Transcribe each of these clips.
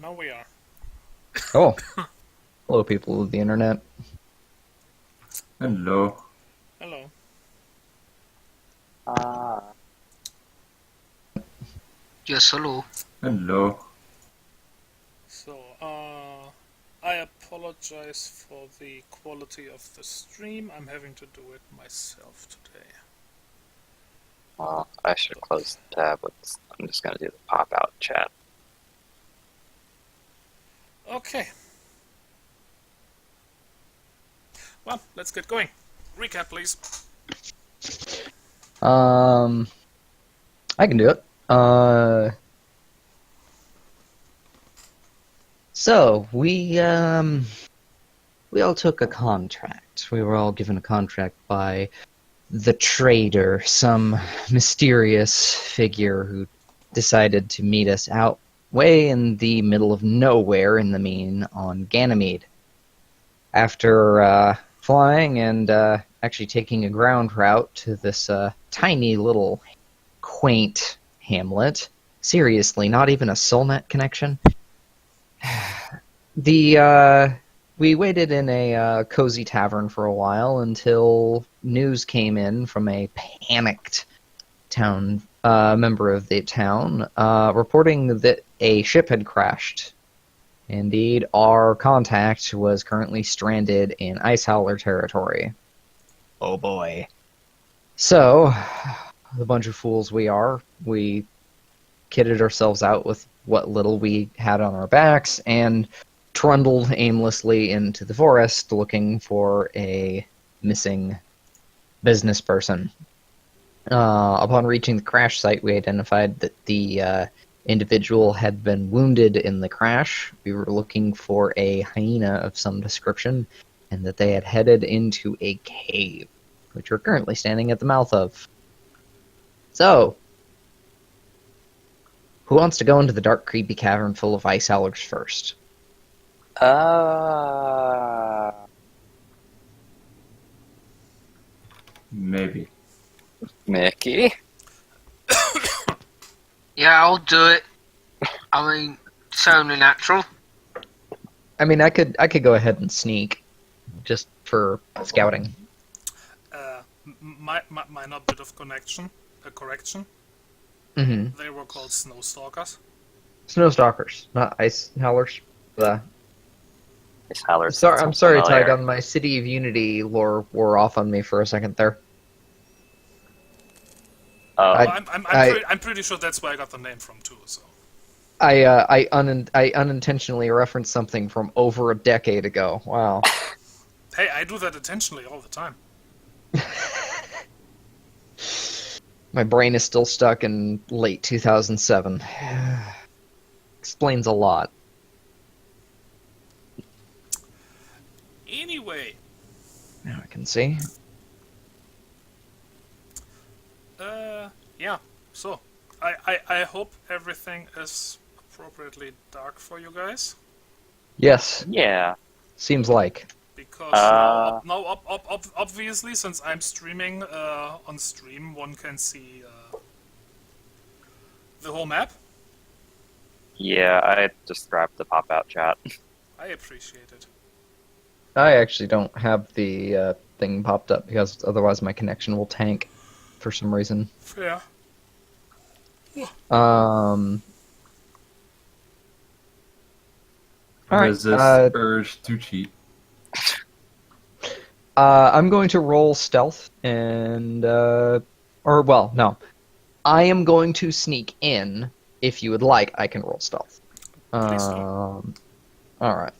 now we are. Oh, hello, people of the internet. Hello. Hello. Ah. Yes, hello. Hello. So, I apologize for the quality of the stream. I'm having to do it myself today. Well, I should close the tab. I'm just going to do the pop-out chat. Okay. Well, let's get going. Recap, please. I can do it. So we all took a contract. We were all given a contract by the trader, some mysterious figure who decided to meet us out way in the middle of nowhere in the mean on Ganymede. After flying and actually taking a ground route to this tiny little quaint hamlet. Seriously, not even a Solnet connection. We waited in a cozy tavern for a while until news came in from a panicked town member of the town reporting that a ship had crashed. Indeed, our contact was currently stranded in Ice Howler territory. Oh boy. So, the bunch of fools we are, we kitted ourselves out with what little we had on our backs and trundled aimlessly into the forest looking for a missing business person. Upon reaching the crash site, we identified that the individual had been wounded in the crash. We were looking for a hyena of some description, and that they had headed into a cave, which we're currently standing at the mouth of. So, who wants to go into the dark, creepy cavern full of ice howlers first? Maybe. Mickey? Yeah, I'll do it. I mean, it's only natural. I mean, I could go ahead and sneak, just for scouting. Minor bit of correction. Mm-hmm. They were called snow stalkers. Snow stalkers, not ice howlers. This Howler I'm sorry, Tygon. My City of Unity lore wore off on me for a second there. Oh, I'm pretty sure that's where I got the name from too. So I unintentionally referenced something from over a decade ago. Wow. hey, I do that intentionally all the time. My brain is still stuck in late 2007. Explains a lot. Anyway, Now I can see. yeah. So, I hope everything is appropriately dark for you guys. Yes, yeah. seems like. Because obviously, since I'm streaming on stream, one can see the whole map. Yeah, I just grabbed the pop-out chat. I appreciate it. I actually don't have the thing popped up because otherwise my connection will tank for some reason. Fair. All right. There's this urge to cheat. I'm going to roll stealth and no. I am going to sneak in. If you would like, I can roll stealth. Please do. All right.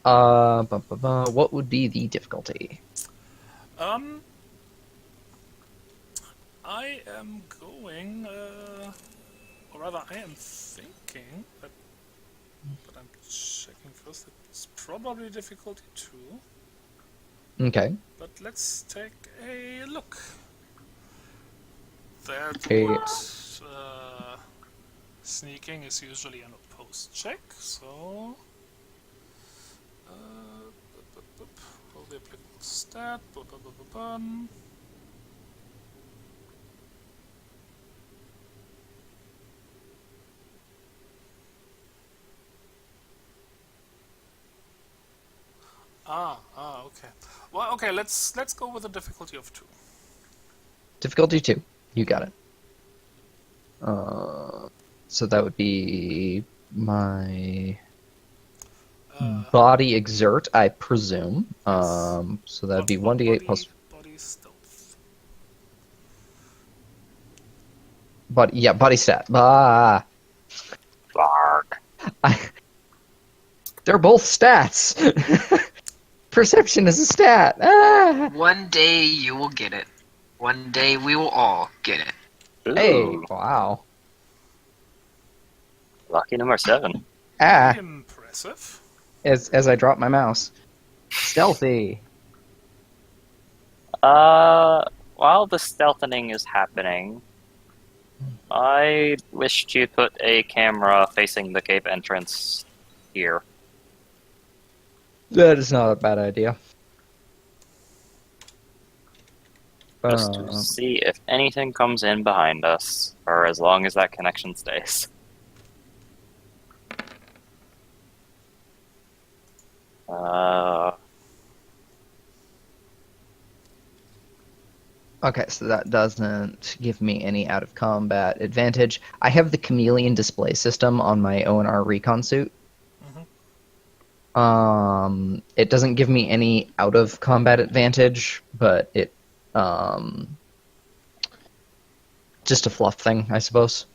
What would be the difficulty? I am going, or rather, I am thinking that, but I'm checking first. It's probably difficulty 2. Okay. But let's take a look. That Okay. would, sneaking is usually an opposed check, so roll the applicable stat. Okay. Well, okay. Let's go with a difficulty of 2. Difficulty 2. You got it. So that would be my body exert, I presume. So that'd be 1d8 plus body stealth. body stat. Ah, Bark. they're both stats. Perception is a stat. Ah. One day you will get it. One day we will all get it. Hey, Ooh, wow. lucky number 7. Ah, Impressive. as I drop my mouse. Stealthy. While the stealthening is happening, I wish to put a camera facing the cave entrance here. That is not a bad idea. Just to see if anything comes in behind us, or as long as that connection stays. Okay, so that doesn't give me any out of combat advantage. I have the chameleon display system on my ONR recon suit. It doesn't give me any out of combat advantage, but it just a fluff thing, I suppose.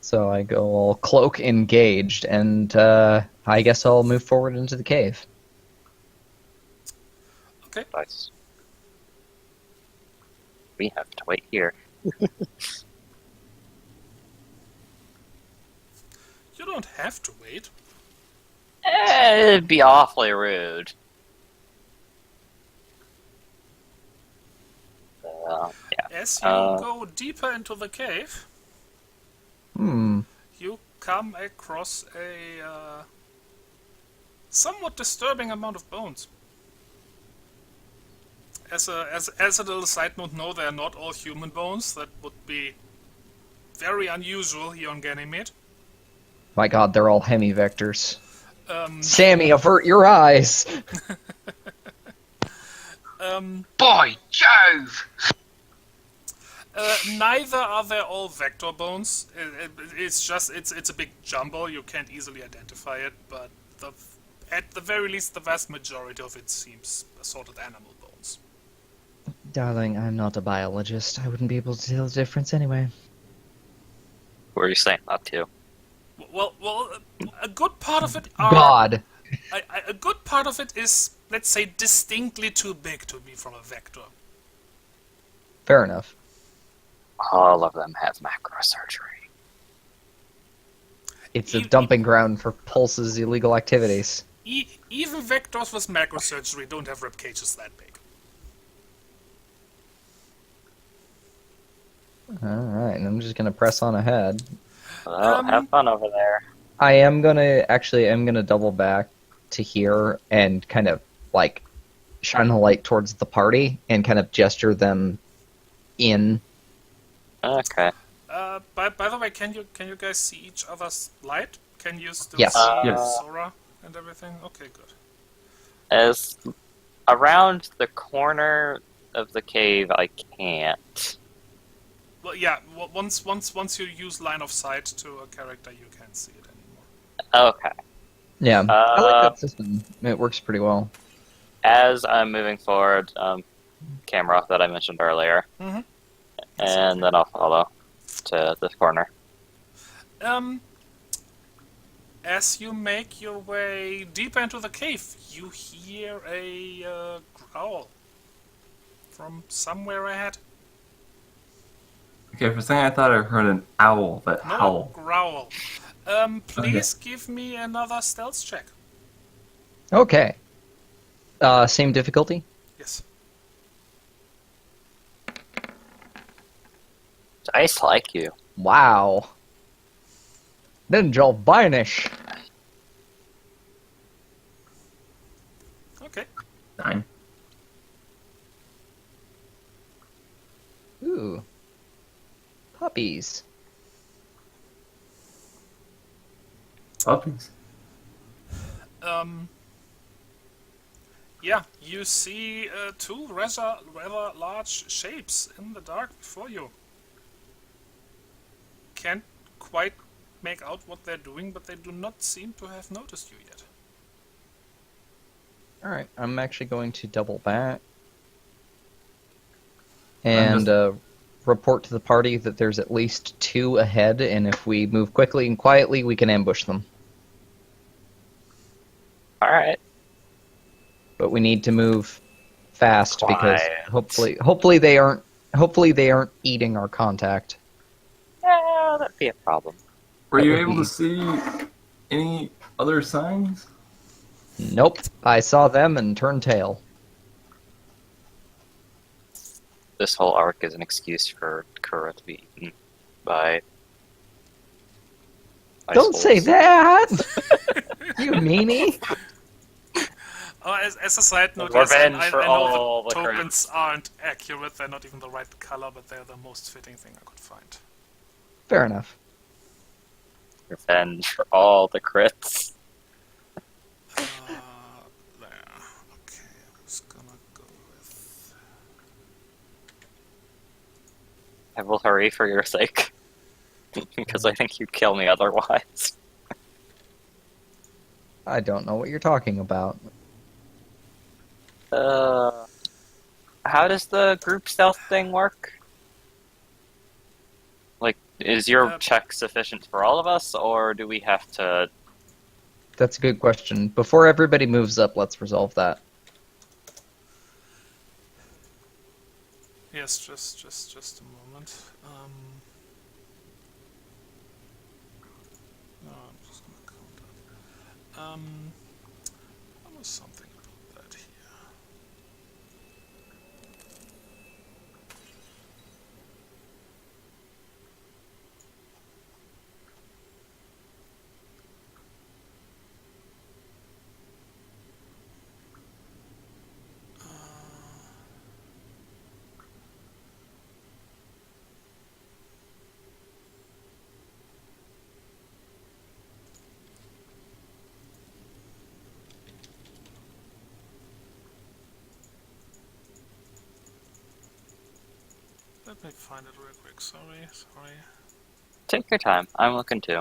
So I go all cloak engaged, and I guess I'll move forward into the cave. Okay. Nice. We have to wait here. You don't have to wait. It'd be awfully rude. Yeah. As you go deeper into the cave, you come across a somewhat disturbing amount of bones. As a little side note, no, they're not all human bones. That would be very unusual here on Ganymede. My god, they're all hemivectors. Sammy, avert your eyes! By Jove! Neither are they all vector bones. It's just it's a big jumble. You can't easily identify it, but at the very least, the vast majority of it seems assorted animal bones. Darling, I'm not a biologist. I wouldn't be able to tell the difference anyway. What are you saying that to? Well, a good part of it are God! a good part of it is, let's say, distinctly too big to be from a vector. Fair enough. All of them have macrosurgery. It's a dumping ground for Pulse's illegal activities. Even vectors with macrosurgery don't have rib cages that big. Alright, I'm just gonna press on ahead. Well, have fun over there. I'm gonna double back to here and kind of, like, shine the light towards the party and kind of gesture them in. Okay. By the way, can you guys see each other's light? Can you still Yes. see Yes. Sora and everything? Okay, good. As around the corner of the cave, I can't. Well, yeah. Once you use line of sight to a character, you can't see it anymore. Okay. Yeah, I like that system. It works pretty well. As I'm moving forward, camera that I mentioned earlier, Mhm. and then I'll follow to this corner. As you make your way deeper into the cave, you hear a growl from somewhere ahead. Okay, for a second I thought I heard an owl that No, howl. growl. Please give me another stealth check. Okay. Same difficulty? Yes. Dice like you. Wow. Ninja Vinish. Okay. 9. Ooh. Puppies. Puppies. Yeah, you see two rather large shapes in the dark before you. Can't quite make out what they're doing, but they do not seem to have noticed you yet. Alright, I'm actually going to double back. I'm And report to the party that there's at least two ahead, and if we move quickly and quietly, we can ambush them. Alright. But we need to move fast because Quiet. hopefully they aren't eating our contact. Yeah, that'd be a problem. Were That you would able be- to see any other signs? Nope. I saw them and turned tail. This whole arc is an excuse for Kura to be eaten by Don't say holes. that! You meanie! As a side note, yes, Revenge I for know all the the tokens crits. aren't accurate. They're not even the right color, but they're the most fitting thing I could find. Fair enough. Revenge for all the crits. There. Okay, I'm just gonna go with... I will hurry for your sake. Because I think you'd kill me otherwise. I don't know what you're talking about. How does the group stealth thing work? Like, is your check sufficient for all of us, or do we have to... That's a good question. Before everybody moves up, let's resolve that. Yes, just a moment. No, I'm just gonna count that. There was something about that here. Let me find it real quick. Sorry. Take your time. I'm looking too.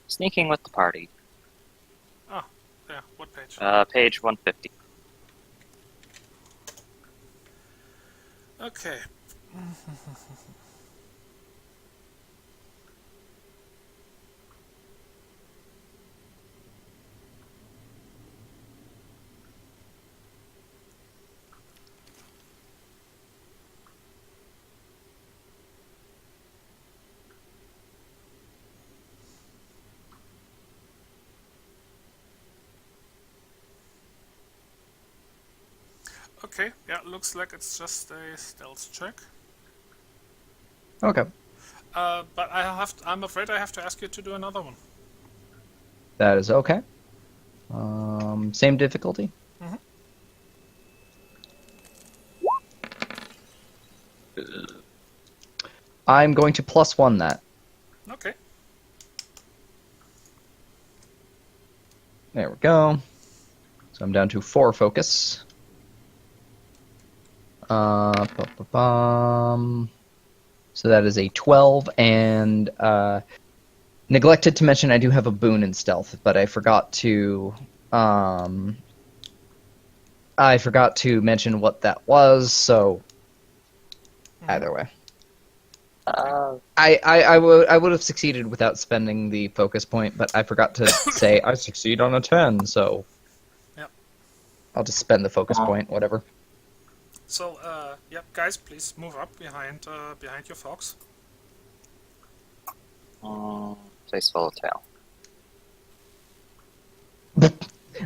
Sneaking with the party. Ah, there. What page? Page 150. Okay. Okay, yeah, looks like it's just a stealth check. Okay. But I'm afraid I have to ask you to do another one. That is okay. Same difficulty? Mhm. I'm going to +1 that. Okay. There we go. So I'm down to 4 focus. So that is a 12, and neglected to mention I do have a boon in stealth, but I forgot to mention what that was. So either way, I would have succeeded without spending the focus point, but I forgot to say I succeed on a 10. So Yep. I'll just spend the focus point, whatever. So, yeah, guys, please move up behind your fox. Say swallowtail.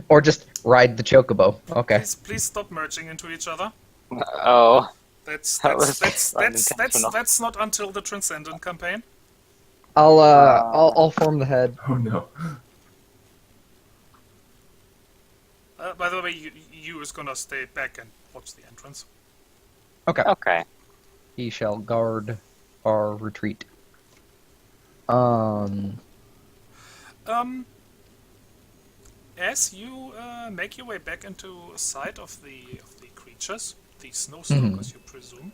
Or just ride the chocobo. Okay. Please stop merging into each other. Oh. That's That was unintentional. that's not until the Transcendent campaign. I'll form the head. Oh no. By the way, you is gonna stay back and watch the entrance. Okay. Okay. He shall guard our retreat. as you make your way back into sight of the creatures, the snowstalkers, you presume.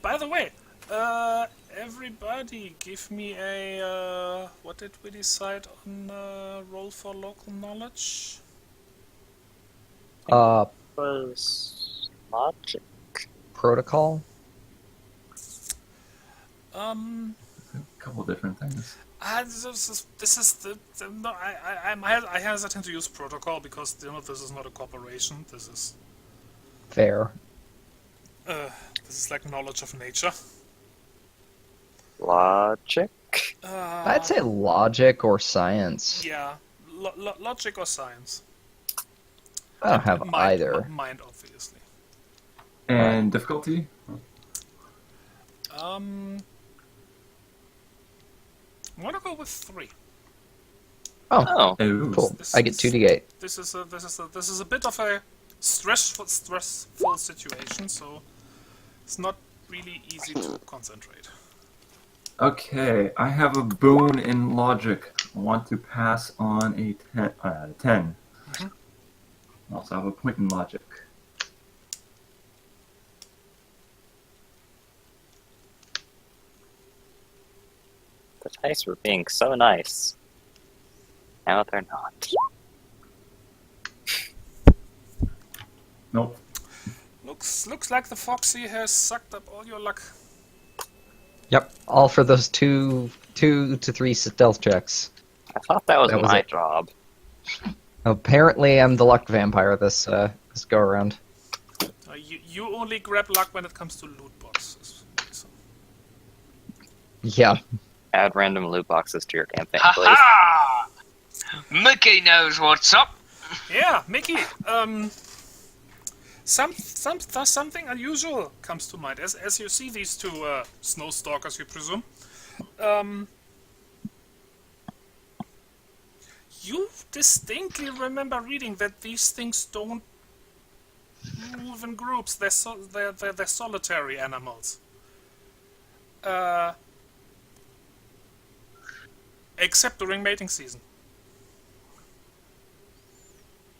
By the way, everybody, give me a what did we decide on roll for local knowledge? Was logic. Protocol. A couple different things. This is the no, I hesitate to use protocol because this is not a corporation. This is Fair. like knowledge of nature. Logic? I'd say logic or science. Yeah, logic or science. I don't have either. Mind, obviously. And difficulty? I'm gonna go with 3. Oh, Ooh. cool. I get 2d8. This is a bit of a stressful situation, so it's not really easy to concentrate. Okay, I have a boon in logic. I want to pass on a 10. Mhm. I also have a point in logic. The dice were being so nice. Now they're not. Nope. Looks like the Foxy has sucked up all your luck. Yep. All for those 2 to 3 stealth checks. I thought that was That was my it. job. Apparently, I'm the luck vampire this go around. You only grab luck when it comes to loot boxes. So. Yeah. Add random loot boxes to your campaign, Ha please. ha! Mickey knows what's up. Yeah, Mickey. Something unusual comes to mind as you see these 2 snow stalkers, you presume. You distinctly remember reading that these things don't move in groups. They're solitary animals. Except during mating season.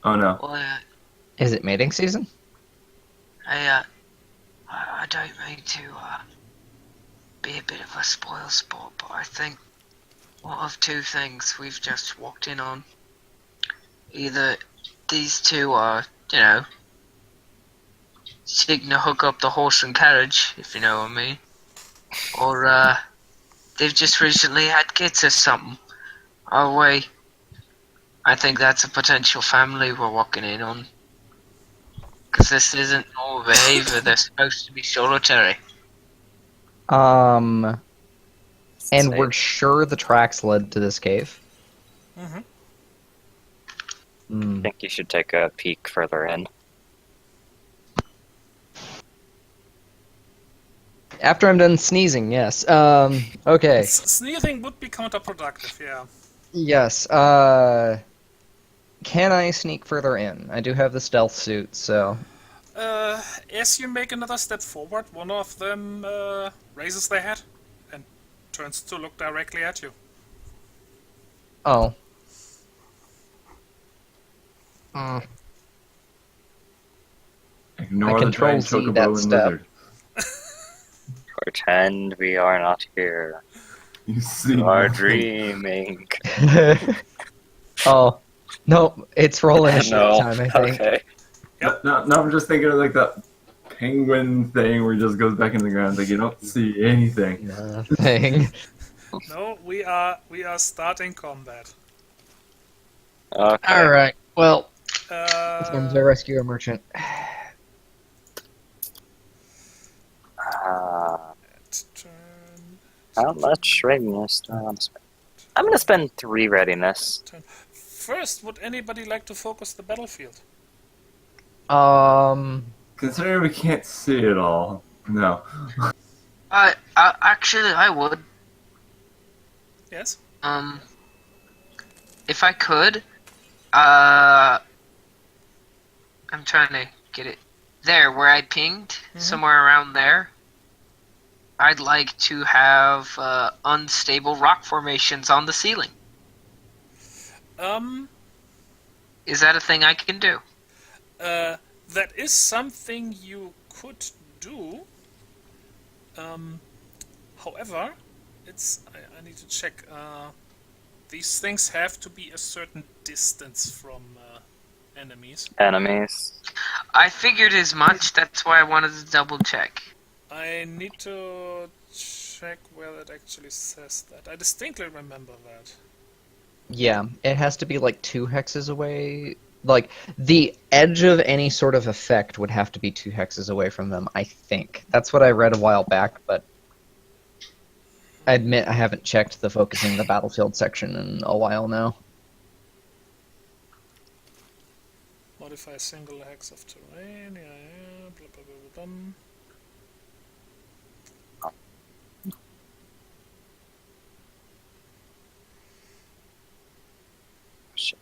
Oh no. Well, Is it mating season? I don't mean to be a bit of a spoil sport, but I think one of 2 things we've just walked in on. Either these 2 are, seeking to hook up the horse and carriage, if you know what I mean, or they've just recently had kids or something. Either way, I think that's a potential family we're walking in on. Because this isn't normal behavior, they're supposed to be solitary. And Say- we're sure the tracks led to this cave. Mm-hmm. Hmm. I think you should take a peek further in. After I'm done sneezing, yes. Okay. Sneezing would be counterproductive, yeah. Yes. Can I sneak further in? I do have the stealth suit, so. As you make another step forward, one of them raises their head and turns to look directly at you. Oh. Ignore I the control giant Z chocobo that and step. lizard. Pretend we are not here. You see We are nothing. dreaming. Oh. No, it's roll initiative No. time, I think. Okay. No, I'm just thinking of like that penguin thing where he just goes back in the ground, like you don't see anything. Nothing. No, we are starting combat. Okay. Alright, well, as long as I rescue a merchant. Turn. How much readiness do I want to spend? I'm gonna spend 3 readiness. First, would anybody like to focus the battlefield? Considering we can't see it all, no. Actually, I would. Yes? If I could, I'm trying to get it there where I pinged, somewhere around there. I'd like to have unstable rock formations on the ceiling. Is that a thing I can do? That is something you could do. However, I need to check. These things have to be a certain distance from enemies. Enemies. I figured as much. That's why I wanted to double check. I need to check where it actually says that. I distinctly remember that. Yeah, it has to be like 2 hexes away. Like, the edge of any sort of effect would have to be 2 hexes away from them, I think. That's what I read a while back, but I admit I haven't checked the focusing the battlefield section in a while now. Modify a single hex of terrain. Yeah, blah blah blah blah. Blah. Shit.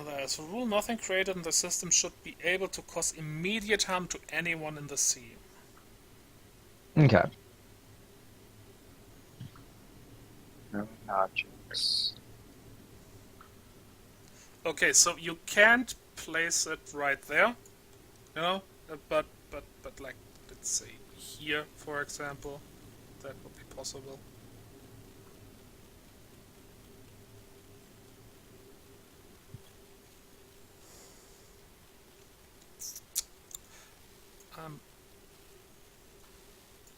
There's a rule: nothing created in the system should be able to cause immediate harm to anyone in the sea. Okay. No objects. Okay, so you can't place it right there, you know, but like, let's say here, for example, that would be possible. I'm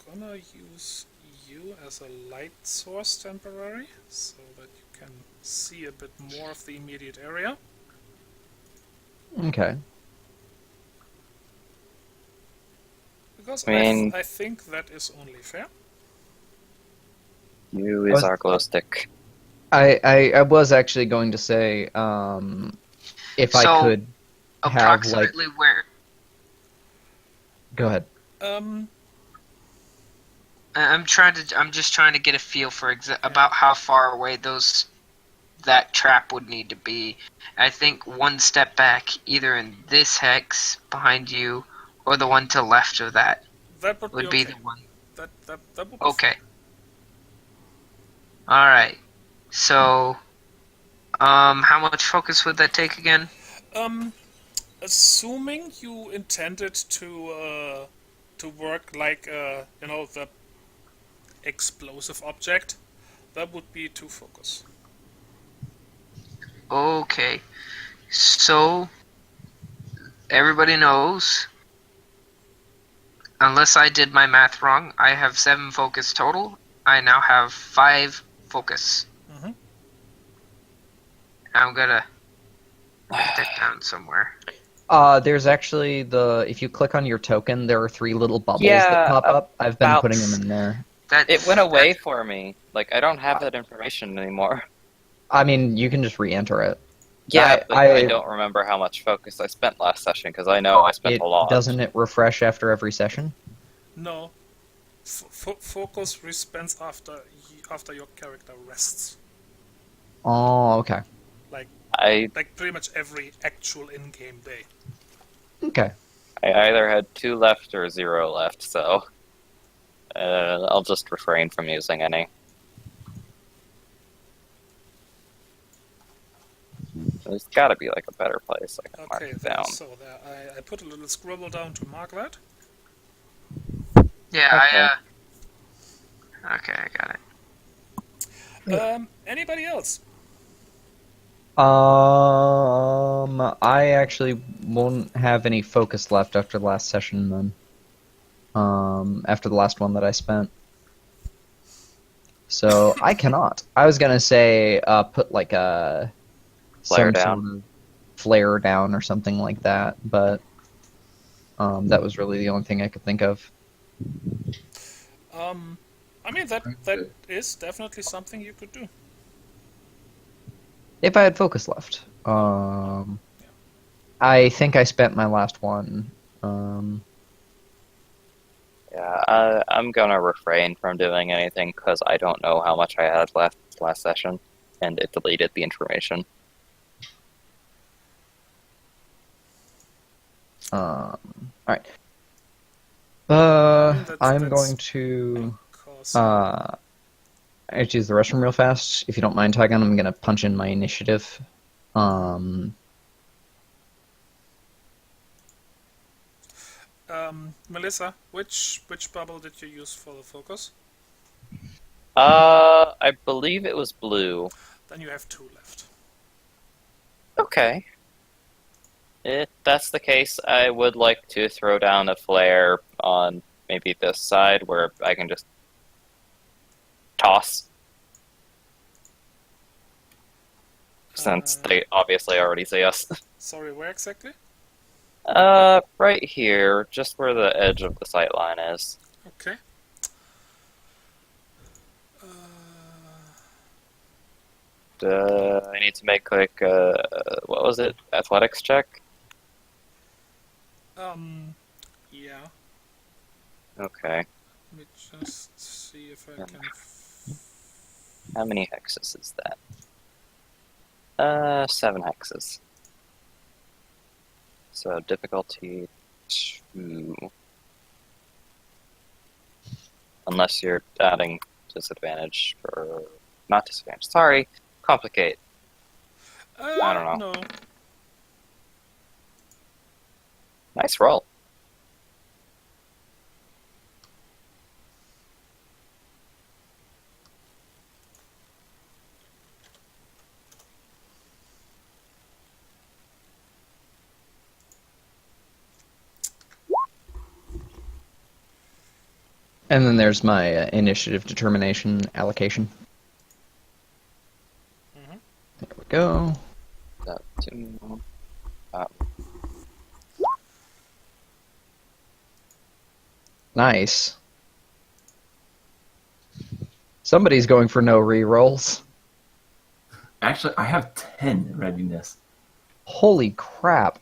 gonna use you as a light source temporary, so that you can see a bit more of the immediate area. Okay. Because I I think that is only fair. You is our glow stick. I was actually going to say, if I So, could have, like... Approximately where? Go ahead. I'm just trying to get a feel for about how far away that trap would need to be. I think one step back, either in this hex behind you, or the one to the left of that That would would be be okay. the one. That would be Okay. All right. So, how much focus would that take again? Assuming you intended to work like you know, the explosive object, that would be 2 focus. Okay. So, everybody knows, unless I did my math wrong, I have 7 focus total. I now have 5 focus. Mhm. I'm gonna write that down somewhere. There's actually if you click on your token, there are 3 little bubbles Yeah, that pop up. I've been about- putting them in there. It went away for me. Like, I don't have that information anymore. I mean, you can just re-enter it. Yeah, but I don't remember how much focus I spent last session, because I know I spent a lot. Doesn't it refresh after every session? No. Focus respends after your character rests. Oh, okay. Like pretty much every actual in-game day. Okay. I either had 2 left or 0 left, so I'll just refrain from using any. There's gotta be like a better place I can mark Okay, it down. so there, I put a little scribble down to mark that. Yeah, okay, I got it. Anybody else? I actually won't have any focus left after the last session then. After the last one that I spent. So, I cannot. I was gonna say, put like a... Flare some down. sort of flare down or something like that, but that was really the only thing I could think of. I mean, that is definitely something you could do. If I had focus left. I think I spent my last one. Yeah, I'm gonna refrain from doing anything because I don't know how much I had left last session. and it deleted the information. All right. That's I'm going to cause I have to use the restroom real fast. If you don't mind, Tygon, I'm gonna punch in my initiative. Melissa, which bubble did you use for the focus? I believe it was blue. Then you have 2 left. Okay. If that's the case, I would like to throw down a flare on maybe this side where I can just toss. Since they obviously already see us. Sorry, where exactly? Right here, just where the edge of the sight line is. Okay. I need to make like what was it? Athletics check? Yeah. Okay. Let me just see if I can. How many hexes is that? 7 hexes. So difficulty 2. Unless you're adding disadvantage for... Not disadvantage, sorry. Complicate. I don't know. No. Nice roll. And then there's my initiative determination allocation. Mhm. There we go. That 2. Nice. Somebody's going for no rerolls. Actually, I have 10 readiness. Holy crap.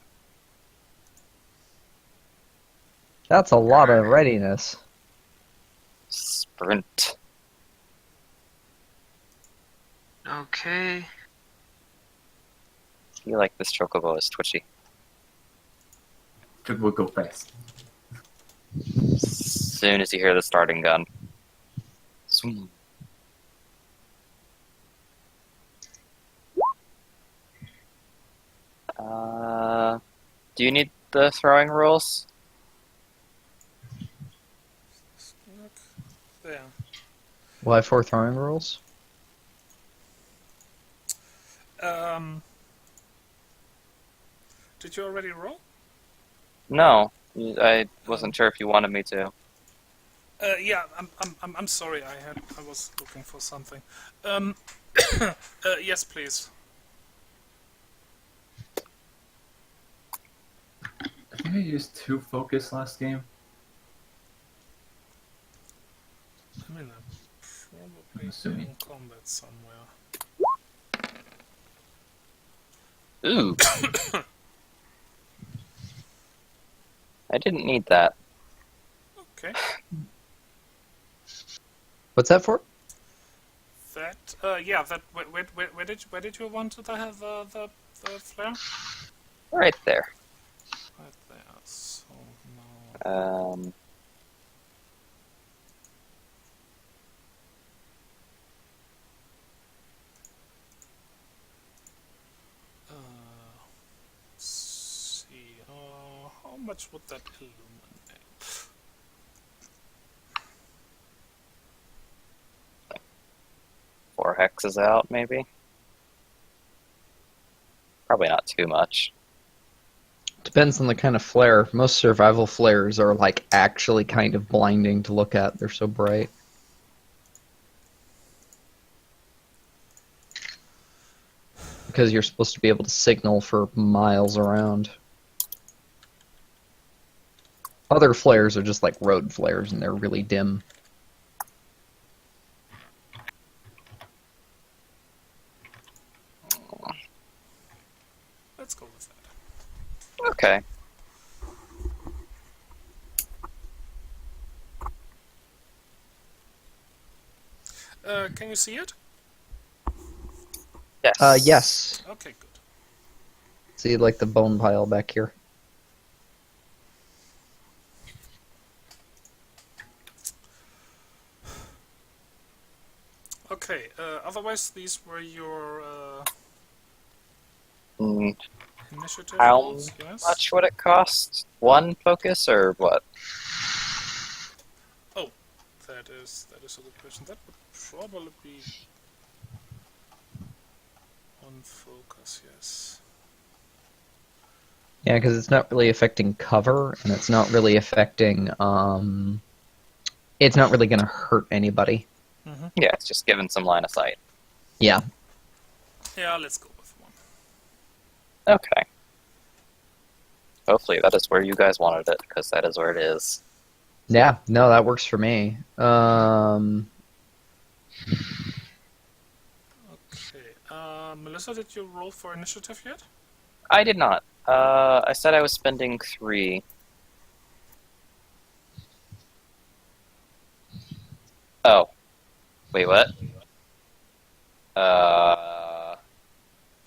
That's a lot of readiness. Sprint. Okay. I feel like this chocobo is twitchy. It will go fast. As soon as you hear the starting gun. Zoom. Do you need the throwing rules? Look there. Will I have 4 throwing rules? Did you already roll? No, I wasn't sure if you wanted me to. Yeah, I'm sorry. I was looking for something. Yes, please. I think I used 2 focus last game. I mean, I'm probably I'm assuming. in combat somewhere. Ooh. I didn't need that. Okay. What's that for? That yeah. That where did you want to have the flare? Right there. Right there. So now. See. How much would that illuminate? 4 hexes out, maybe? Probably not too much. Depends on the kind of flare. Most survival flares are like actually kind of blinding to look at. They're so bright. Because you're supposed to be able to signal for miles around. Other flares are just like road flares and they're really dim. Let's go with that. Okay. Can you see it? Yes. Yes. Okay, good. See, like the bone pile back here. Okay, otherwise these were your Mm, initiative How rolls, yes? much would it cost? One focus or what? That is a good question. That would probably be on focus, yes. Yeah, because it's not really affecting cover, and it's not really affecting. It's not really going to hurt anybody. Mm-hmm. Yeah, it's just giving some line of sight. Yeah. Yeah, let's go with one. Okay. Hopefully that is where you guys wanted it, because that is where it is. Yeah. No, that works for me. Okay. Melissa, did you roll for initiative yet? I did not. I said I was spending 3. Oh. Wait, what?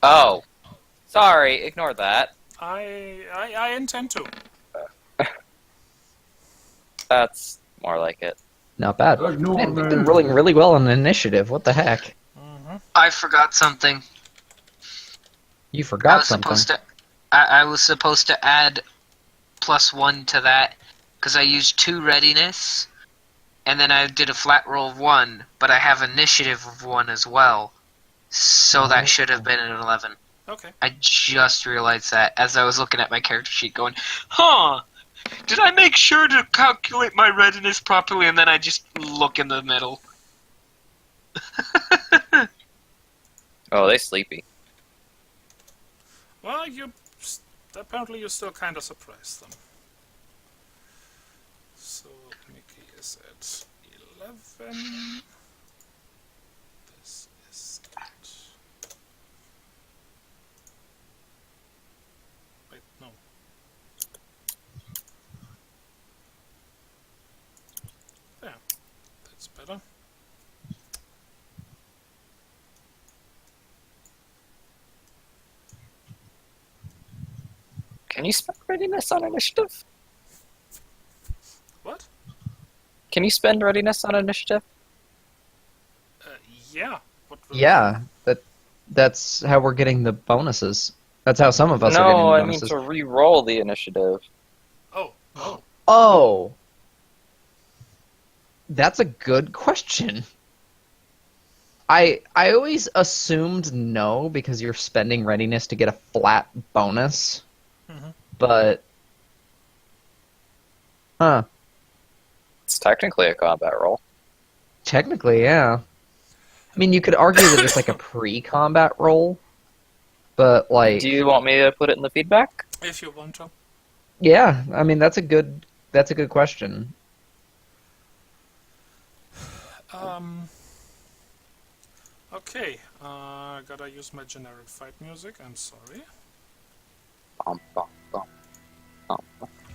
Oh! Sorry, ignore that. I intend to. That's more like it. Not bad. Ignore Man, you've me. been rolling really well on initiative. What the heck? Mm-hmm. I forgot something. You I forgot was something. supposed to. I was supposed to add +1 to that because I used 2 readiness, and then I did a flat roll of 1, but I have initiative of 1 as well, so that should have been an 11. Okay. I just realized that as I was looking at my character sheet, going, "Huh? Did I make sure to calculate my readiness properly?" And then I just look in the middle. Oh, they sleepy. Well, apparently you still kind of surprised them. So Mickey is at 11. This is at... Wait, no. There. That's better. Can you spend readiness on initiative? What? Can you spend readiness on initiative? Uh, yeah. What will Yeah, that's how we're getting the bonuses. That's how some of us are getting No, the I mean bonuses. to re-roll the initiative. Oh, oh. Oh! That's a good question. I always assumed no because you're spending readiness to get a flat bonus. Mhm. But It's technically a combat roll. technically, yeah. I mean, you could argue that it's like a pre-combat roll, but like, Do you want me to put it in the feedback? If you want to. yeah. I mean, that's a good question. Okay. Gotta use my generic fight music. I'm sorry. Bum, bum, bum.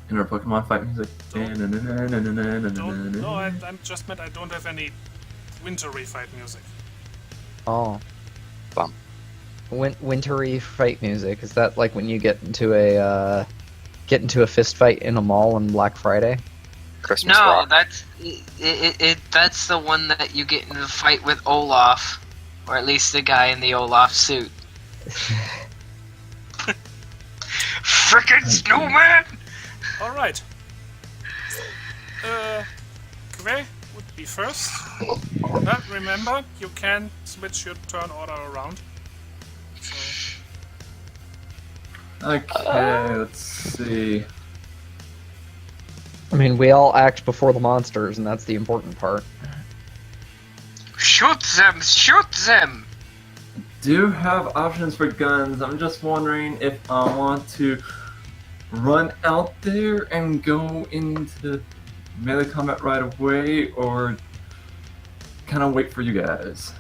Inner Pokemon fight music. Don't, no, I'm just meant I don't have any wintry fight music. Oh, Bum. wintry fight music. Is that like when you get into a fist fight in a mall on Black Friday? Christmas No, rock. that's that's the one that you get in the fight with Olaf, or at least the guy in the Olaf suit. Frickin' snowman! Alright. Kwe would be first. But remember, you can switch your turn order around. So, Okay, let's see. I mean, we all act before the monsters, and that's the important part. Shoot them! Shoot them! Do have options for guns. I'm just wondering if I want to run out there and go into melee combat right away, or kind of wait for you guys.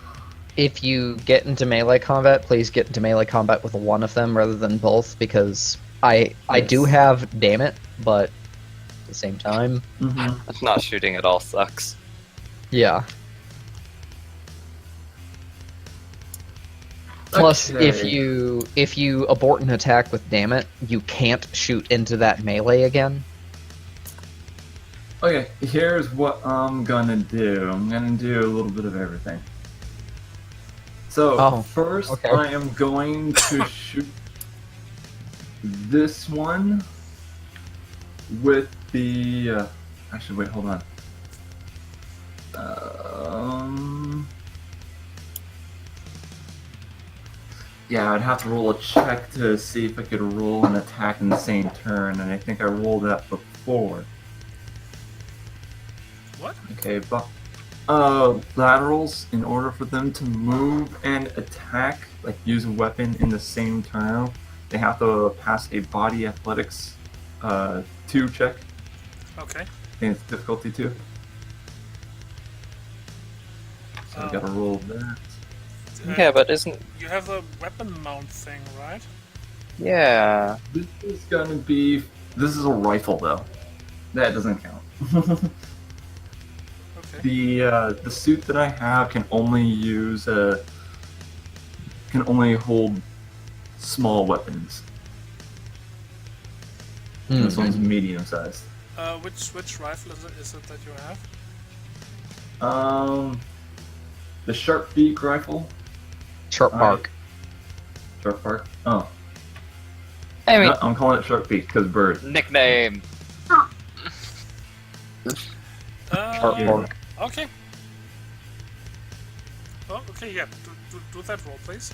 If you get into melee combat, please get into melee combat with one of them rather than both, because I do have damn it, but at the same time, Not shooting at all sucks. yeah. Plus, Okay. if you abort an attack with damn it, you can't shoot into that melee again. Okay, here's what I'm gonna do. I'm gonna do a little bit of everything. So, Oh, first okay. I am going to shoot this one with the... actually, wait, hold on. Yeah, I'd have to roll a check to see if I could roll an attack in the same turn, and I think I rolled that before. What? Okay, but laterals, in order for them to move and attack, like use a weapon in the same turn, they have to pass a body athletics 2 check. Okay. I think it's difficulty 2. So I gotta roll that. Yeah, but isn't... You have the weapon mount thing, right? Yeah. This is gonna be. This is a rifle though. That doesn't count. Okay. The suit that I have can only use can only hold small weapons. Hmm. This one's medium sized. Which rifle is it that you have? The sharp beak rifle. Sharp bark. Sharp bark. Oh, I mean, no, I'm calling it sharp beak because bird. nickname. Sharp bark. Okay. Oh, okay, yeah. Do that roll, please.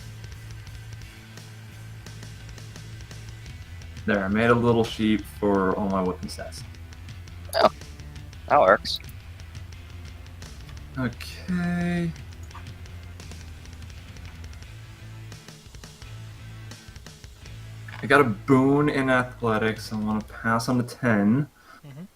There, I made a little sheet for all my weapon stats. That works. Okay. I got a boon in athletics. I want to pass on to 10. Mhm.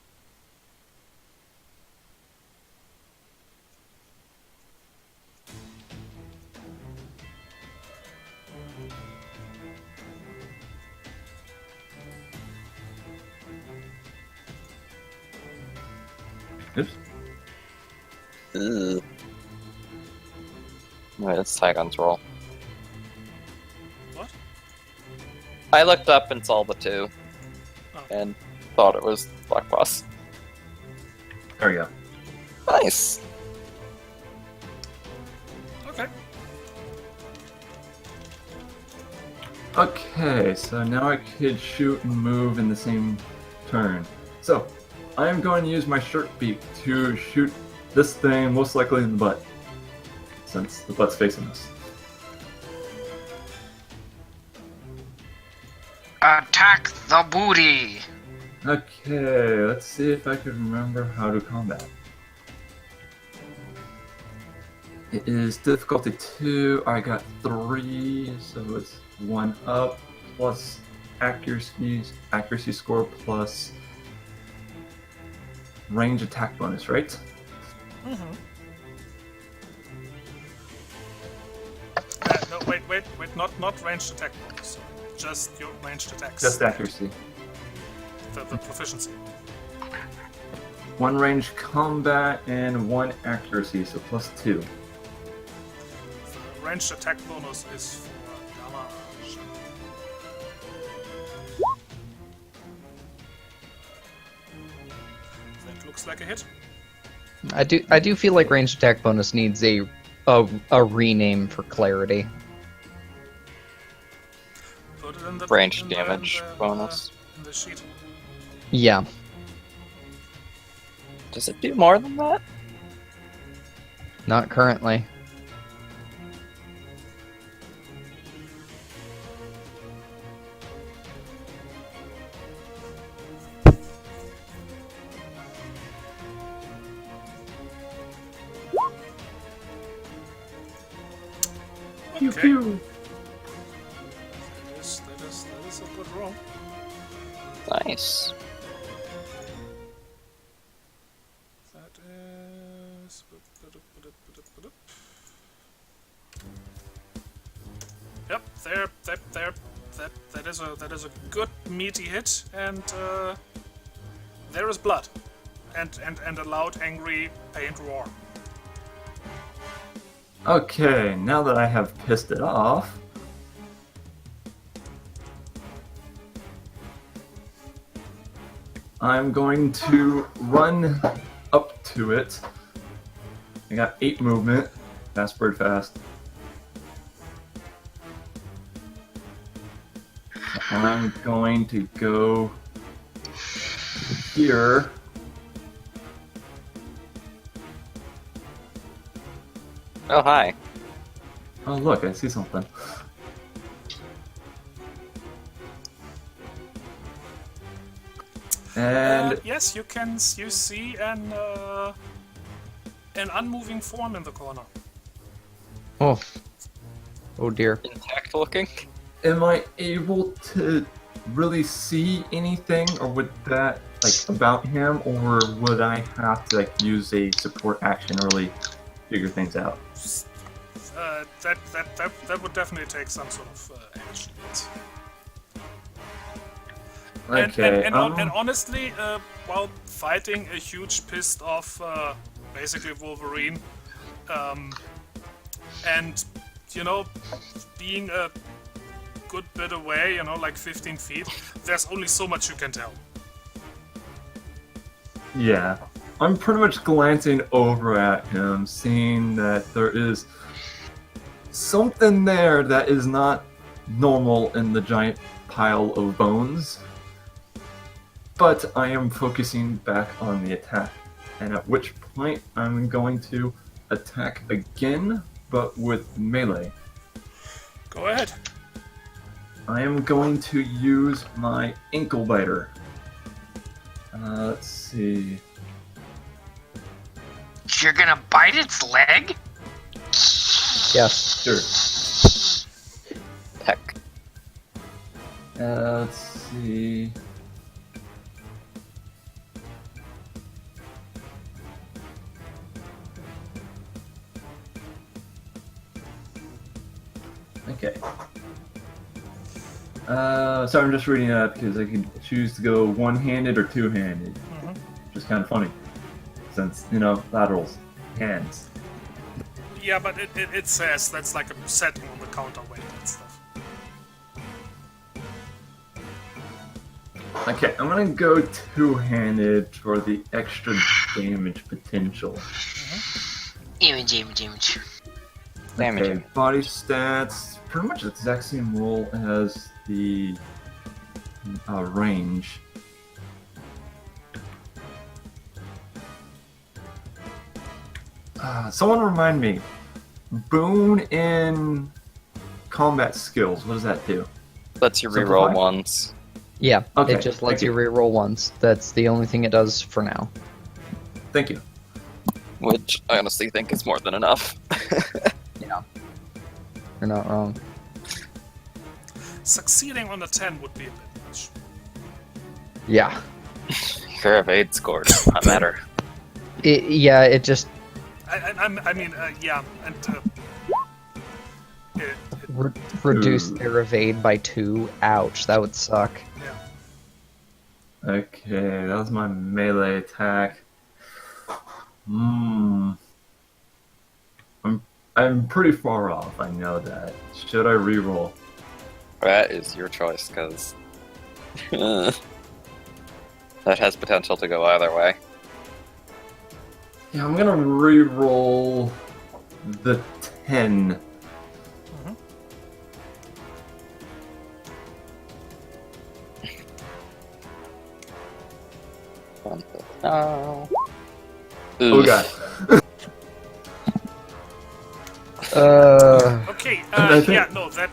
Oops. Ugh. Wait, it's Tygon's roll. What? I looked up and saw the 2, Oh. and thought it was Black Boss. There we go. Nice. Okay. Okay, so now I could shoot and move in the same turn. So, I am going to use my sharp beak to shoot this thing, most likely in the butt, since the butt's facing us. Attack the booty! Okay, let's see if I can remember how to combat. It is difficulty 2. I got 3, so it's 1 up plus accuracy score plus range attack bonus, right? Mm-hmm. No, wait, not ranged attack bonus. Just your ranged attacks. Just accuracy. The proficiency. 1 range combat and 1 accuracy, so plus 2. The ranged attack bonus is for damage. That looks like a hit. I do feel like ranged attack bonus needs a rename for clarity. Put it in the Range in the- damage in the- bonus. in the sheet. Yeah. Does it do more than that? Not currently. Pew Okay. pew! That is a good roll. Nice. That is. Yep, that is a good meaty hit, and there is blood, and a loud, angry, pained roar. Okay, now that I have pissed it off, I'm going to run up to it. I got 8 movement. Fast bird fast. I'm going to go here. Oh, hi. Oh look, I see something. And yes, you see an unmoving form in the corner. Oh. Oh dear. Intact looking? am I able to really see anything, or would that about him, or would I have to use a support action to really figure things out? That would definitely take some sort of action. Okay. And honestly, while fighting a huge pissed off, basically Wolverine, and being a good bit away, like 15 feet, there's only so much you can tell. Yeah. I'm pretty much glancing over at him, seeing that there is something there that is not normal in the giant pile of bones. But I am focusing back on the attack, and at which point I'm going to attack again, but with melee. Go ahead. I am going to use my ankle biter. Let's see. You're gonna bite its leg? Yes. Sure. Heck. Let's see. Okay. So I'm just reading it because I can choose to go one-handed or two-handed. Mm-hmm. Which is kind of funny, since, laterals, hands. Yeah, but it says that's like a setting on the counterweight and stuff. Okay, I'm gonna go two-handed for the extra damage potential. Damage. Okay, body stats, pretty much the exact same roll as the range. Someone remind me, boon in combat skills, what does that do? Lets you Simplify? reroll ones. Yeah, Okay, it just lets thank you reroll once. That's the only thing it does for now. Thank you. Which I honestly think is more than enough. Yeah. You're not wrong. Succeeding on a 10 would be a bit much. Yeah. Your evade score does not matter. It just Yeah, and reduce Ooh. their evade by 2. Ouch, that would suck. yeah. Okay, that was my melee attack. I'm pretty far off, I know that. Should I reroll? That is your choice, because that has potential to go either way. Yeah, I'm gonna reroll the 10. No. Oh god. Okay, I think- yeah, no, that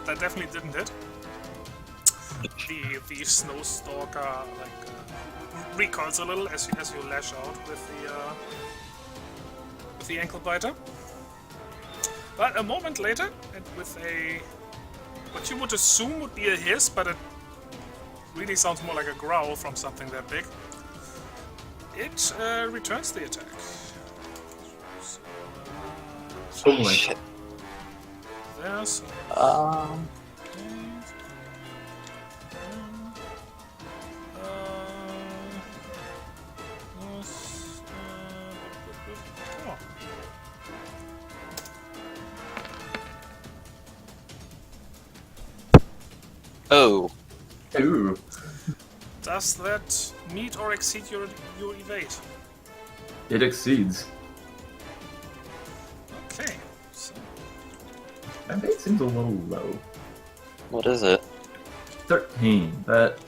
definitely didn't hit. The snowstalker recoils a little as you lash out with the ankle biter. But a moment later, and with what you would assume would be a hiss, but it really sounds more like a growl from something that big, it returns the attack. Oh boy. Shit. There's Oh. Ooh. does that meet or exceed your evade? It exceeds. Okay. So, My base seems a little low. What is it? 13, but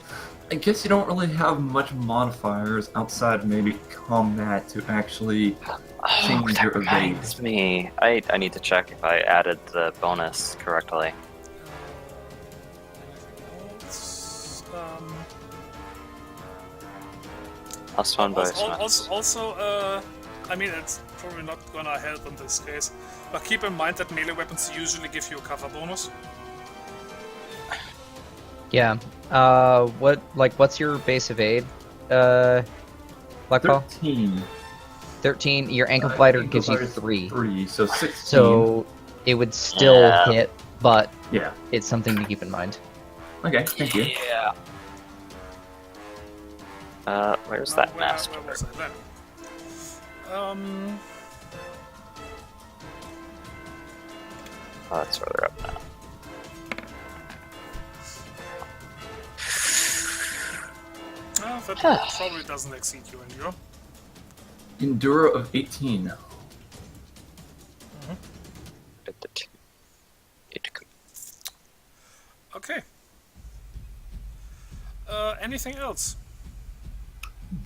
I guess you don't really have much modifiers outside maybe combat to actually change that your evade. reminds me. I need to check if I added the bonus correctly. anything else? +1 bonus. Also, I mean, it's probably not gonna help in this case, but keep in mind that melee weapons usually give you a cover bonus. Yeah. What's your base evade? Blackball? 13. 13. Your ankle biter Ankle gives you biter's 3. 3, so 16. So it would still Yeah. hit, but Yeah. it's something to keep in mind. Okay, thank you. Yeah. Where's that master? Where was I then? Oh, it's further up now. That probably doesn't exceed you in your. Enduro of 18. Okay. Anything else?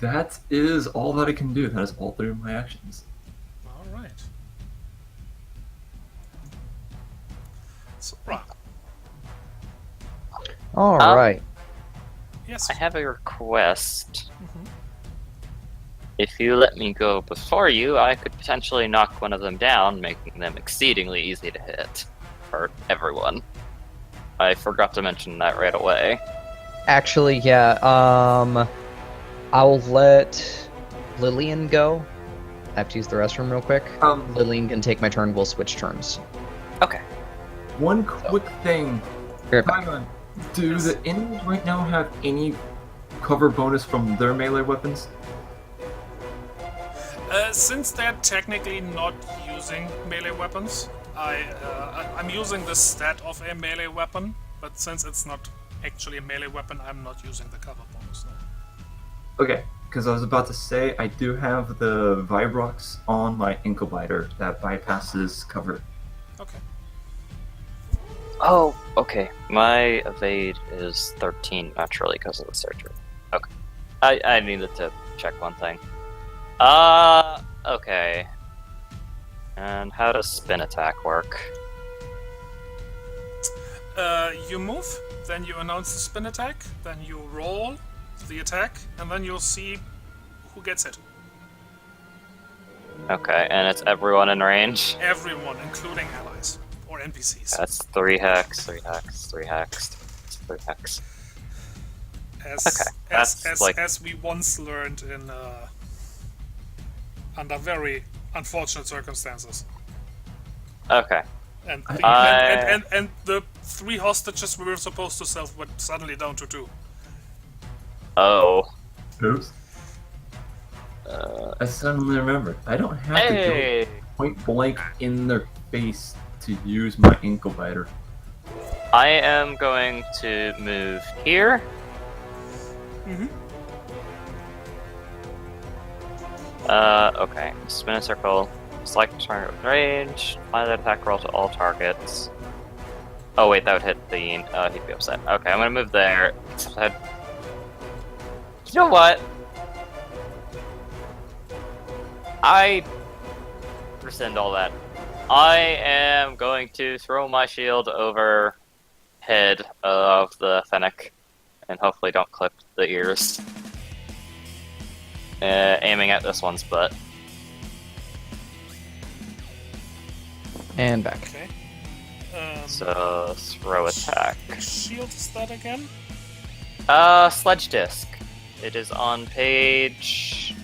That is all that I can do. That is all 3 of my actions. All right. So, right. All right. Yes. I have a request. Mhm. If you let me go before you, I could potentially knock one of them down, making them exceedingly easy to hit for everyone. I forgot to mention that right away. Actually, yeah. I'll let Lillian go. I have to use the restroom real quick. Lillian can take my turn. We'll switch turns. Okay. One quick thing. Be right back. Hang on. Do the enemies right now have any cover bonus from their melee weapons? Since they're technically not using melee weapons, I'm using the stat of a melee weapon, but since it's not actually a melee weapon, I'm not using the cover bonus. No. Okay, because I was about to say I do have the Vibrox on my ankle biter that bypasses cover. Okay. Oh, okay. My evade is 13 naturally because of the surgery. Okay. I needed to check one thing. Okay. And how does spin attack work? You move, then you announce the spin attack, then you roll the attack, and then you'll see who gets hit. Okay, and it's everyone in range? Everyone, including allies or NPCs. That's 3 hex, 3 hex, 3 hex, 3 hex. As we once learned in under very unfortunate circumstances. Okay. And I- and the 3 hostages we were supposed to sell went suddenly down to 2. Oh. Oops. I suddenly remembered. I don't have to Hey! go point blank in their face to use my ankle biter. I am going to move here. Mm-hmm. Okay. Spin a circle. Select target with range. Apply that attack roll to all targets. Oh wait, that would hit the. He'd be upset. Okay, I'm gonna move there. You know what? I rescind all that. I am going to throw my shield over head of the Fennec, and hopefully don't clip the ears. Aiming at this one's butt. And back. Okay. So throw attack. Which shield is that again? Sledge disc. It is on page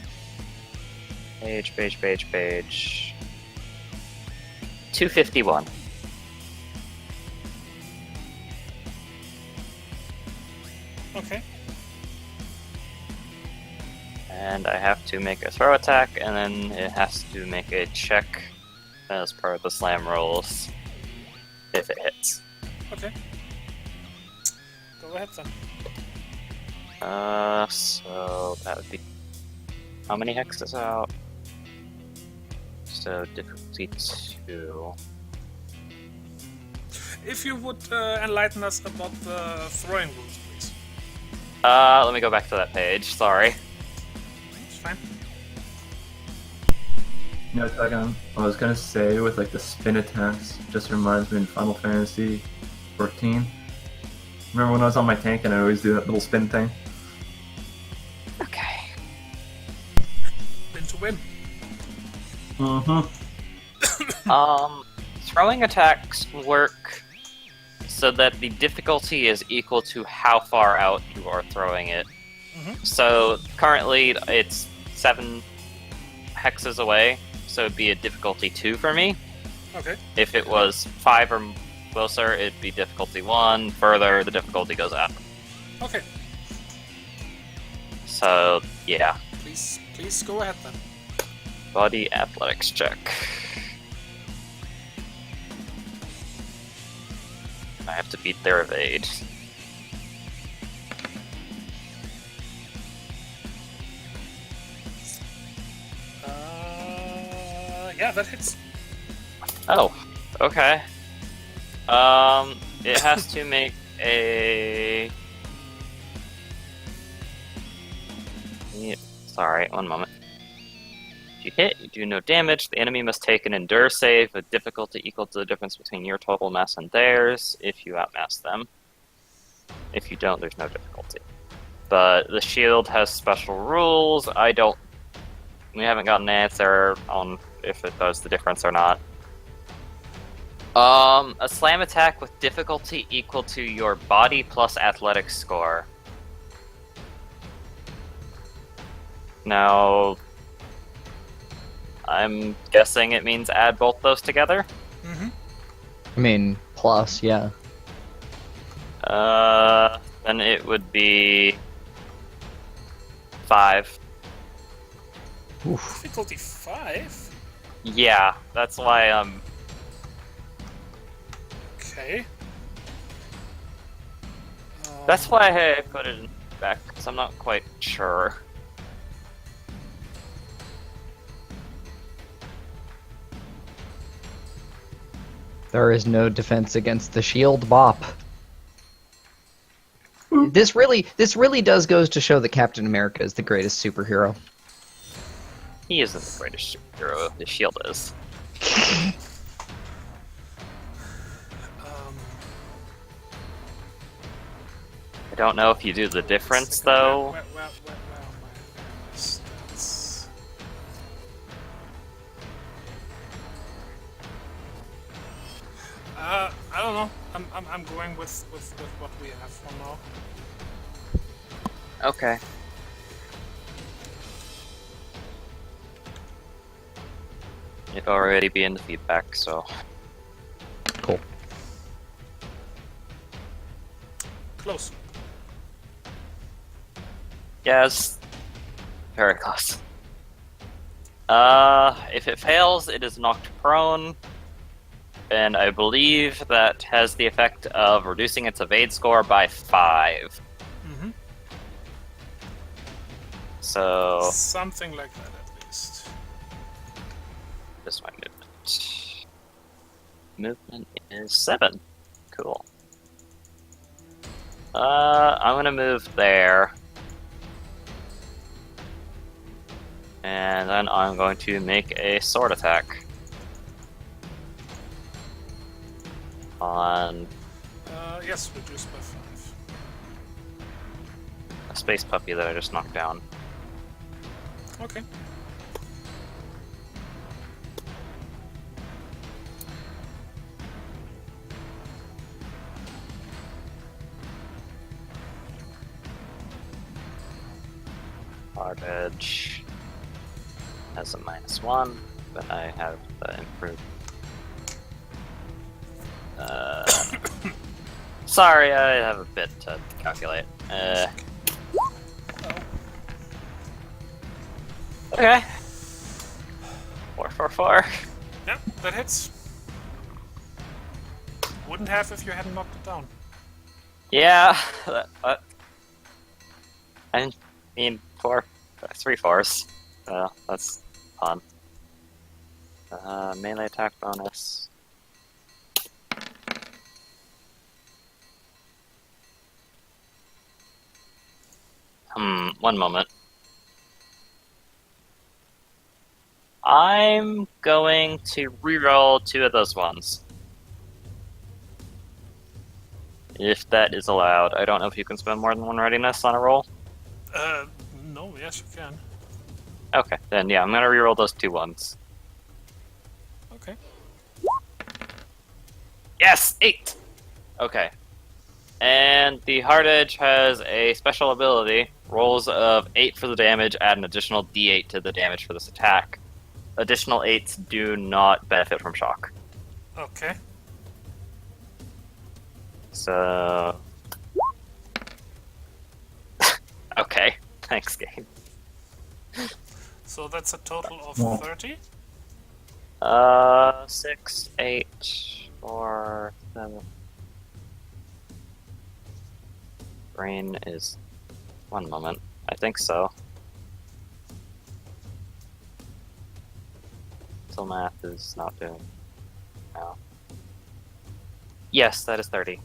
251. Okay. And I have to make a throw attack, and then it has to make a check as part of the slam rolls if it hits. Okay. Go ahead then. So that would be how many hexes out? So difficulty 2. If you would enlighten us about the throwing rules, please. Let me go back to that page. Sorry. It's fine. You know, Dragon, I was gonna say with like the spin attacks, just reminds me in Final Fantasy 14. Remember when I was on my tank and I always do that little spin thing? Okay. Win to win. Mm-hmm. Throwing attacks work so that the difficulty is equal to how far out you are throwing it. Mhm. So currently it's 7 hexes away, so it'd be a difficulty 2 for me. Okay. If it was 5 or closer, it'd be difficulty 1. Further, the difficulty goes up. Okay. So, yeah. Please go ahead then. Body athletics check. I have to beat their evade. Yeah, that hits. Oh, okay. It has to make a... Yeah, sorry, one moment. If you hit, you do no damage. The enemy must take an endure save with difficulty equal to the difference between your total mass and theirs, if you outmass them. If you don't, there's no difficulty. But the shield has special rules. We haven't gotten an answer on if it does the difference or not. A slam attack with difficulty equal to your body plus athletics score. Now, I'm guessing it means add both those together? Mm-hmm. I mean, plus, yeah. Then it would be 5. Oof. Difficulty 5? Yeah, that's why, Okay. that's why I put it back, because I'm not quite sure. There is no defense against the shield bop. This really does goes to show that Captain America is the greatest superhero. He isn't the greatest superhero, the shield is. I don't know if you do the difference, though. Where am I? Stats. I don't know. I'm going with what we have for now. Okay. It'd already be in the feedback, so... Cool. Close. Yes. Very close. If it fails, it is knocked prone. And I believe that has the effect of reducing its evade score by 5. Mm-hmm. So... Something like that, at least. This my movement. Movement is 7. Cool. I'm gonna move there. And then I'm going to make a sword attack. On Yes, reduced by 5. a space puppy that I just knocked down. Okay. Hard edge has a -1, but I have the improved. Sorry, I have a bit to calculate. Okay. 4. Yeah, that hits. Wouldn't have if you hadn't knocked it down. Yeah. I mean, 3 fours. That's fun. Melee attack bonus. One moment. I'm going to reroll 2 of those ones. If that is allowed. I don't know if you can spend more than 1 readiness on a roll. No, yes, you can. Okay, then yeah, I'm gonna reroll those 2 ones. Okay. Yes! 8! Okay. And the Hard Edge has a special ability. Rolls of 8 for the damage, add an additional d8 to the damage for this attack. Additional 8s do not benefit from shock. Okay. So... okay, thanks, game. So that's a total of Wow. 30? 6, 8, 4, 7... Brain is... one moment. I think so. Mental math is not doing... no. Yes, that is 30.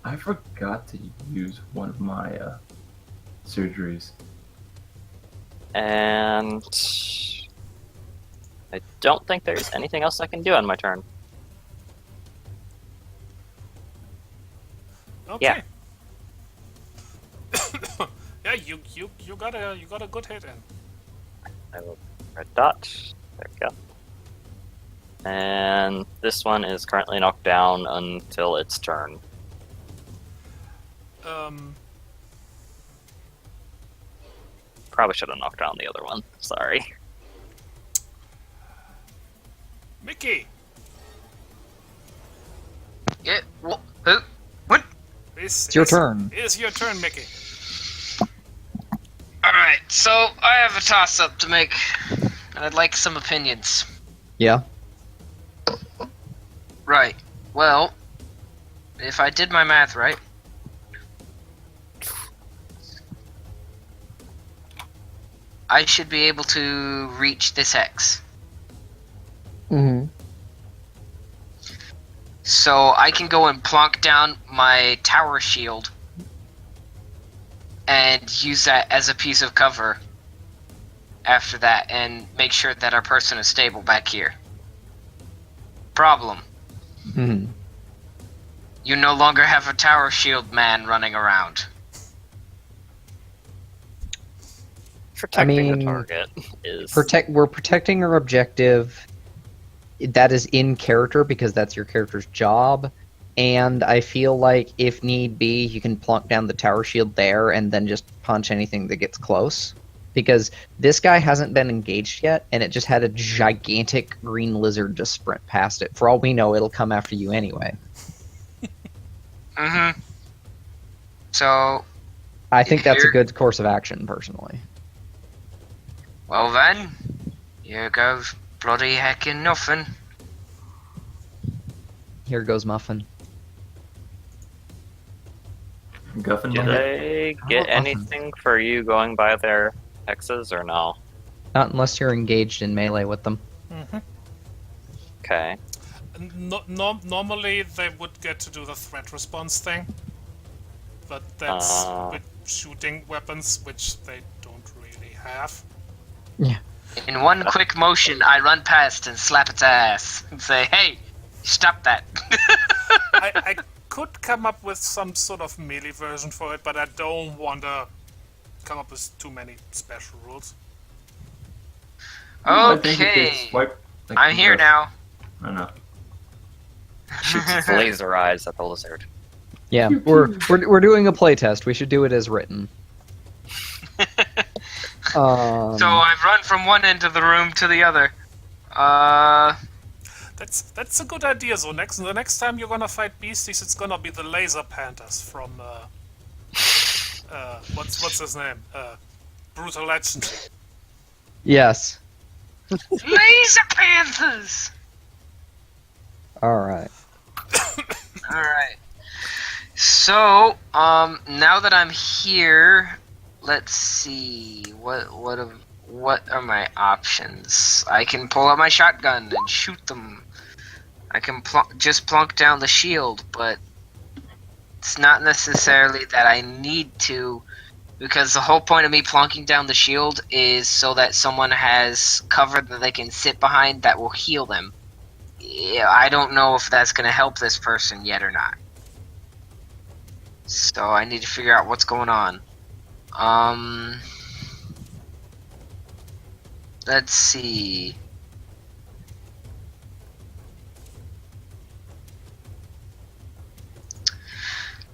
I forgot to use one of my surgeries. And... I don't think there's anything else I can do on my turn. Okay. Yeah. Yeah, you got a good hit in. I will red dot. There we go. And this one is currently knocked down until its turn. Probably should have knocked down the other one. Sorry. Mickey, Yeah, who? What? It's your turn. It's your turn, Mickey. Alright, so I have a toss-up to make, and I'd like some opinions. Yeah. Right. Well, if I did my math right, I should be able to reach this X. Mm-hmm. So I can go and plonk down my tower shield and use that as a piece of cover after that and make sure that our person is stable back here. Problem. Mm-hmm. You no longer have a tower shield man running around. Protecting mean, the target is... We're protecting our objective. That is in character because that's your character's job. And I feel like if need be, you can plunk down the tower shield there and then just punch anything that gets close. Because this guy hasn't been engaged yet, and it just had a gigantic green lizard just sprint past it. For all we know, it'll come after you anyway. Mm-hmm. So, I think that's a Here- good course of action, personally. well then, here goes bloody heckin' nothing. Here goes Muffin. Guffin Do my head. they get Awesome. anything for you going by their hexes or no? Not unless you're engaged in melee with them. Mm-hmm. Okay. Normally they would get to do the threat response thing, but that's with shooting weapons, which they don't really have. Yeah. In one quick motion, I run past and slap its ass and say, "Hey, stop that!" I could come up with some sort of melee version for it, but I don't want to come up with too many special rules. I think you Okay, could swipe, like, I'm here the- now. I don't know. Shoots its laser eyes at the lizard. Yeah, we're doing a playtest. We should do it as written. So I've run from one end of the room to the other. That's a good idea. So the next time you're gonna fight beasties, it's gonna be the laser panthers from what's his name? Brutal Legend. Yes. Laser Panthers! Alright. Alright. So, now that I'm here, let's see. What are my options? I can pull out my shotgun and shoot them. I can just plunk down the shield, but it's not necessarily that I need to, because the whole point of me plunking down the shield is so that someone has cover that they can sit behind that will heal them. Yeah, I don't know if that's going to help this person yet or not. So I need to figure out what's going on. Let's see.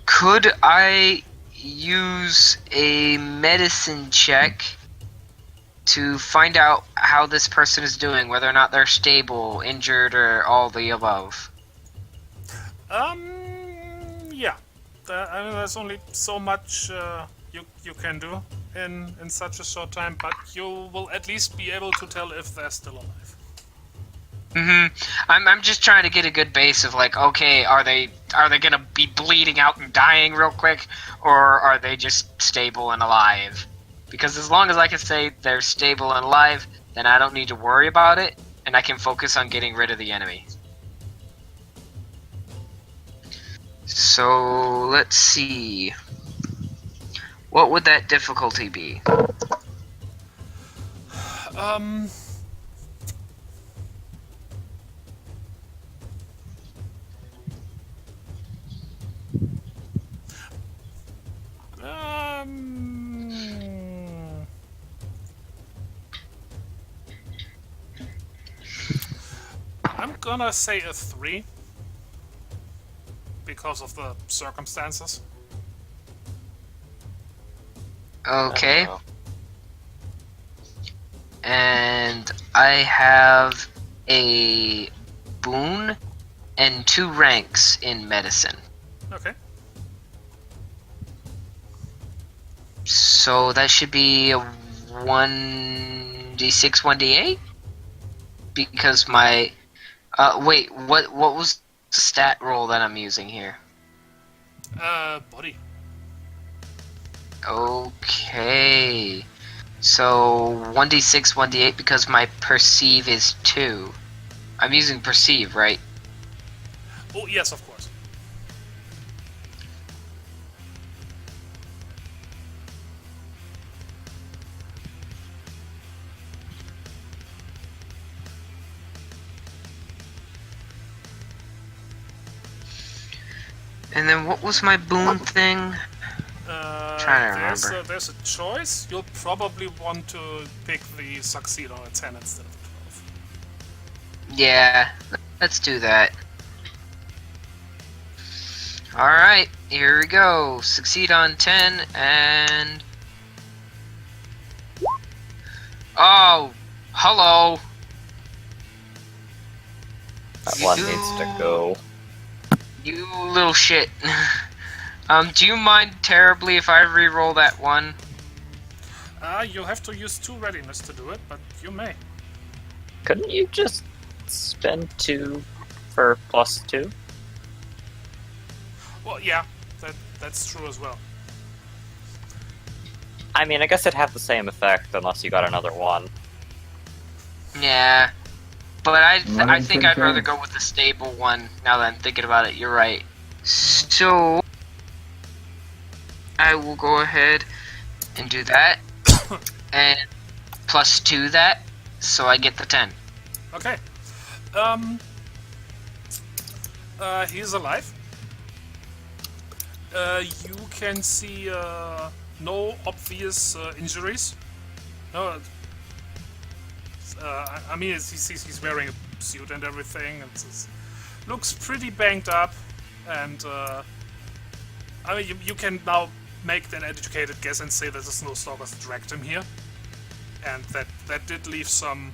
Could I use a medicine check to find out how this person is doing, whether or not they're stable, injured, or all the above? Yeah. I mean, there's only so much you can do in such a short time, but you will at least be able to tell if they're still alive. I'm just trying to get a good base of like, okay, are they gonna be bleeding out and dying real quick, or are they just stable and alive? Because as long as I can say they're stable and alive, then I don't need to worry about it, and I can focus on getting rid of the enemy. So let's see. What would that difficulty be? I'm gonna say a 3 because of the circumstances. Okay. Oh. And I have a boon and 2 ranks in medicine. Okay. So that should be a 1d6, 1d8? Because my... wait, what was the stat roll that I'm using here? Body. Okay. So 1d6, 1d8 because my perceive is 2. I'm using perceive, right? Oh, yes, of course. And then what was my boon thing? Trying to remember. There's a choice. You'll probably want to pick the succeed on a 10 instead of a 12. Yeah, let's do that. Alright, here we go. Succeed on 10 and... Oh, hello. That one needs to go. You little shit. Do you mind terribly if I re-roll that one? You'll have to use 2 readiness to do it, but you may. Couldn't you just spend 2 for +2? Well, yeah, that's true as well. I mean, I guess it'd have the same effect unless you got another 1. Yeah. But I Running think I'd rather control. go with the stable one, now that I'm thinking about it. You're right. So... I will go ahead and do that. And +2 that, so I get the 10. Okay. He's alive. You can see no obvious injuries. No. I mean, he's wearing a suit and everything. It looks pretty banged up, and I mean, you can now make an educated guess and say that the snowstalkers dragged him here, and that did leave some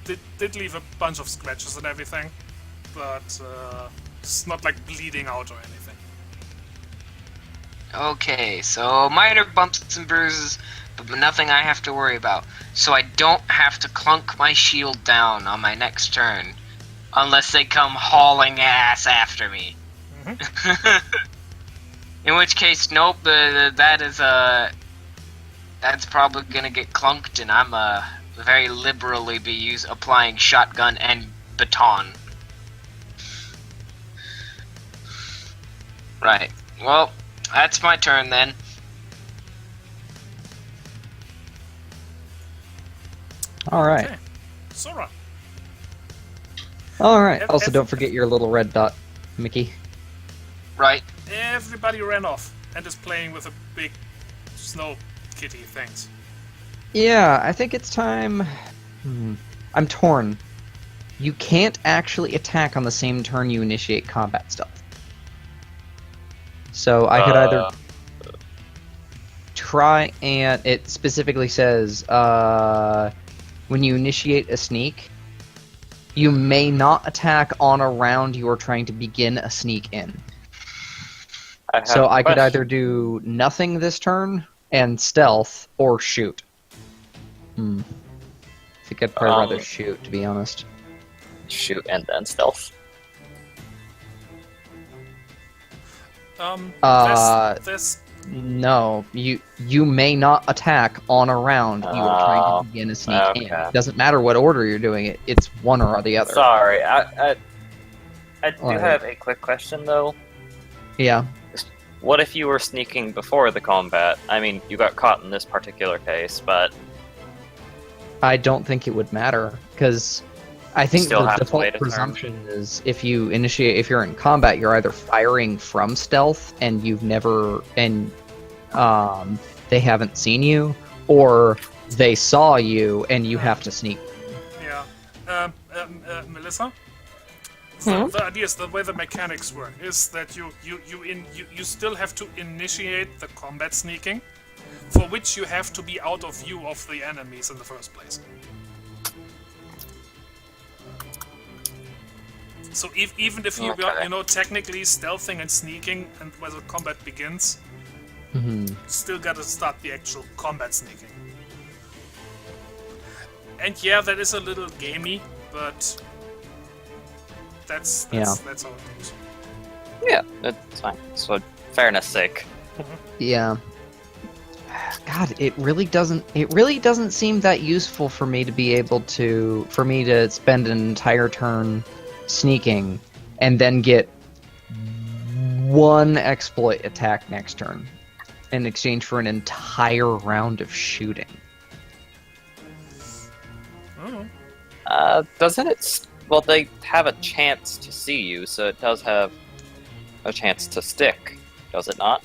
did leave a bunch of scratches and everything, but it's not like bleeding out or anything. Okay, so minor bumps and bruises, but nothing I have to worry about. So I don't have to clunk my shield down on my next turn, unless they come hauling ass after me. In which case, nope. That is that's probably gonna get clunked, and I'm very liberally be applying shotgun and baton. Right. Well, that's my turn then. All right. Okay. Sora. All right. Ev- Also, ev- don't forget your little red dot, Mickey. Right. Everybody ran off and is playing with a big snow kitty things. Yeah, I think it's time. I'm torn. You can't actually attack on the same turn you initiate combat stealth. So I could either try and it specifically says when you initiate a sneak, you may not attack on a round you are trying to begin a sneak in. So I could either do nothing this turn and stealth or shoot. I think I'd probably rather shoot, to be honest. shoot and then stealth. This No, you may not attack on a round you are trying to begin a sneak in. okay. It doesn't matter what order you're doing it; it's one or the other. Sorry, I do Alright. have a quick question though. Yeah. What if you were sneaking before the combat? I mean, you got caught in this particular case, but I don't think it would matter because I think Still the have to default wait a turn. presumption is if you're in combat, you're either firing from stealth and you've never they haven't seen you, or they saw you and you have to sneak. yeah. Melissa? The idea is the way the mechanics work is that you still have to initiate the combat sneaking, for which you have to be out of view of the enemies in the first place. So even if you Okay. technically stealthing and sneaking and where the combat begins, still gotta start the actual combat sneaking. And yeah, that is a little gamey, but that's how it goes. yeah, it's fine. So fairness sake. Yeah. God, it really doesn't seem that useful for me to be able to spend an entire turn sneaking and then get one exploit attack next turn in exchange for an entire round of shooting. Oh. Doesn't it? Well, they have a chance to see you, so it does have a chance to stick, does it not?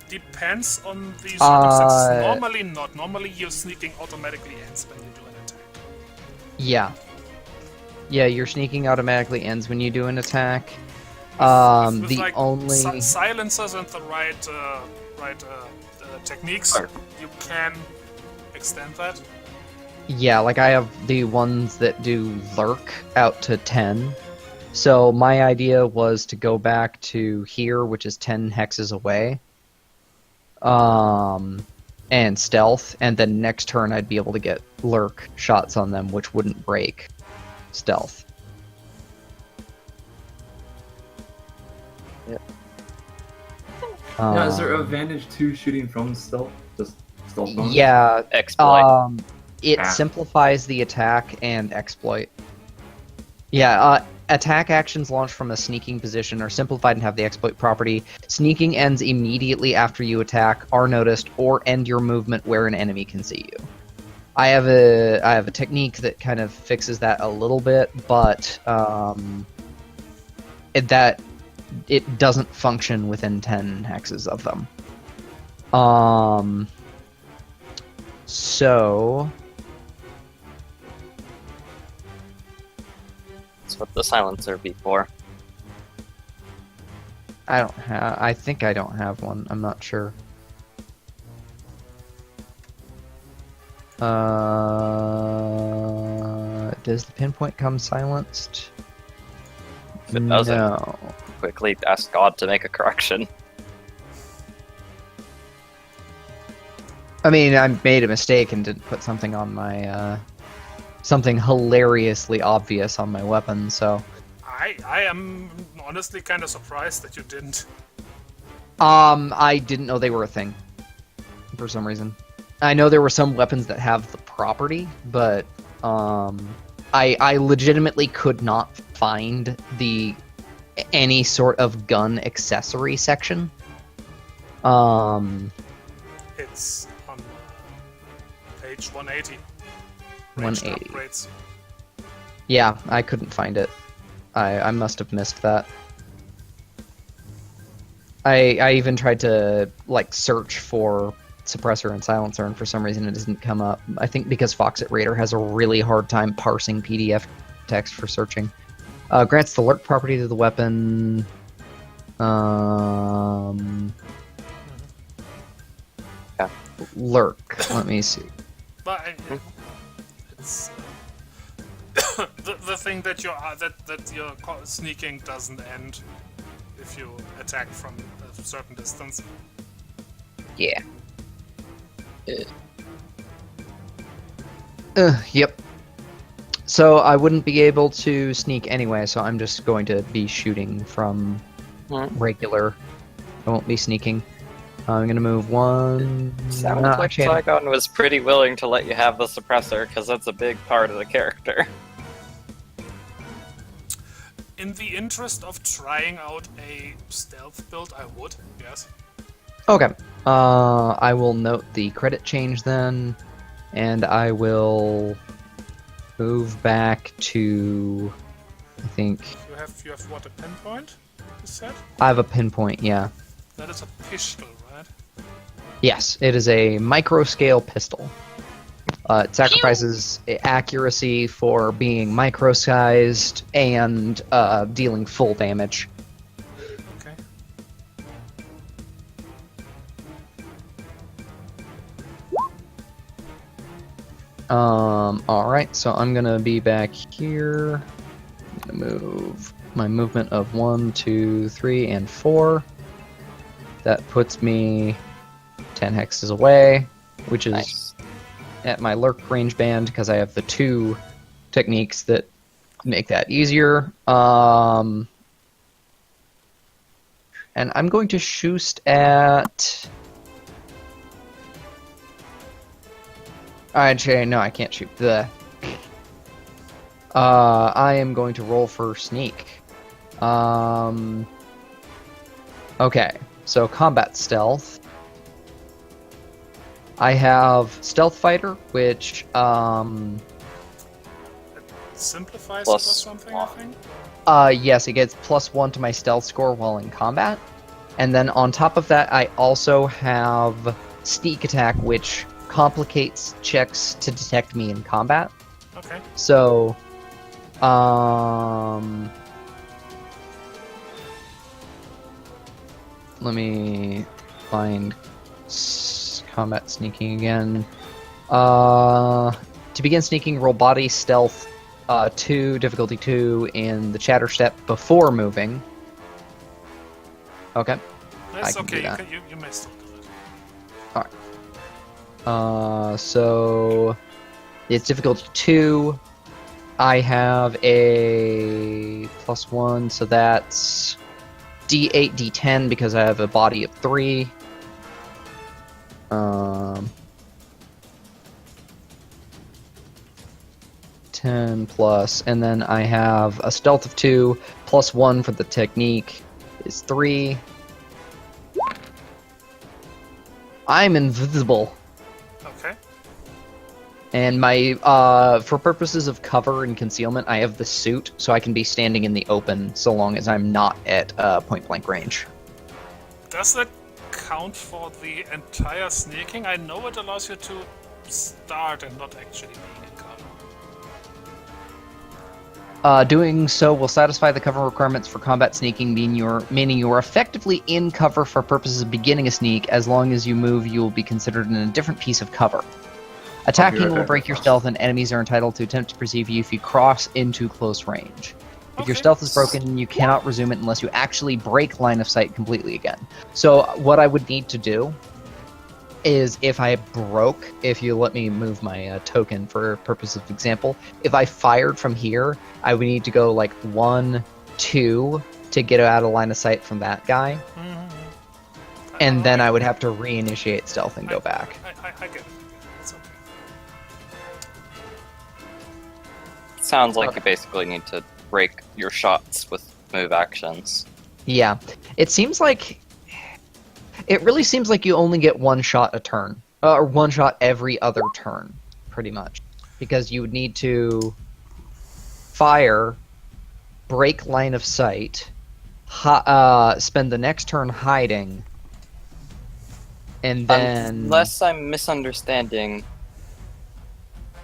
Depends on the circumstances. Normally not. Normally your sneaking automatically ends when you do an attack. Yeah. Yeah, your sneaking automatically ends when you do an attack. With The like only silencers and the right techniques, Sure. you can extend that. Yeah, like I have the ones that do lurk out to 10. So my idea was to go back to here, which is 10 hexes away, and stealth, and then next turn I'd be able to get lurk shots on them, which wouldn't break stealth. Now, is there an advantage to shooting from stealth? Just stealth bonus? Yeah, Exploit. it simplifies the attack and exploit. Yeah, attack actions launched from a sneaking position are simplified and have the exploit property. Sneaking ends immediately after you attack, are noticed, or end your movement where an enemy can see you. I have a technique that kind of fixes that a little bit, but it doesn't function within 10 hexes of them. So That's what the silencer be for. I think I don't have one. I'm not sure. Does the pinpoint come silenced? If it doesn't, No. quickly ask God to make a correction. I mean, I made a mistake and didn't put something on my, something hilariously obvious on my weapon, so... I am honestly kind of surprised that you didn't. I didn't know they were a thing for some reason. I know there were some weapons that have the property, but I legitimately could not find any sort of gun accessory section. It's on page 180. Ranged 180. upgrades. Yeah, I couldn't find it. I must have missed that. I even tried to search for suppressor and silencer, and for some reason it doesn't come up. I think because Foxit Raider has a really hard time parsing PDF text for searching. Grants the lurk property to the weapon. Yeah. Lurk. Let me see. But it's the thing that your sneaking doesn't end if you attack from a certain distance. Yeah. Yep. So I wouldn't be able to sneak anyway, so I'm just going to be shooting from regular. I won't be sneaking. I'm gonna move one. Sounds like Saigon was pretty willing to let you have the suppressor, because that's a big part of the character. In the interest of trying out a stealth build, I would, yes. Okay. I will note the credit change then, and I will move back to, I think... You have what, a pinpoint, you said? I have a pinpoint, yeah. That is a pistol, right? Yes, it is a micro-scale pistol. It sacrifices accuracy for being micro-sized and dealing full damage. Okay. Alright, so I'm gonna be back here. I'm gonna move my movement of 1, 2, 3, and 4. That puts me 10 hexes away, which is Nice. at my lurk range band because I have the 2 techniques that make that easier. And I'm going to shoost at... Actually, no, I can't shoot. I am going to roll for sneak. Okay, so combat stealth. I have stealth fighter, which Simplifies it or Plus something, I think? yes, it gets +1 to my stealth score while in combat. And then on top of that, I also have sneak attack, which complicates checks to detect me in combat. Okay. So, let me find combat sneaking again. To begin sneaking, roll body stealth 2, difficulty 2 in the chatter step before moving. Okay. That's can do okay, that. you may still do it. So it's difficulty 2. I have a +1, so that's D8, D10 because I have a body of 3. 10 plus, and then I have a stealth of 2 +1 for the technique is 3. I'm invisible. Okay. And my, for purposes of cover and concealment, I have the suit, so I can be standing in the open so long as I'm not at point-blank range. Does that count for the entire sneaking? I know it allows you to start and not actually being in cover. Doing so will satisfy the cover requirements for combat sneaking, meaning you're effectively in cover for purposes of beginning a sneak. As long as you move, you will be considered in a different piece of cover. Attacking will break your stealth, and enemies are entitled to attempt to perceive you if you cross into close range. If your Okay. stealth is broken, you cannot resume it unless you actually break line of sight completely again. So what I would need to do is if you let me move my token for purpose of example, if I fired from here, I would need to go like 1, 2 to get out of line of sight from that guy, and then I would have to reinitiate stealth and go back. I get it. It's okay. Sounds like you basically need to break your shots with move actions. Yeah, it really seems like you only get one shot a turn, or one shot every other turn, pretty much, because you would need to fire, break line of sight, spend the next turn hiding, and then... Unless I'm misunderstanding,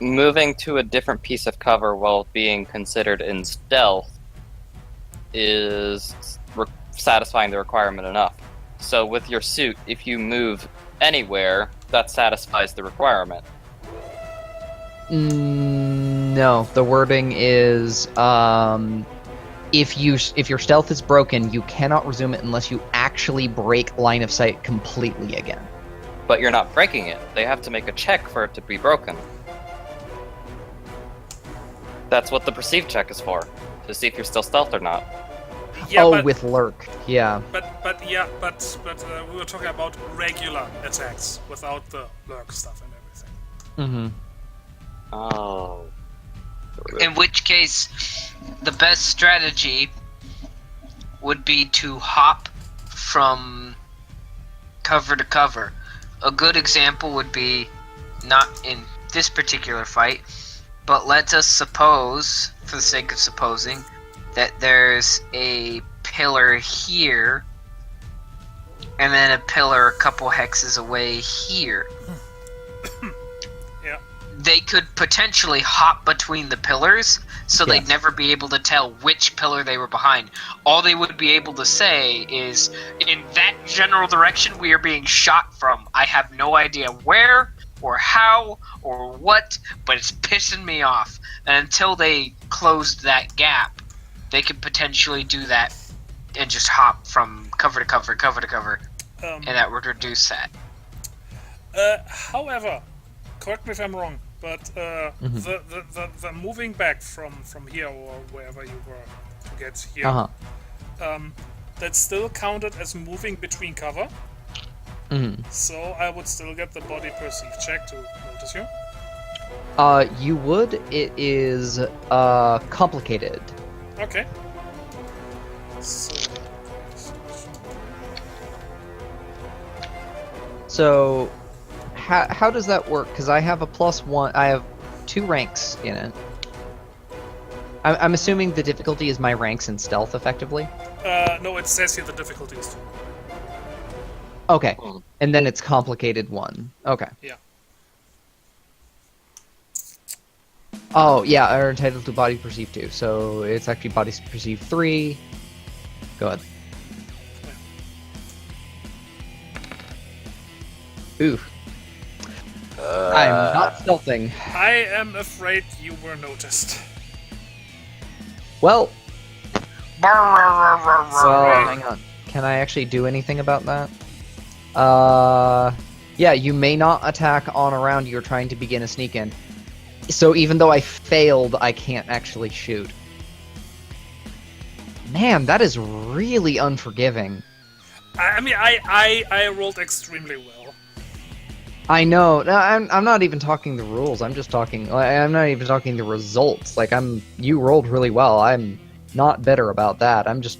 moving to a different piece of cover while being considered in stealth is satisfying the requirement enough. So with your suit, if you move anywhere, that satisfies the requirement. No, the wording is if your stealth is broken, you cannot resume it unless you actually break line of sight completely again. But you're not breaking it. They have to make a check for it to be broken. That's what the perceived check is for, to see if you're still stealth or not. Yeah, with lurk, yeah. But we were talking about regular attacks without the lurk stuff and everything. Mm-hmm. Oh. In which case, the best strategy would be to hop from cover to cover. A good example would be, not in this particular fight, but let us suppose, for the sake of supposing, that there's a pillar here, and then a pillar a couple hexes away here. Yeah. They could potentially hop between the pillars, so Yes. they'd never be able to tell which pillar they were behind. All they would be able to say is, in that general direction we are being shot from. I have no idea where, or how, or what, but it's pissing me off. And until they closed that gap, they could potentially do that and just hop from cover to cover, cover to cover, and that would reduce that. However, correct me if I'm wrong, but the moving back from here or wherever you were to get here, that's still counted as moving between cover. So I would still get the body perceive check to notice you. You would. It is complicated. Okay. So, how does that work? Because I have a +1. I have 2 ranks in it. I'm assuming the difficulty is my ranks in stealth, effectively. No, it says here the difficulty is 2. Okay, and then it's complicated 1. Okay. Yeah. Oh, yeah, are entitled to body perceive 2, so it's actually body perceive 3. Go ahead. Ooh. I'm not stealthing. I am afraid you were noticed. Well, Sorry. hang on. Can I actually do anything about that? Yeah, you may not attack on a round you're trying to begin a sneak in. So even though I failed, I can't actually shoot. Man, that is really unforgiving. I mean, I rolled extremely well. I know. No, I'm not even talking the rules. I'm just talking. I'm not even talking the results. Like you rolled really well. I'm not bitter about that. I'm just.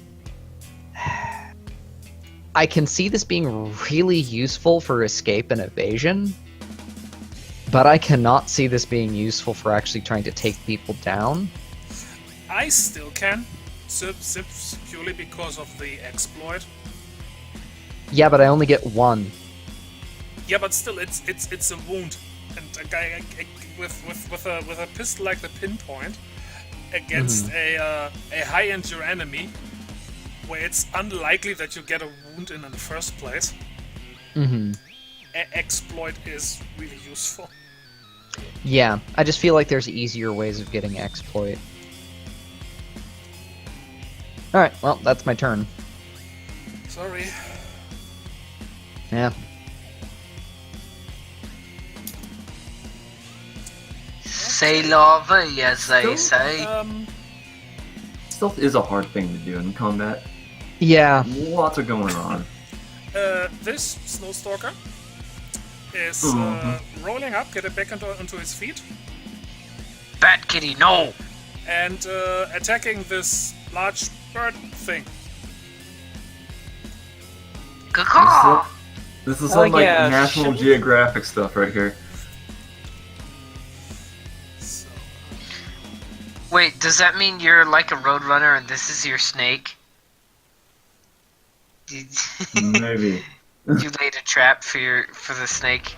I can see this being really useful for escape and evasion, but I cannot see this being useful for actually trying to take people down. I still can, purely because of the exploit. Yeah, but I only get 1. Yeah, but still, it's a wound, and a guy with a pistol like the pinpoint against a high endure enemy, where it's unlikely that you get a wound in the first place. Exploit is really useful. Yeah, I just feel like there's easier ways of getting exploit. Alright, well, that's my turn. Sorry. Yeah. C'est la vie, as they say. stealth is a hard thing to do in combat. Yeah. Lots are going on. This Snowstalker is rolling up, getting back onto his feet, Bat kitty, no! and attacking this large bird thing. Caw. This is some like yeah, National shouldn't- Geographic stuff right here. So, Wait, does that mean you're like a roadrunner and this is your snake? Did Maybe. you laid a trap for the snake?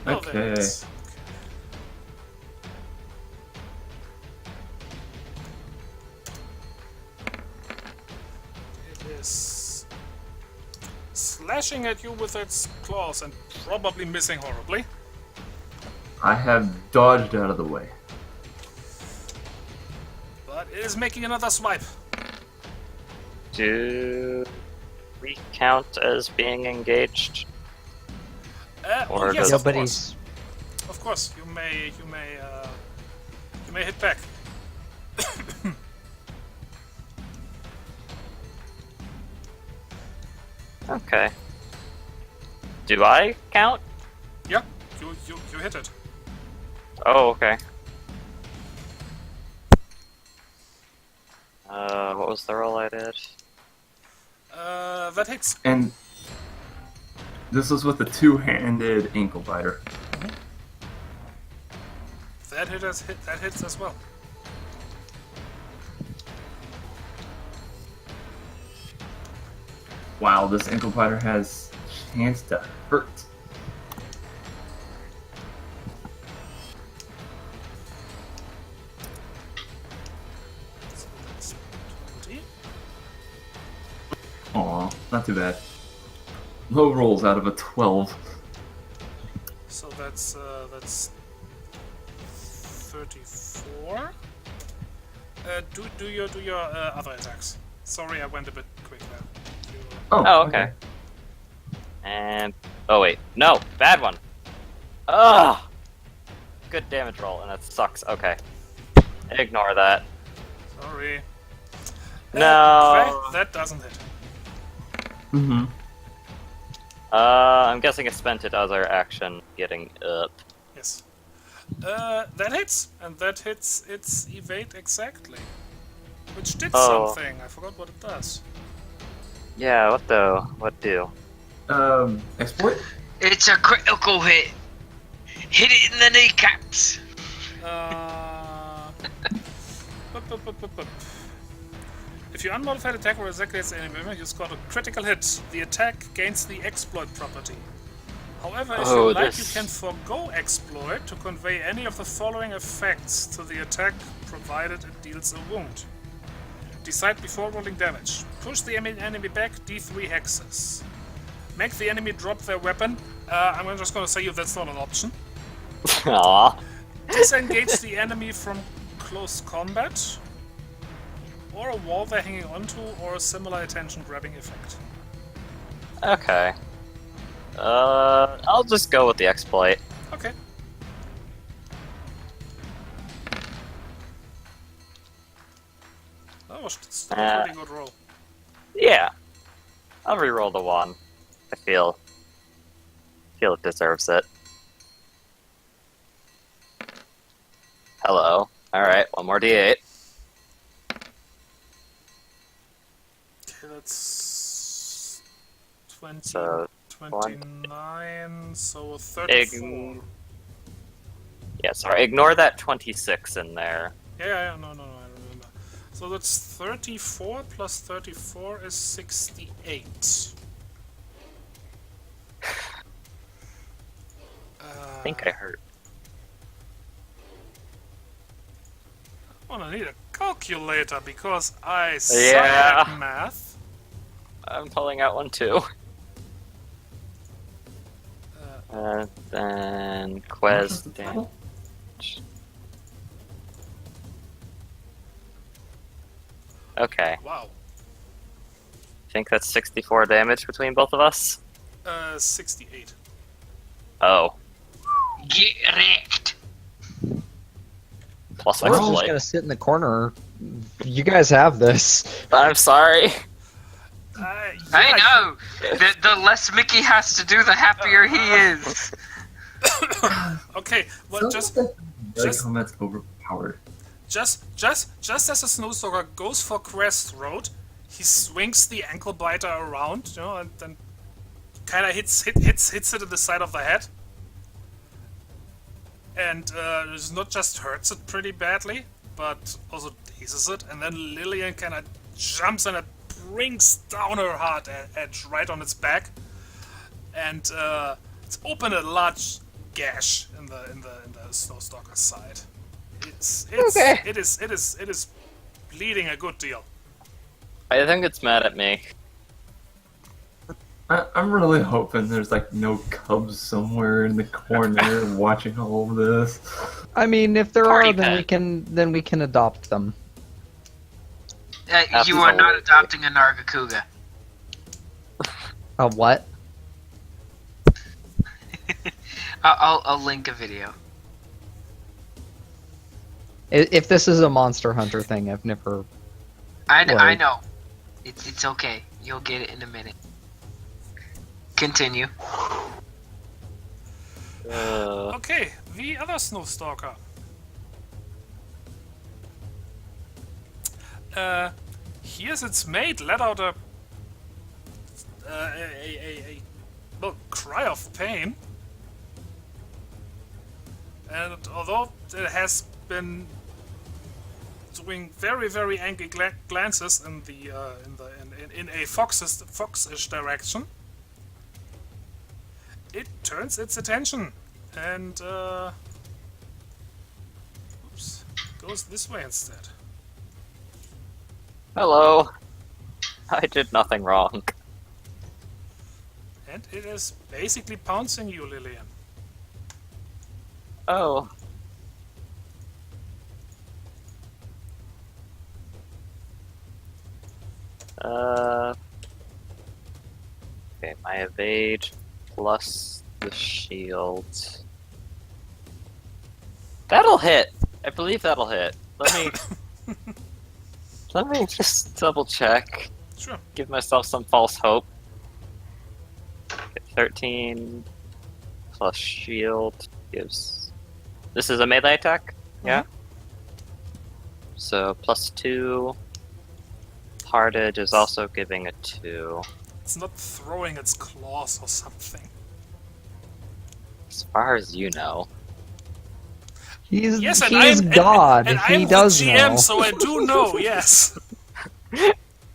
oh, there it Okay. is. It is slashing at you with its claws and probably missing horribly. I have dodged out of the way. But it is making another swipe. Do we count as being engaged? Or yes, does- of course. Nobody's. Of course, you may hit back. Okay. Do I count? Yeah, you hit it. Oh, okay. What was the roll I did? That hits. And this is with the two-handed ankle biter. That hits as well. Wow, this ankle biter has chance to hurt. So that's 20. Aw, not too bad. Low rolls out of a 12. So that's 34. Do your other attacks. Sorry, I went a bit quick there. Oh, okay. And oh wait, no, bad one. Ugh. Good damage roll, and that sucks. Okay, ignore that. Sorry. No. That doesn't hit. Mm-hmm. I'm guessing it spent its other action getting up. Yes. That hits, and that hits its evade exactly. Which did Oh. something. I forgot what it does. Yeah, what though? What do? Exploit? It's a critical hit. Hit it in the kneecaps. Bup. If you unmodified attack or executes the enemy member, you score a critical hit. The attack gains the exploit property. However, if Oh, you like, this- you can forgo exploit to convey any of the following effects to the attack, provided it deals a wound. Decide before rolling damage. Push the enemy back D3 hexes. Make the enemy drop their weapon. I'm just going to say that's not an option. Aw. Disengage the enemy from close combat, or a wall they're hanging onto, or a similar attention-grabbing effect. Okay. I'll just go with the exploit. Okay. That was still a pretty good roll. Yeah. I'll re-roll the one. I feel it deserves it. Hello. Alright, one more D8. Okay, that's 20, So, 29, so 34. Yeah, sorry. Ignore that 26 in there. Yeah, no, I remember. So that's 34 plus 34 is 68. I think I hurt. I'm gonna need a calculator because I suck Yeah. at math. I'm pulling out one too. Then quest damage. Okay, Wow. I think that's 64 damage between both of us. 68. Oh, Get wrecked. plus We're all just exploit. gonna sit in the corner. You guys have this. I'm sorry. I know. The less Mickey has to do, the happier he is. Okay, well, just Combat's overpowered. just as the Snowstalker goes for Crest Road, he swings the ankle biter around, you know, and then kind of hits it in the side of the head, and it's not just hurts it pretty badly, but also dazes it. And then Lillian kind of jumps and it brings down her hard edge right on its back, and it's opened a large gash in the Snowstalker's side. Okay. It is bleeding a good deal. I think it's mad at me. I'm really hoping there's like no cubs somewhere in the corner watching all of this. I mean, if there Party are, then we can adopt them. You are not adopting a Nargacuga. A what? I'll link a video. If this is a Monster Hunter thing, I've never. I know. It's okay. You'll get it in a minute. Continue. Okay, the other Snowstalker. Here's its mate let out a well, cry of pain, and although it has been doing very angry glances in the in a foxish direction, it turns its attention and goes this way instead. Hello. I did nothing wrong. And it is basically pouncing you, Lillian. Oh. Okay, my evade plus the shield. That'll hit. I believe that'll hit. Let me let me just double check. Sure. Give myself some false hope. Okay, 13 plus shield gives. This is a melee attack? Yeah. So plus 2. Hardage is also giving a 2. It's not throwing its claws or something. As far as you know. He's I'm God. and he I'm does the GM, know. so I do know. Yes.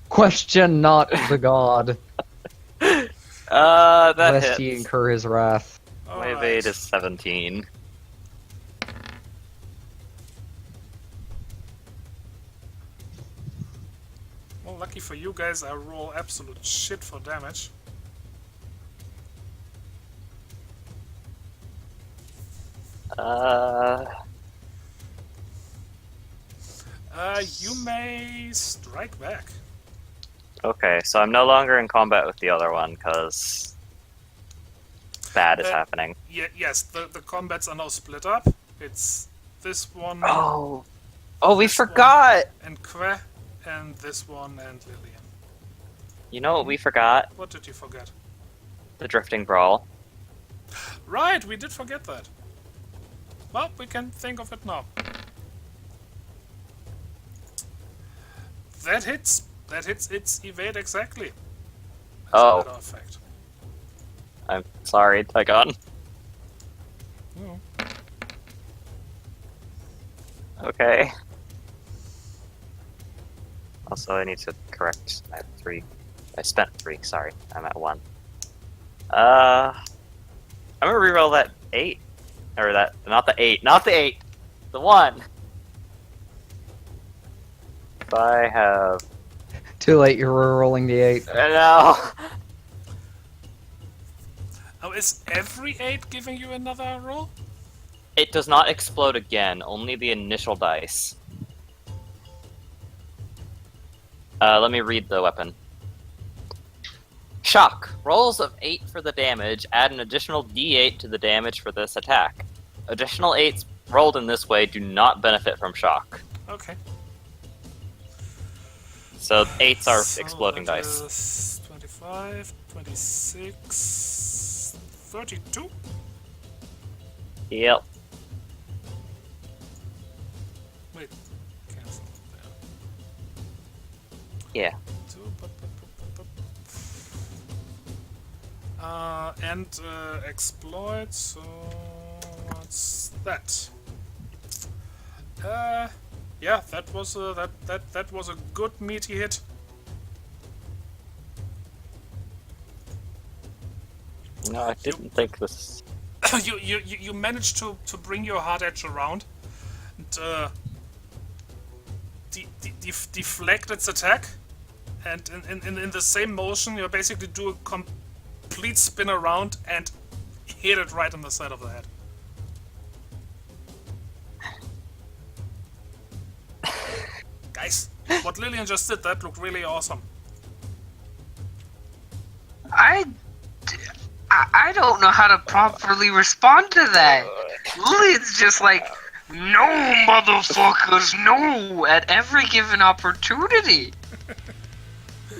Question not the God, That lest hits. he incur his wrath. My evade is 17. Well, lucky for you guys, I roll absolute shit for damage. You may strike back. Okay, so I'm no longer in combat with the other one, because bad is happening. Yes, the combats are now split up. It's this one Oh, we This one. forgot! and Que, and this one and Lillian. You know what we forgot? What did you forget? The Drifting Brawl. Right, we did forget that. Well, we can think of it now. That hits its evade exactly. As Oh. a matter of fact. I'm sorry, Tygon. Oh. Okay. Also, I need to correct. I have 3. I spent 3, sorry. I'm at 1. I'm gonna reroll that 8. Or that, not the 8. Not the 8! The 1! If I have... Too late, you're rolling the 8. No! Oh, is every 8 giving you another roll? It does not explode again, only the initial dice. Let me read the weapon. Shock. Rolls of 8 for the damage. Add an additional d8 to the damage for this attack. Additional 8s rolled in this way do not benefit from shock. Okay. So 8s are So exploding that dice. is 25, 26, 32. Yep. Wait, cancel. Yeah. And exploit. So what's that? Yeah, that was that was a good meaty hit. No, I didn't think this. You managed to bring your hard edge around and deflect its attack, and in the same motion you basically do a complete spin around and hit it right on the side of the head. Guys, what Lillian just did, that looked really awesome. I don't know how to properly respond to that. Lillian's just like, no, motherfuckers, no, at every given opportunity.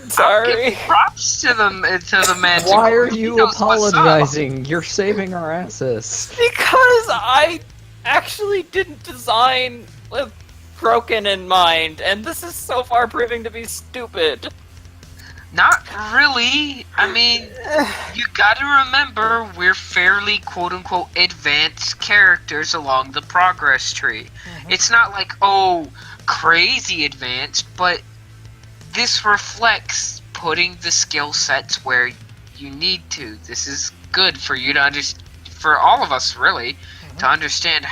Sorry. Give props to the man. Why are He you knows what's up. apologizing? You're saving our asses. Because I actually didn't design with broken in mind, and this is so far proving to be stupid. Not really. I mean, you gotta remember we're fairly quote-unquote advanced characters along the progress tree. It's not like, oh, crazy advanced, but this reflects putting the skill sets where you need to. This is good for you to understand, for all of us really, to understand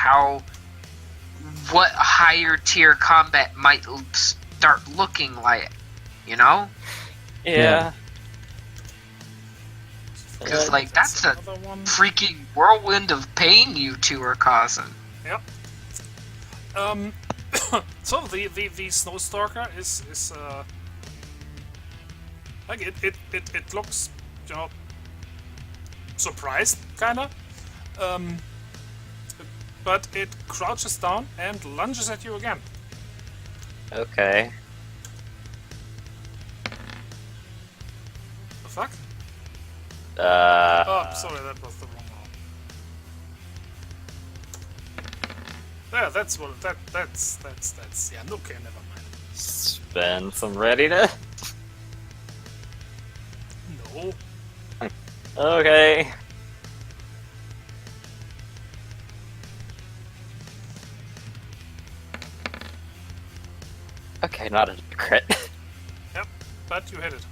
what higher tier combat might start looking like, you know? Yeah. Because, like, that's a another one. freaking whirlwind of pain you two are causing. Yep. So the Snowstalker is like it looks, you know, surprised kinda. But it crouches down and lunges at you again. Okay. The fuck? Oh, sorry, that was the wrong one. There, that's what that's yeah. Okay, never mind. Spend some readiness. No. Okay. Okay, not a crit. Yep, but you hit it.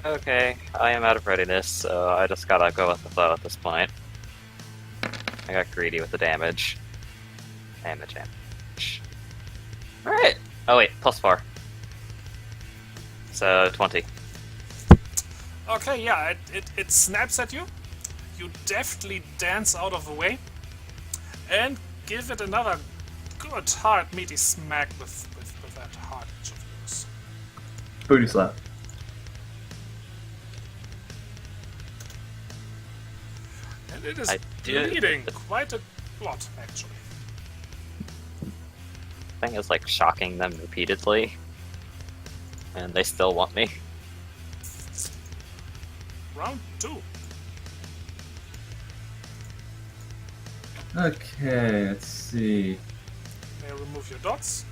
Okay, I am out of readiness, so I just gotta go with the flow at this point. I got greedy with the damage. Damage. Alright! Oh wait, +4. So, 20. Okay, yeah, it snaps at you. You deftly dance out of the way and give it another good hard meaty smack with that hard edge of yours. Booty slap. And it is I did- bleeding quite a lot, actually. Thing is like shocking them repeatedly. And they still want me. Round 2. Okay, let's see. May I remove your dots?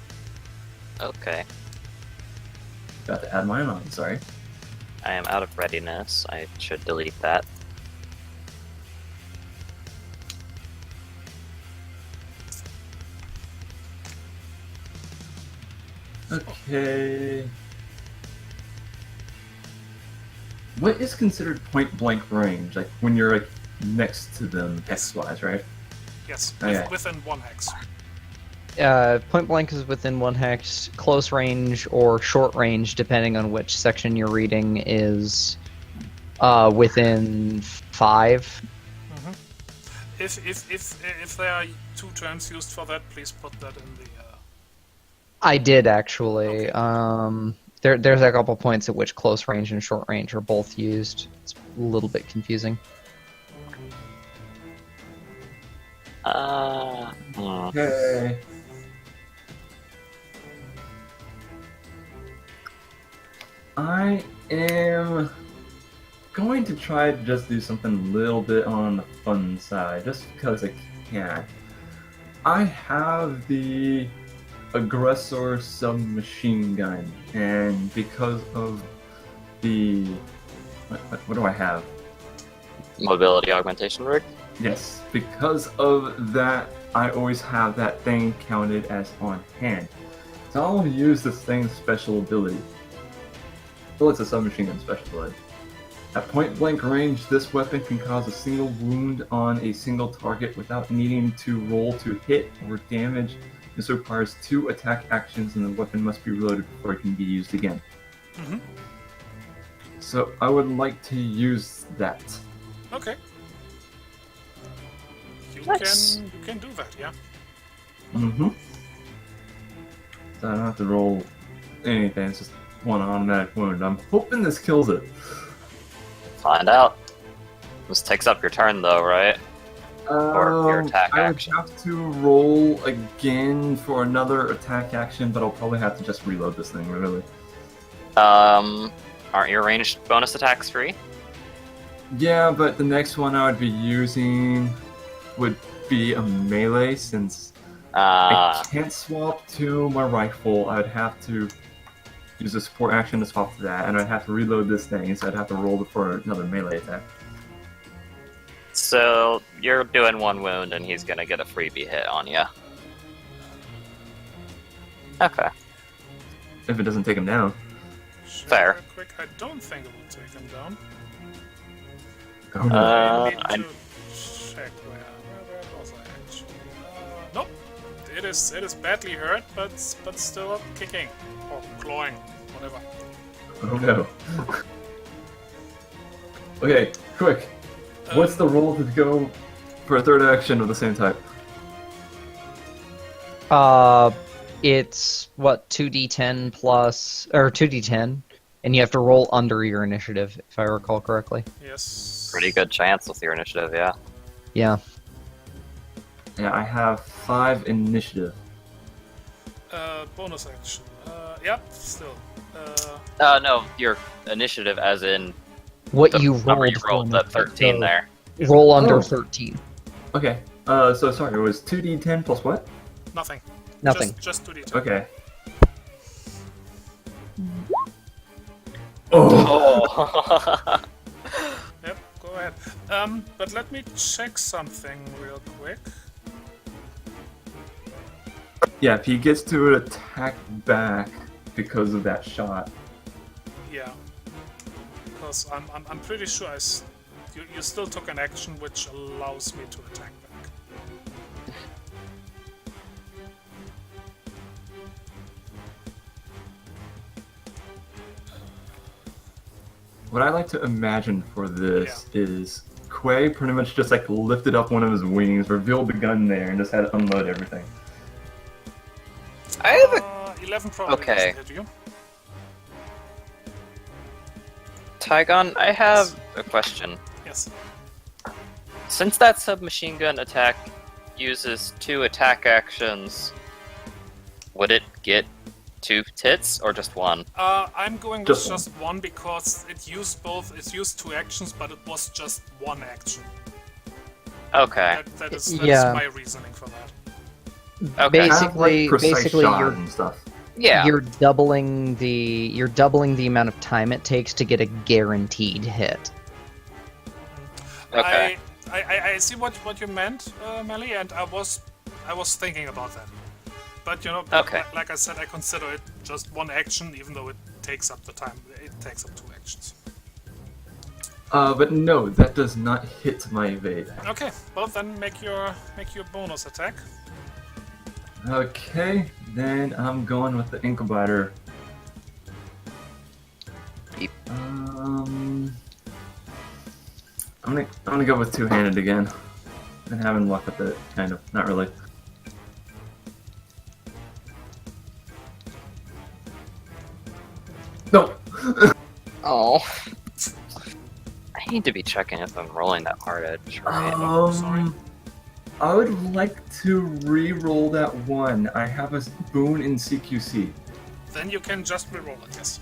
Okay. Got to add mine on, sorry. I am out of readiness. I should delete that. Okay. What is considered point blank range? Like when you're like next to them hex-wise, right? Yes, Okay. within 1 hex. Point blank is within 1 hex. Close range or short range, depending on which section you're reading, is within 5. If there are 2 terms used for that, please put that in the. I did actually. Okay. There's a couple points at which close range and short range are both used. It's a little bit confusing. Okay. I am going to try to just do something a little bit on the fun side, just because I can. I have the aggressor submachine gun, and because of the what do I have? Mobility augmentation rig. Yes, because of that, I always have that thing counted as on hand. So I'll use this thing's special ability. Well, it's a submachine gun special ability. At point blank range, this weapon can cause a single wound on a single target without needing to roll to hit or damage. This requires 2 attack actions, and the weapon must be reloaded before it can be used again. Mm-hmm. So I would like to use that. Okay. Nice. You can do that, yeah. Mm-hmm. So I don't have to roll anything, it's just one automatic wound. I'm hoping this kills it. Find out. This takes up your turn, though, right? Or your attack I would action. have to roll again for another attack action, but I'll probably have to just reload this thing, really. Aren't your ranged bonus attacks free? Yeah, but the next one I would be using would be a melee, since I can't swap to my rifle. I'd have to use a support action to swap to that, and I'd have to reload this thing, so I'd have to roll for another melee attack. So you're doing 1 wound, and he's gonna get a freebie hit on you. Okay. If it doesn't take him down. Check Fair. real quick. I don't think it will take him down. Oh, no. I need I- to check where was I actually? Nope. It is badly hurt, but still up kicking or clawing, whatever. Oh no. Okay, quick. What's the roll to go for a third action of the same type? It's what 2d10 plus or 2d10, and you have to roll under your initiative, if I recall correctly. Yes. Pretty good chance with your initiative, yeah. Yeah. Yeah, I have 5 initiative. Bonus action. Yep. Still. No, your initiative as in What the you number rolled. you rolled, for the 13 so there. Roll under Oh. 13. Okay. So sorry, it was 2d10 plus what? Nothing. Nothing. Just 2d10. Okay. Oh! Oh. Yep. Go ahead. But let me check something real quick. Yeah, if he gets to attack back because of that shot. Yeah. Because I'm pretty sure you still took an action which allows me to attack back. What I like to imagine for this is Quay pretty much just like lifted up one of his wings, revealed the gun there, and just had to unload everything. I have a 11 probably Okay. doesn't hit you. Tygon, I have a question. Yes. Since that submachine gun attack uses 2 attack actions, would it get 2 hits or just 1? I'm going with Just just one because it used both. It used 2 actions, but it was just 1 action. Okay. That is Yeah. my reasoning for that. Okay. Basically, precise shot you're and stuff. Yeah. you're doubling the amount of time it takes to get a guaranteed hit. Okay. I see what you meant, Melly, and I was thinking about that. But you know, Okay. like I said, I consider it just 1 action, even though it takes up the time. It takes up 2 actions. But no, that does not hit my evade. Okay, well then make your bonus attack. Okay, then I'm going with the Incubator. Yep. I'm gonna go with 2-handed again. Been having luck with it, kind of. Not really. Oh. I need to be checking if I'm rolling that hard edge, right? Sorry. I would like to re-roll that one. I have a boon in CQC. Then you can just reroll it, yes.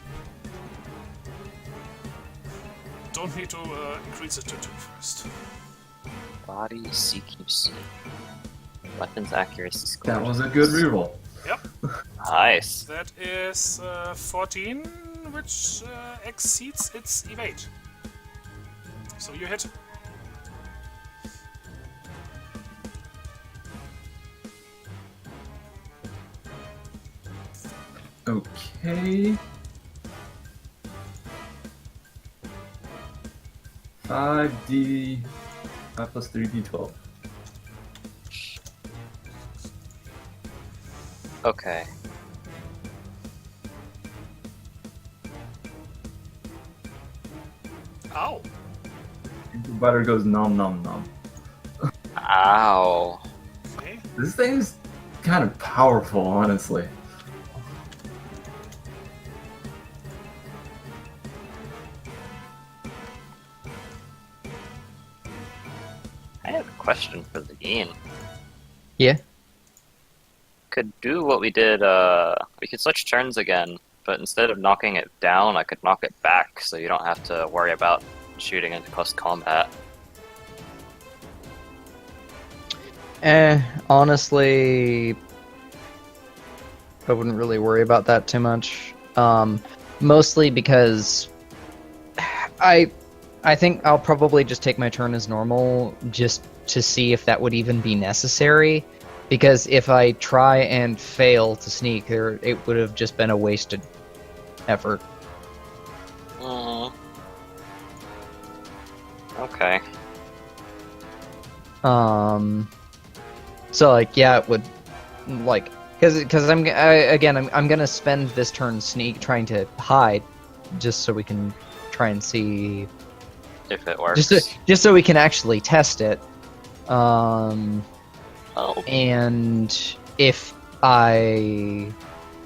Don't need to increase it to 2 first. Body CQC. Weapons accuracy score. That was a good re-roll. Yep, Nice. that is 14, which exceeds its evade. So you hit. Okay. 5 plus 3d12. Okay. Ow! The butter goes nom nom nom. Ow. Okay. This thing is kind of powerful, honestly. I have a question for the game. Yeah. Could do what we did, we could switch turns again, but instead of knocking it down, I could knock it back so you don't have to worry about shooting into close combat. Honestly, I wouldn't really worry about that too much. Mostly because I think I'll probably just take my turn as normal, just to see if that would even be necessary. Because if I try and fail to sneak, it would have just been a wasted effort. Okay. So like, yeah, it would, like, because I'm gonna spend this turn trying to hide, just so we can try and see, If it works. just so we can actually test it. Oh. And if I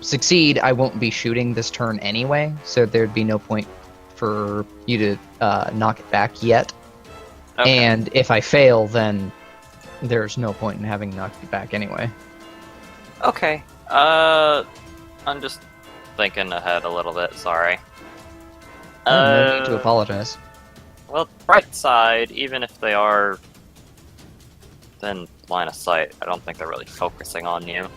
succeed, I won't be shooting this turn anyway, so there'd be no point for you to knock it back yet. Okay. And if I fail, then there's no point in having knocked it back anyway. Okay. I'm just thinking ahead a little bit, sorry. No need to apologize. Well, bright side, even if they are then line of sight, I don't think they're really focusing on you.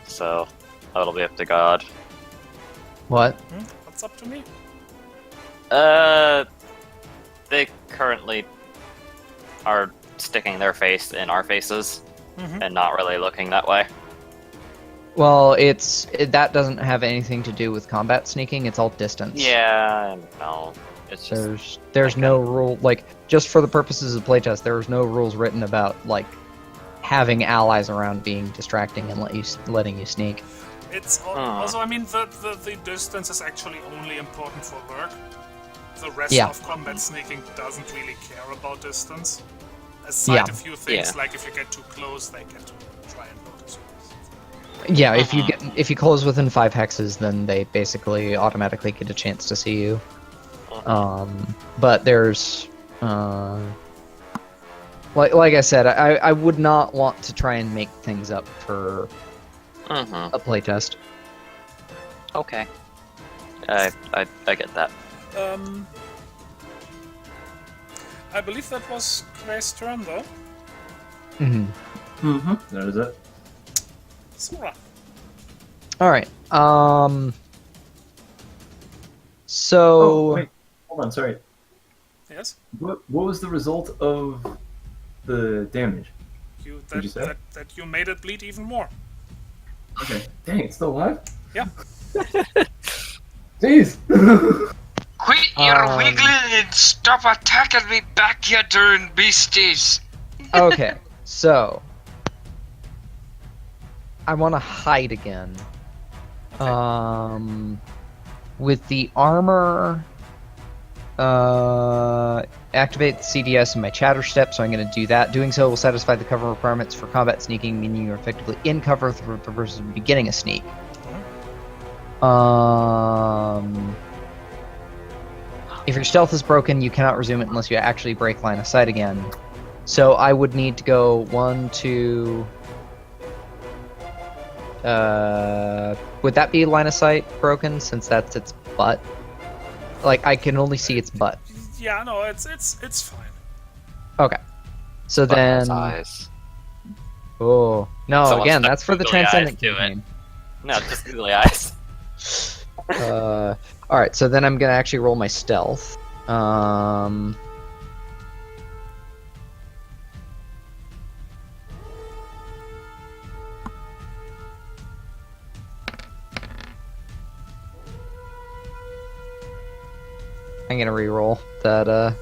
So, that'll be up to God. What? What's up to me? They currently are sticking their face in our faces and not really looking that way. Well, that doesn't have anything to do with combat sneaking. It's all distance. Yeah, no. It's just There's no rule, like, just for the purposes of playtest, there's no rules written about, like, having allies around being distracting and letting you sneak. It's also, I mean, the distance is actually only important for work. The rest Yeah. of combat sneaking doesn't really care about distance. Aside a few things, like if you get too close, they get to try and notice you. Yeah, if you close within 5 hexes, then they basically automatically get a chance to see you. But there's, like I said, I would not want to try and make things up for a playtest. Okay. I get that. I believe that was Clay's turn, though. That is it. Sora. Alright, so... Oh, wait. Hold on, sorry. Yes? What was the result of the damage? Did you say? That you made it bleed even more. Okay. Dang, it's still alive? Yeah. Jeez! Quit your wiggling and stop attacking me back, you darn beasties! Okay, so... I want to hide again. With the armor... activate the CDS in my chatter step, so I'm going to do that. Doing so will satisfy the cover requirements for combat sneaking, meaning you're effectively in cover versus beginning a sneak. If your stealth is broken, you cannot resume it unless you actually break line of sight again. So I would need to go 1, 2... would that be line of sight broken, since that's its butt? Like, I can only see its butt. Yeah, no, it's fine. Okay. So But then... its eyes. Oh. No, Someone again, stuck that's for the googly eyes Transcendent to it. campaign. No, just googly eyes. Alright, so then I'm gonna actually roll my stealth. I'm gonna re-roll that,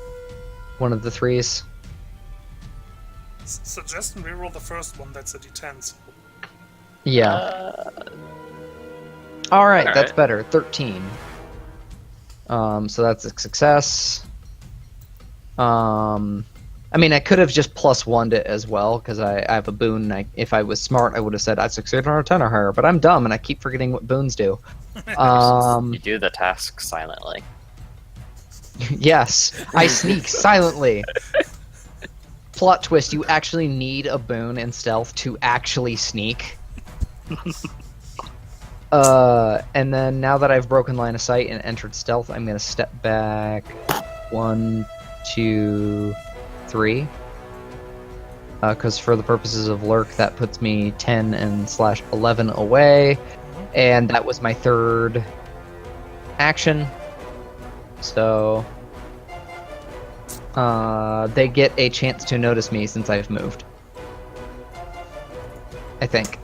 one of the 3s. Suggestion reroll the first one, that's a d10. Yeah. Alright, that's alright. better. 13. So that's a success. I mean, I could have just +1'd it as well, because I have a boon. If I was smart, I would have said I succeeded on a 10 or higher, but I'm dumb, and I keep forgetting what boons do. You do the task silently. Yes, I sneak silently. Plot twist, you actually need a boon in stealth to actually sneak. And then now that I've broken line of sight and entered stealth, I'm gonna step back 1, 2, 3. Because for the purposes of lurk, that puts me 10 and /11 away. And that was my 3rd action. So they get a chance to notice me since I've moved. I think.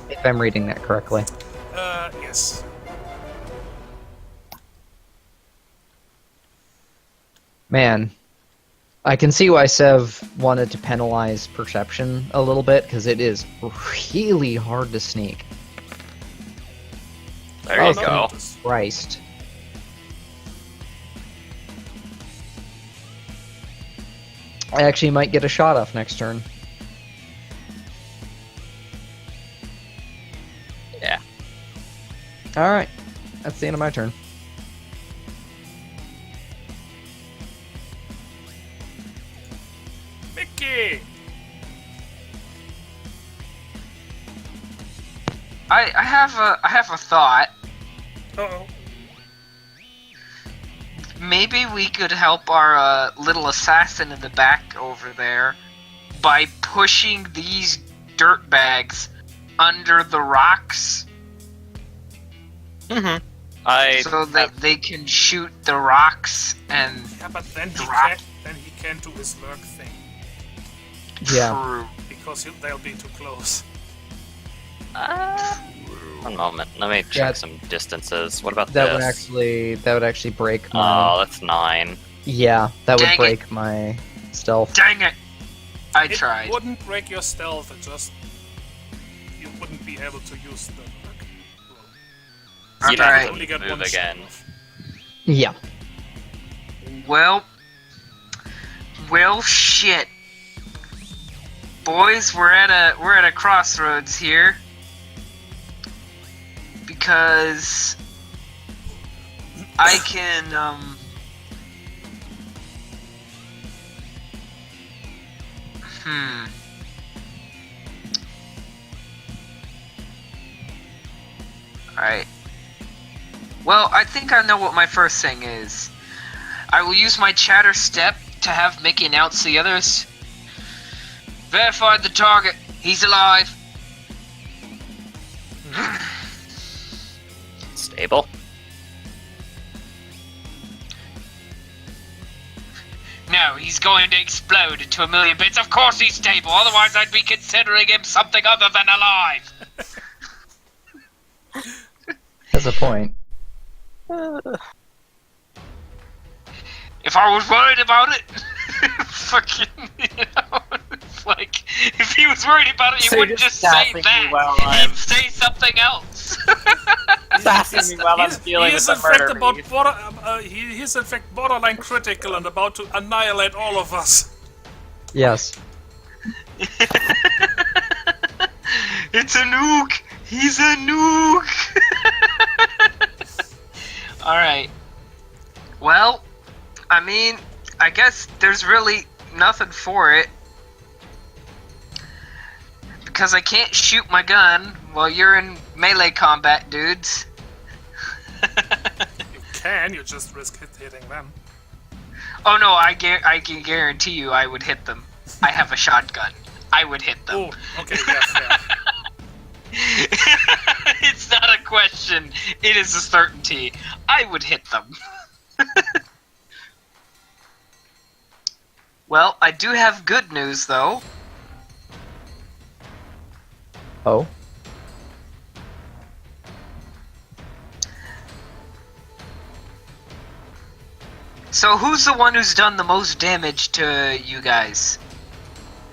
If I'm reading that correctly. Yes. Man, I can see why Sev wanted to penalize perception a little bit, because it is really hard to sneak. There you Oh, go. Christ. I actually might get a shot off next turn. Yeah. Alright, that's the end of my turn. Mickey! I have a thought. Uh-oh. Maybe we could help our little assassin in the back over there by pushing these dirt bags under the rocks Mm-hmm. so that they can shoot the rocks and Yeah, but then Drop. he can't do his lurk thing, Yeah. True. because they'll be too close. One moment. Let me check Yeah. some distances. What about That this? would actually break my Oh, that's 9. Yeah, that would Dang it. break my stealth. Dang it! I It tried. wouldn't break your stealth, it just... You wouldn't be able to use the lurk roll. You'd Alright. have Only to get move one again. shot off. Yeah. Well, shit. Boys, we're at a crossroads here. Because I can Alright. Well, I think I know what my first thing is. I will use my chatter step to have Mickey announce to the others. Verified the target. He's alive. Stable. No, he's going to explode into a million bits. Of course he's stable, otherwise I'd be considering him something other than alive. That's a point. If I was worried about it, fucking, it's like, if he was worried about it, he So wouldn't you're just say sassing me that. while I'm- He'd say something else. Sassing me while I'm dealing He with is the in fact murder about beast. he is in fact borderline critical and about to annihilate all of us. Yes. It's a nuke! He's a nuke! Alright. Well, I mean, I guess there's really nothing for it. Because I can't shoot my gun while you're in melee combat, dudes. You can, you just risk hitting them. Oh no, I can guarantee you I would hit them. I have a shotgun. I would hit them. Oh, okay, yeah, fair. It's not a question. It is a certainty. I would hit them. Well, I do have good news, though. Oh. So who's the one who's done the most damage to you guys?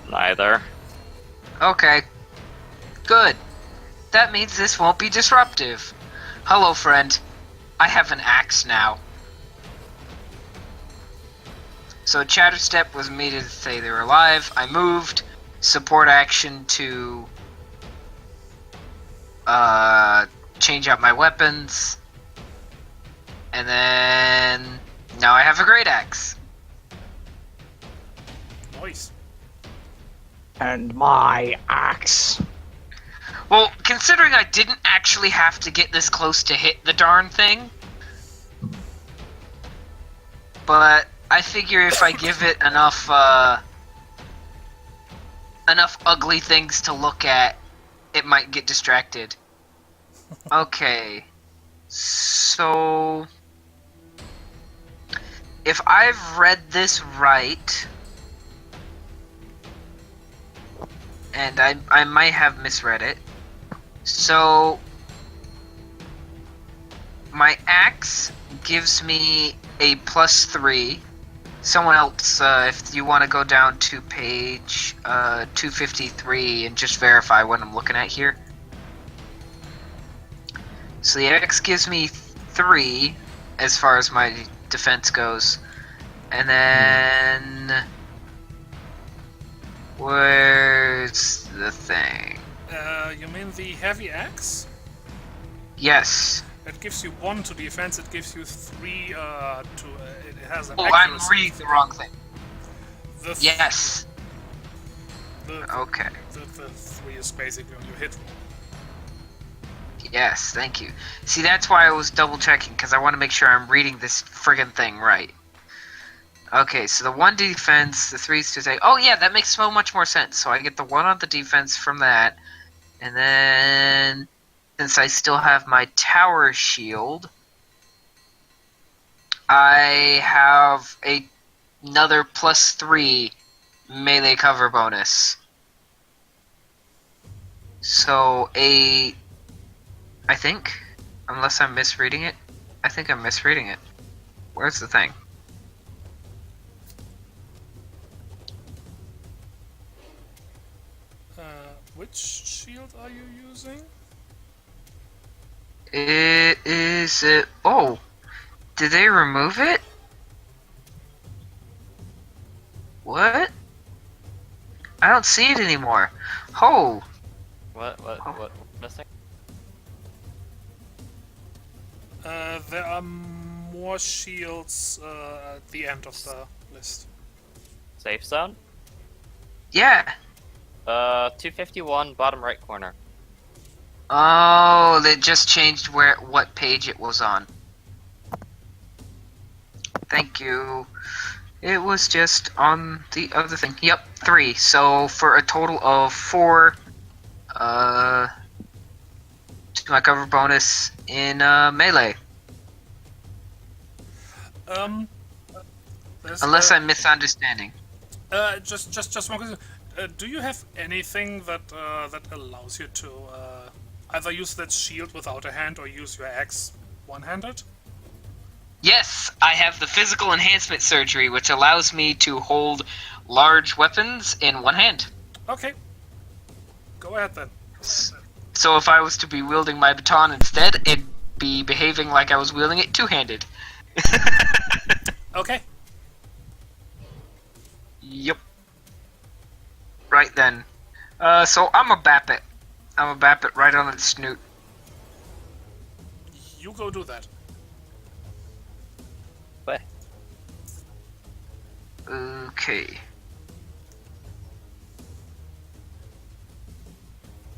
Neither. Okay. Good. That means this won't be disruptive. Hello, friend. I have an axe now. So Chatterstep was me to say they were alive. I moved. Support action to change out my weapons. And then now I have a great axe. Nice. And my axe. Well, considering I didn't actually have to get this close to hit the darn thing, but I figure if I give it enough ugly things to look at, it might get distracted. Okay, so if I've read this right, and I might have misread it, so my axe gives me a +3. Someone else, if you want to go down to page 253 and just verify what I'm looking at here. So the axe gives me 3 as far as my defense goes. And then where's the thing? You mean the heavy axe? Yes. It gives you 1 to defense, it gives you 3 to... it has an Oh, I'm accuracy. reading the wrong thing. The Yes. The, Okay. the 3 is basically on your hit roll. Yes, thank you. See, that's why I was double checking, because I want to make sure I'm reading this friggin' thing right. Okay, so the 1 defense, the 3's to say, oh yeah, that makes so much more sense. So I get the 1 on the defense from that, and then since I still have my tower shield, I have another +3 melee cover bonus. So I think, unless I'm misreading it, I think I'm misreading it. Where's the thing? Which shield are you using? Is it? Oh, did they remove it? What? I don't see it anymore. Oh, What missing? There are more shields at the end of the list. Safe zone? yeah. 251, bottom right corner. Oh, they just changed what page it was on. Thank you. It was just on the other thing. Yep, 3. So for a total of 4, to my cover bonus in melee. Unless I'm misunderstanding. Just one question. Do you have anything that that allows you to either use that shield without a hand or use your axe one-handed? Yes, I have the physical enhancement surgery, which allows me to hold large weapons in one hand. Okay. Go ahead then. So if I was to be wielding my baton instead, it'd be behaving like I was wielding it two-handed. Okay. Yep. Right then. So I'm a bap it. I'm a bap it right on its snoot. You go do that. But Okay.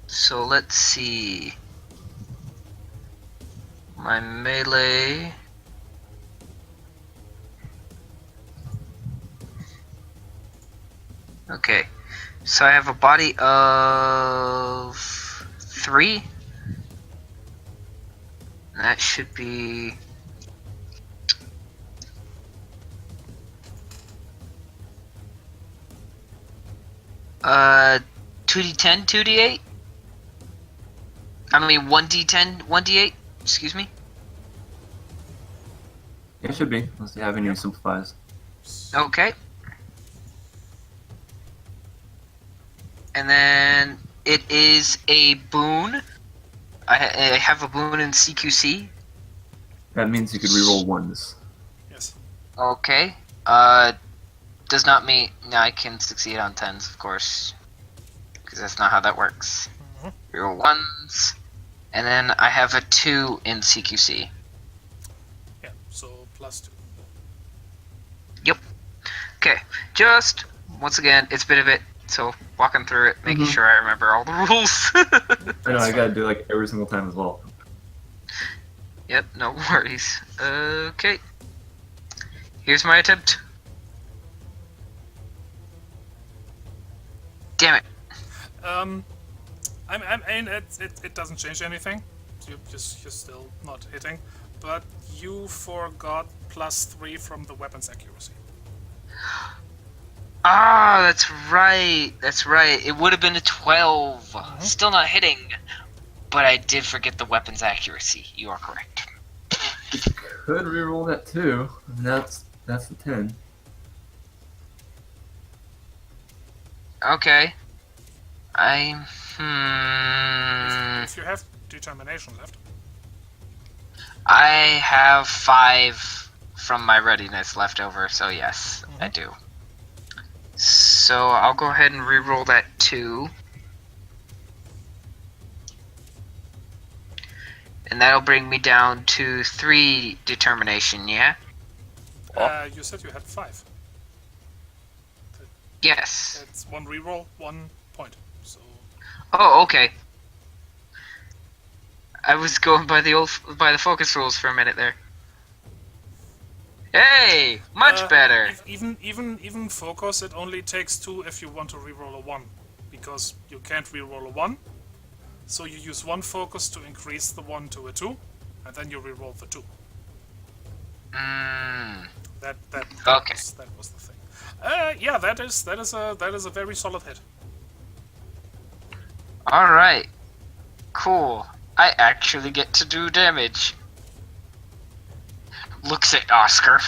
So let's see. My melee. Okay. So I have a body of 3. That should be. 2d10, 2d8? I mean 1d10, 1d8? Excuse me? Yeah, it should be, unless you have any simplifies. Okay. And then it is a boon. I have a boon in CQC. That means you could reroll ones. Yes. Okay. Does not mean I can succeed on 10s, of course. Because that's not how that works. Reroll 1s. And then I have a 2 in CQC. Yeah, so +2. Yep. Okay. Just, once again, it's been a bit, so walking through it, making sure I remember all the rules. I know, I gotta do like every single time as well. Yep, no worries. Okay. Here's my attempt. Damn it. I mean, it doesn't change anything. You're still not hitting, but you forgot +3 from the weapon's accuracy. Ah, that's right. That's right. It would have been a 12. Still not hitting. But I did forget the weapon's accuracy. You are correct. You could reroll that too. And that's the 10. Okay. If you have determination left. I have 5 from my readiness left over, so yes, I do. So I'll go ahead and reroll that 2. And that'll bring me down to 3 determination, yeah? You said you had 5. Yes. That's 1 reroll, 1 point. So Oh, okay. I was going by the focus rules for a minute there. Hey, much better. Even focus, it only takes 2 if you want to reroll a 1, because you can't reroll a 1. So you use 1 focus to increase the 1 to a 2, and then you reroll the 2. That Okay. was the thing. Yeah, that is a very solid hit. All right. Cool. I actually get to do damage. Looks at Oscar.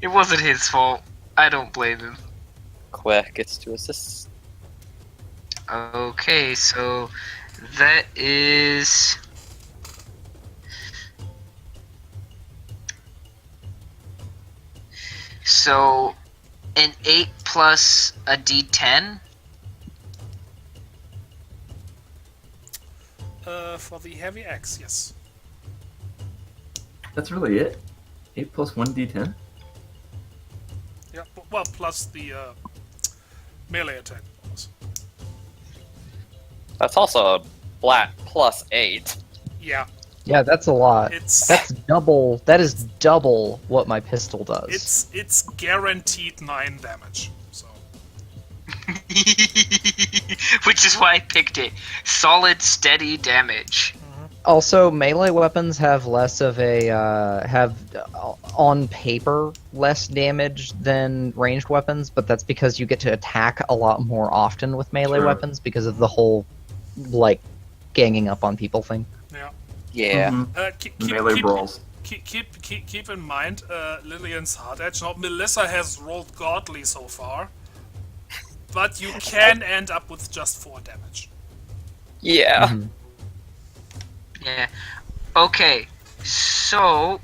It wasn't his fault. I don't blame him. Quack gets to assist. Okay, so that is... So, an 8 plus a d10? For the heavy axe, yes. That's really it? 8 plus 1 d10? Yeah, well, plus the melee attack bonus. That's also a flat +8. Yeah, Yeah, that's a lot. That's double. That is double what my pistol does. it's guaranteed 9 damage. So Which is why I picked it. Solid, steady damage. Also, melee weapons have less of a on paper less damage than ranged weapons, but that's because you get to attack a lot more often with melee Sure. weapons because of the whole like ganging up on people thing. yeah. Yeah. The melee brawls. Keep in mind, Lillian's hard edge. Now, Melissa has rolled godly so far, but you can end up with just 4 damage. Yeah. Yeah. Okay, so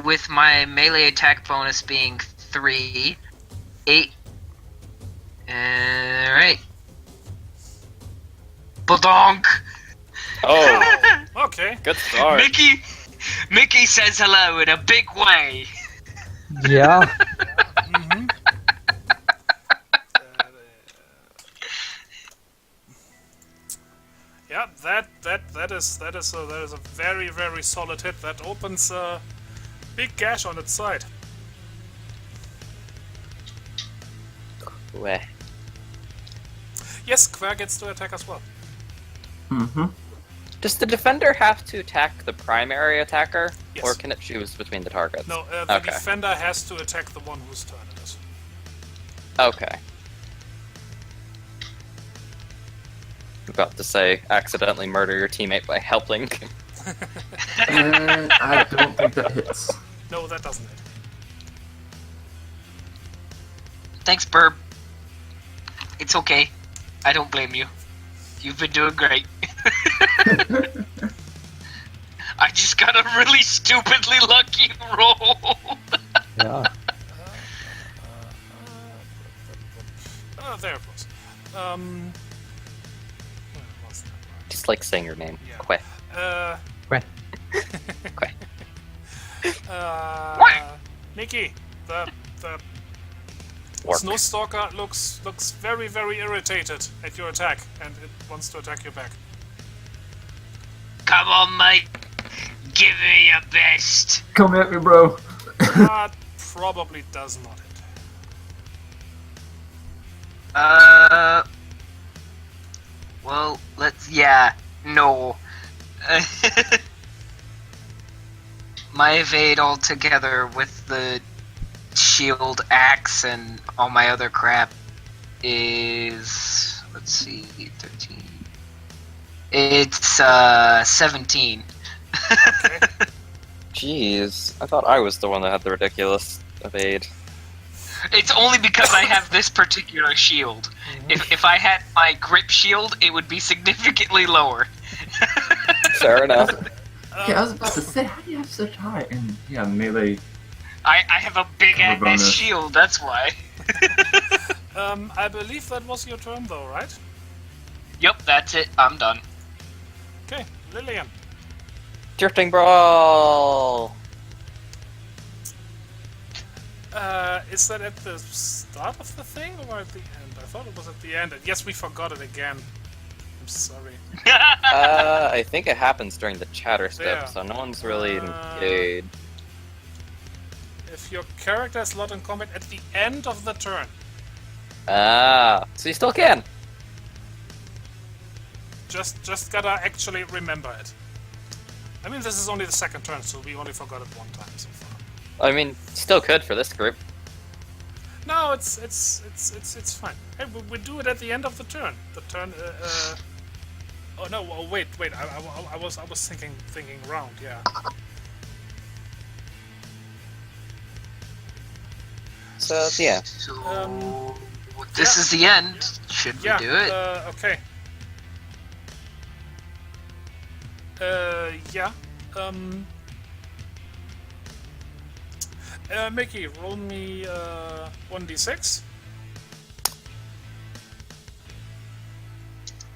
with my melee attack bonus being 3, 8. Alright. Badonk! Oh, Okay. good start. Mickey! Mickey says hello in a big way. Yeah. Mm-hmm. Yeah, that is a very, very solid hit. That opens a big gash on its side. Weh. Yes, Quer gets to attack as well. Mm-hmm. Does the defender have to attack the primary attacker, Yes. or can it choose between the targets? No, the Okay. defender has to attack the one whose turn it is. Okay. I'm about to say, accidentally murder your teammate by helping. And I don't think that hits. No, that doesn't hit. Thanks, Burb. It's okay. I don't blame you. You've been doing great. I just got a really stupidly lucky roll. Yeah. Oh, there it was. Where was that? Just like saying your name. Yeah. Queh. Queh. Queh. Nikki, the Work. Snow Stalker looks very, very irritated at your attack, and it wants to attack you back. Come on, mate. Give me your best. Come at me, bro. That probably does not hit. Well, no. My evade altogether with the shield, axe, and all my other crap is, let's see, 13. It's 17. Okay. Jeez, I thought I was the one that had the ridiculous evade. It's only because I have this particular shield. If I had my grip shield, it would be significantly lower. Fair enough. Yeah, I was about to say, how do you have such high? And yeah, melee. I have a big ass bonus. shield, that's why. I believe that was your turn, though, right? Yep, that's it. I'm done. Okay, Lillian. Drifting Brawl! Is that at the start of the thing or at the end? I thought it was at the end. And yes, we forgot it again. I'm sorry. I think it happens during the chatter step, Yeah. so no one's really engaged. If your character is not in combat at the end of the turn, So you still can. just gotta actually remember it. I mean, this is only the second turn, so we only forgot it one time so far. I mean, still could for this group. No, it's fine. Hey, we do it at the end of the turn. The turn. Oh no! Oh, wait. I was thinking round. Yeah. So, yeah. So, this is the end. Should we Yeah. do it? Okay. Yeah. Mickey, roll me 1d6.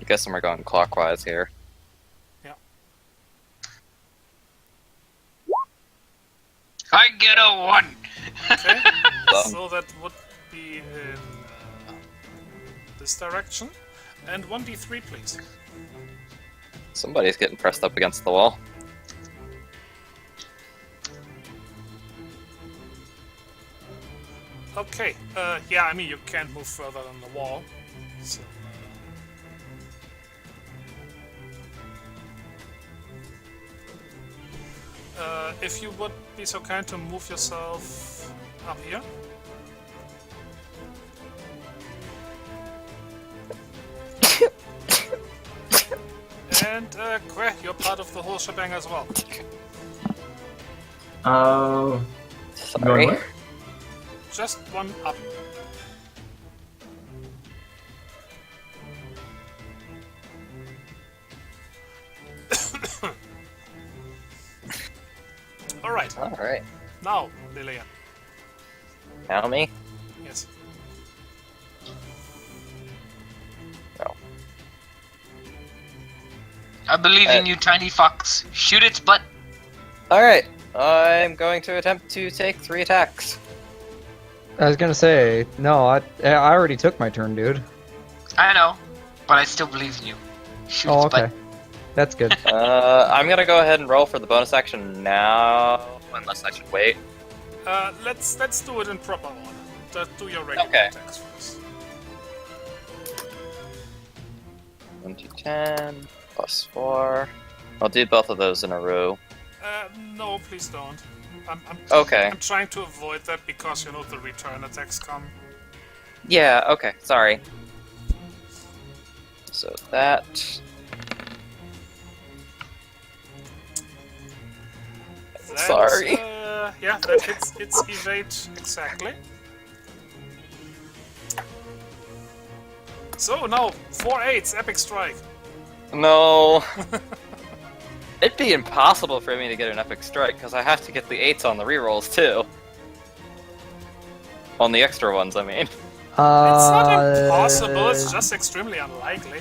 I guess we're going clockwise here. I get a 1. Okay. Well. So that would be in this direction. And 1d3, please. Somebody's getting pressed up against the wall. Okay. Yeah, I mean, you can't move further than the wall. So. If you would be so kind to move yourself up here. And, Queh, you're part of the whole shebang as well. Sorry. Going where? Just one up. Alright, Alright. now, Lillian. Now me? Yes. No. I believe in you, tiny fox. Shoot its butt. Alright, I'm going to attempt to take 3 attacks. I was gonna say, no, I already took my turn, dude. I know, but I still believe in you. Shoot Oh, its butt. okay. That's good. I'm gonna go ahead and roll for the bonus action now, unless I should wait. Let's do it in proper order. Just do your regular Okay. attacks first. 1d10 plus 4. I'll do both of those in a row. No, please don't. I'm Okay. I'm trying to avoid that because you know the return attacks come. Yeah, okay, sorry. So that... That Sorry. is, yeah, that hits its evade exactly. So now 4 8s, epic strike. No. It'd be impossible for me to get an epic strike, because I have to get the 8s on the rerolls, too. On the extra ones, I mean. It's not impossible, it's just extremely unlikely.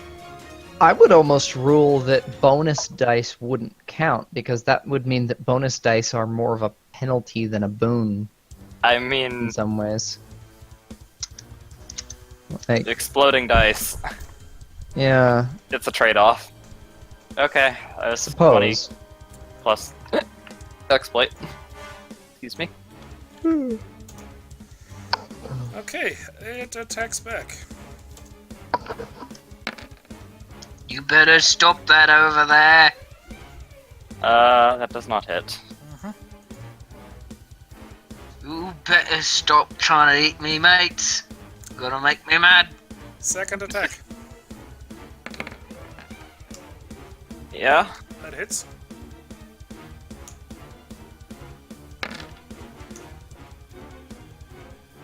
I would almost rule that bonus dice wouldn't count, because that would mean that bonus dice are more of a penalty than a boon I mean, in some ways. Like, exploding dice. yeah, It's a trade-off. Okay, suppose. 20 plus exploit. Excuse me. Okay, it attacks back. You better stop that over there. That does not hit. You better stop trying to eat me, mates. Gonna make me mad. Second attack. Yeah. That hits.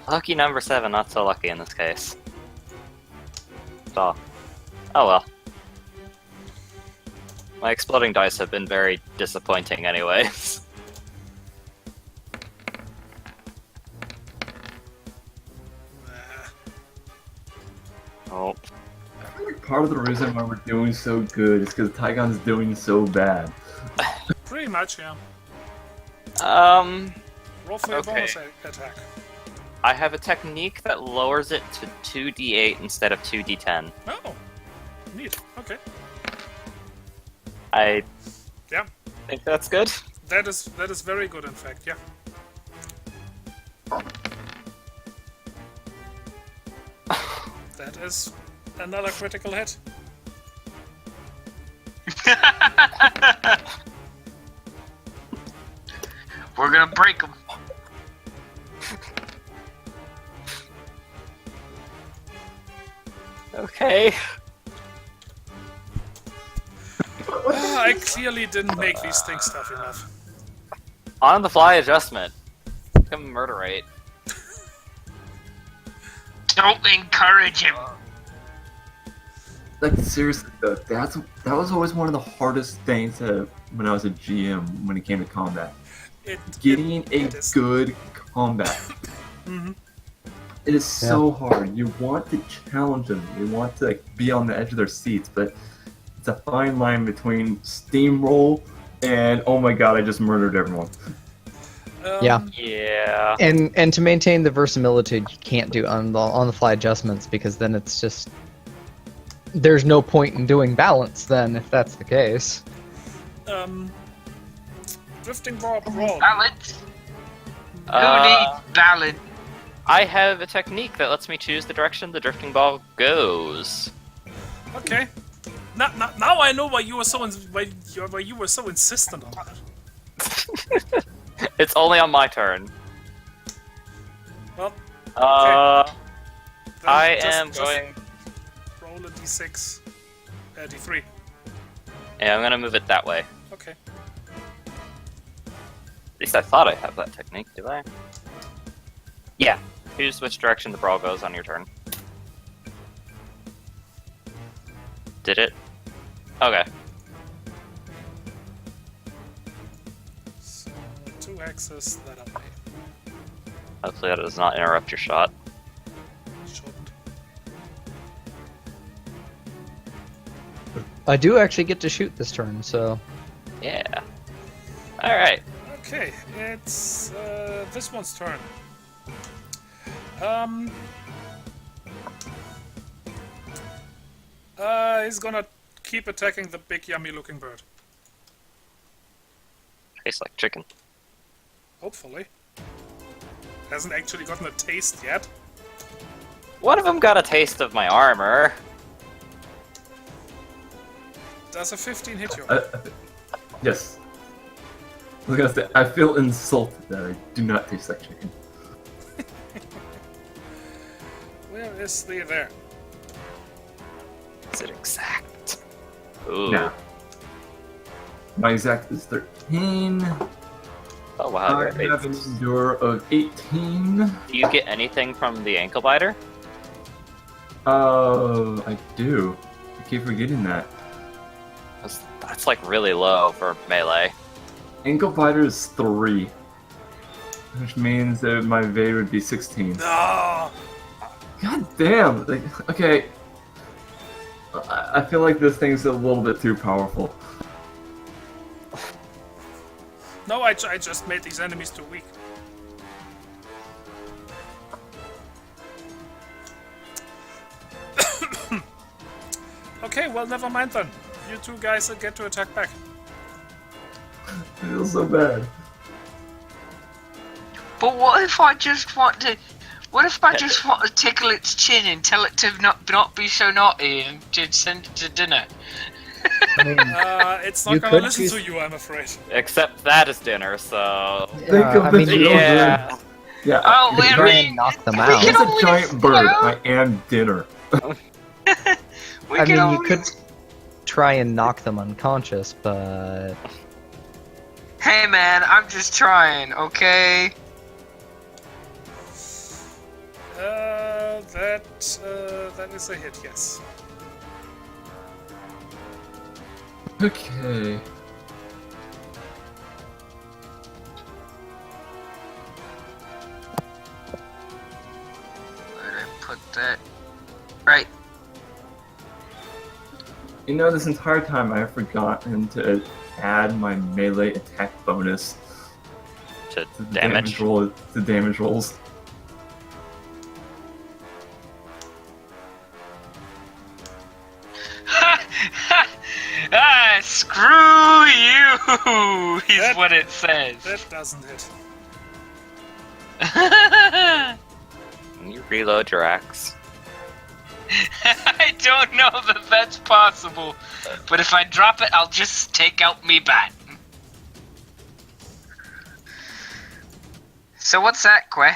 Lucky number 7, not so lucky in this case. So, oh well. My exploding dice have been very disappointing anyways. Oh. I feel like part of the reason why we're doing so good is because Tygon's doing so bad. Pretty much, yeah. Roll for your Okay. bonus attack. I have a technique that lowers it to 2d8 instead of 2d10. Oh, neat. Okay. I Yeah, think that's good. that is very good. In fact, yeah. That is another critical hit. We're gonna break them. Okay. I clearly didn't make these things tough enough. On the fly adjustment. Come murder rate. Don't encourage him. Like seriously though, that was always one of the hardest things when I was a GM when it came to combat. Getting a it is. good combat. Mhm. It is so hard. You want to challenge them. You want to like, be on the edge of their seats, but it's a fine line between steamroll and oh my god, I just murdered everyone. Yeah. Yeah. And to maintain the verisimilitude, you can't do on the fly adjustments, because then it's just there's no point in doing balance then if that's the case. Drifting ball roll. Balance. Who Uh, needs balance? I have a technique that lets me choose the direction the drifting ball goes. Okay. Now I know why you were so why you were so insistent on that. It's only on my turn. Well, Then then I just- am just going. roll a d6, d3. Yeah, I'm gonna move it that way. Okay. At least I thought I have that technique, do I? Yeah. Choose which direction the brawl goes on your turn. Did it? Okay. So 2 axes that are made. Hopefully that does not interrupt your shot. Shouldn't. I do actually get to shoot this turn, so Yeah. Alright. Okay, it's this one's turn. He's gonna keep attacking the big yummy-looking bird. Tastes like chicken. Hopefully. Hasn't actually gotten a taste yet. One of them got a taste of my armor. Does a 15 hit you? Yes. I was gonna say, I feel insulted that I do not taste like chicken. Where is the there? Is it exact? Ooh. Now, my exact is 13. Oh wow, I you're at have an eight. endure of 18. Do you get anything from the ankle biter? I do. I keep forgetting that. That's like really low for melee. Ankle biter is 3. Which means that my evade would be 16. No! God damn! Like, okay. I feel like this thing's a little bit too powerful. No, I just made these enemies too weak. Okay, well, never mind then. You two guys get to attack back. I feel so bad. But what if I just want to? What if I just want to tickle its chin and tell it to not be so naughty and to send it to dinner? I mean, It's You not gonna could listen choose- to you, I'm afraid. Except that is dinner, so... Think of I the mean, children. Yeah. Yeah. Oh, you could wait, try wait. and knock them We out. can It's a always giant bird. go. I am dinner. We I can mean, you always- could try and knock them unconscious, but Hey man, I'm just trying, okay? That is a hit, yes. Okay. Where did I put that? Right. You know, this entire time I've forgotten to add my melee attack bonus To to the damage. damage rolls. Ah, screw you! Is That- what it says. That doesn't hit. Can you reload your axe? I don't know that that's possible, but if I drop it, I'll just take out me bat. So what's that, Quay?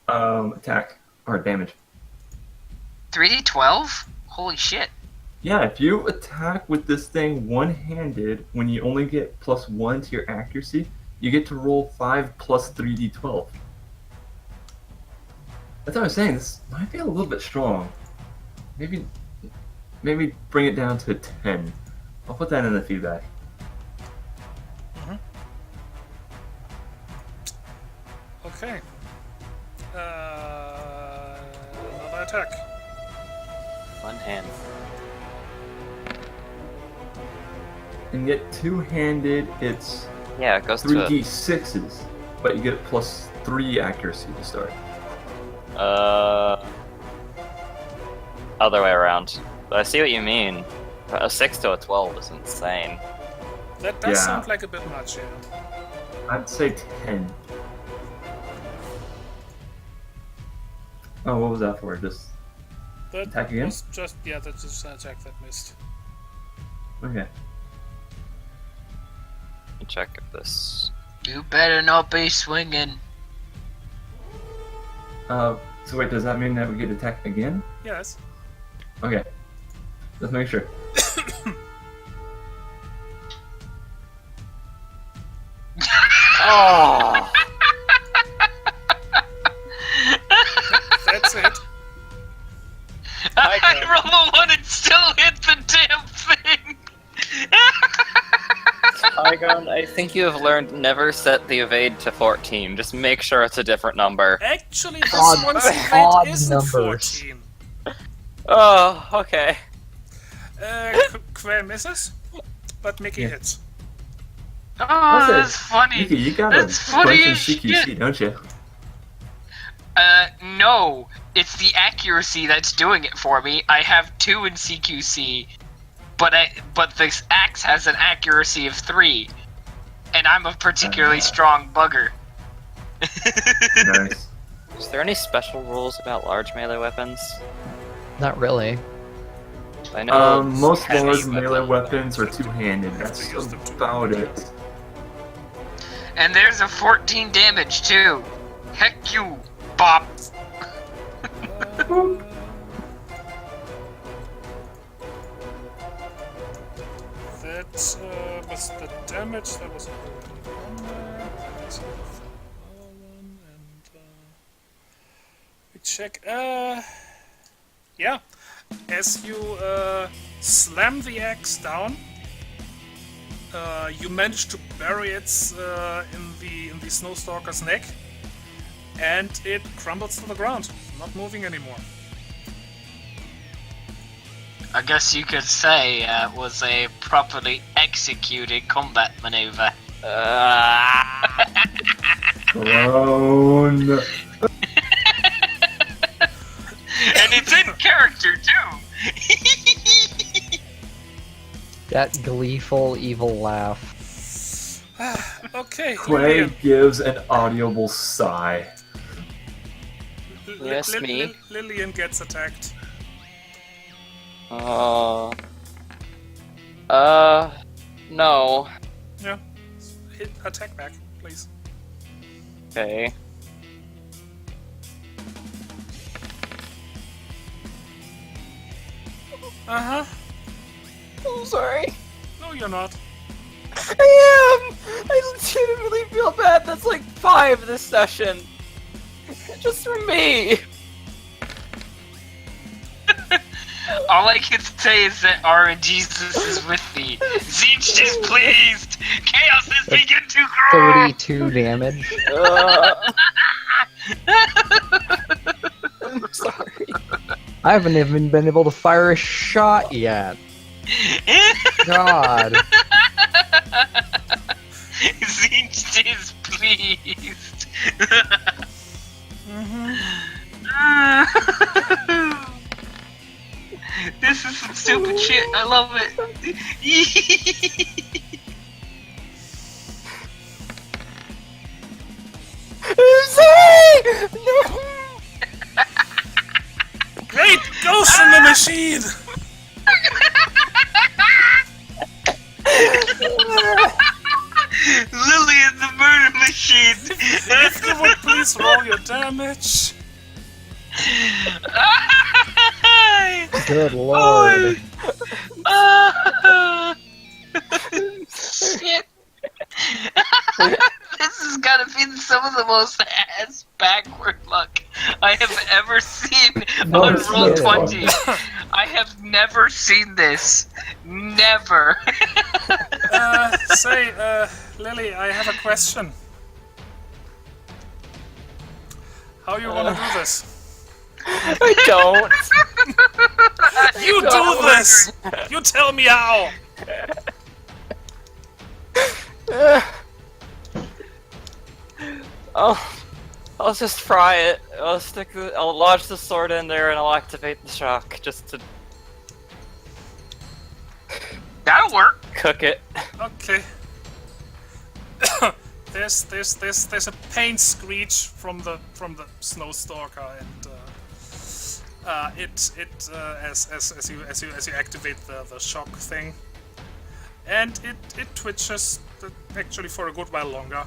Attack or damage. 3d12? Holy shit. Yeah, if you attack with this thing one-handed, when you only get +1 to your accuracy, you get to roll 5 plus 3d12. That's what I was saying. This might be a little bit strong. Maybe bring it down to 10. I'll put that in the feedback. Okay. Another attack. One hand. And get two-handed, it's Yeah, it goes to 3d6s, but you get +3 accuracy to start. other way around. But I see what you mean. A 6 to a 12 is insane. That does Yeah. sound like a bit much, yeah. I'd say 10. Oh, what was that for? Just That Attack again? was just, yeah, that's just an attack that missed. okay. Let me check if this... You better not be swinging. So wait, does that mean that we get attacked again? Yes. Okay. Let's make sure. Oh! That's it. I roll a 1 and still hit the damn thing! Tygon, I think you have learned never set the evade to 14. Just make sure it's a different number. Actually, this Odd- one's odd evade isn't numbers. 14. Oh, okay. Quay misses, but Mickey Yeah. hits. Oh, that's funny. Yuki, you got That's a funny bunch in as CQC, shit. don't you? No. It's the accuracy that's doing it for me. I have 2 in CQC, but this axe has an accuracy of 3, and I'm a particularly strong bugger. Nice. Is there any special rules about large melee weapons? Not really. I know Most heavy large melee weapons- weapons are two-handed. That's about it. And there's a 14 damage too. Heck you, Bob. That was the damage that was already on there. Let's see the other one, and we check. Yeah. As you slam the axe down, you manage to bury it in the snowstalker's neck, and it crumbles to the ground, not moving anymore. I guess you could say it was a properly executed combat maneuver. Groan. And it's in character too. That gleeful, evil laugh. Okay. Clay gives an audible sigh. Yes, me. Lillian gets attacked. No. Yeah. Hit attack back, please. Okay. Uh-huh. I'm sorry. No, you're not. I am! I legitimately feel bad. That's like 5 this session. Just for me. All I can say is that RNGesus is with thee. Zeech is pleased. Chaos has begun to grow. 32 damage. I'm sorry. I haven't even been able to fire a shot yet. God. Zeech is pleased. This is some stupid shit. I love it. I'm sorry! No! Great ghost in the machine! Lillian the murder machine. If you would please roll your damage. Good lord. Shit. This has gotta be some of the most ass backward luck I have ever seen No, on it's Roll not. 20. I have never seen this. Never. Lily, I have a question. How you wanna do this? I don't. You do this! You tell me how! I'll just fry it. I'll lodge the sword in there and I'll activate the shock just to That'll work. cook it. Okay. there's a paint screech from the snowstalker, and as you activate the shock thing, and it twitches actually for a good while longer,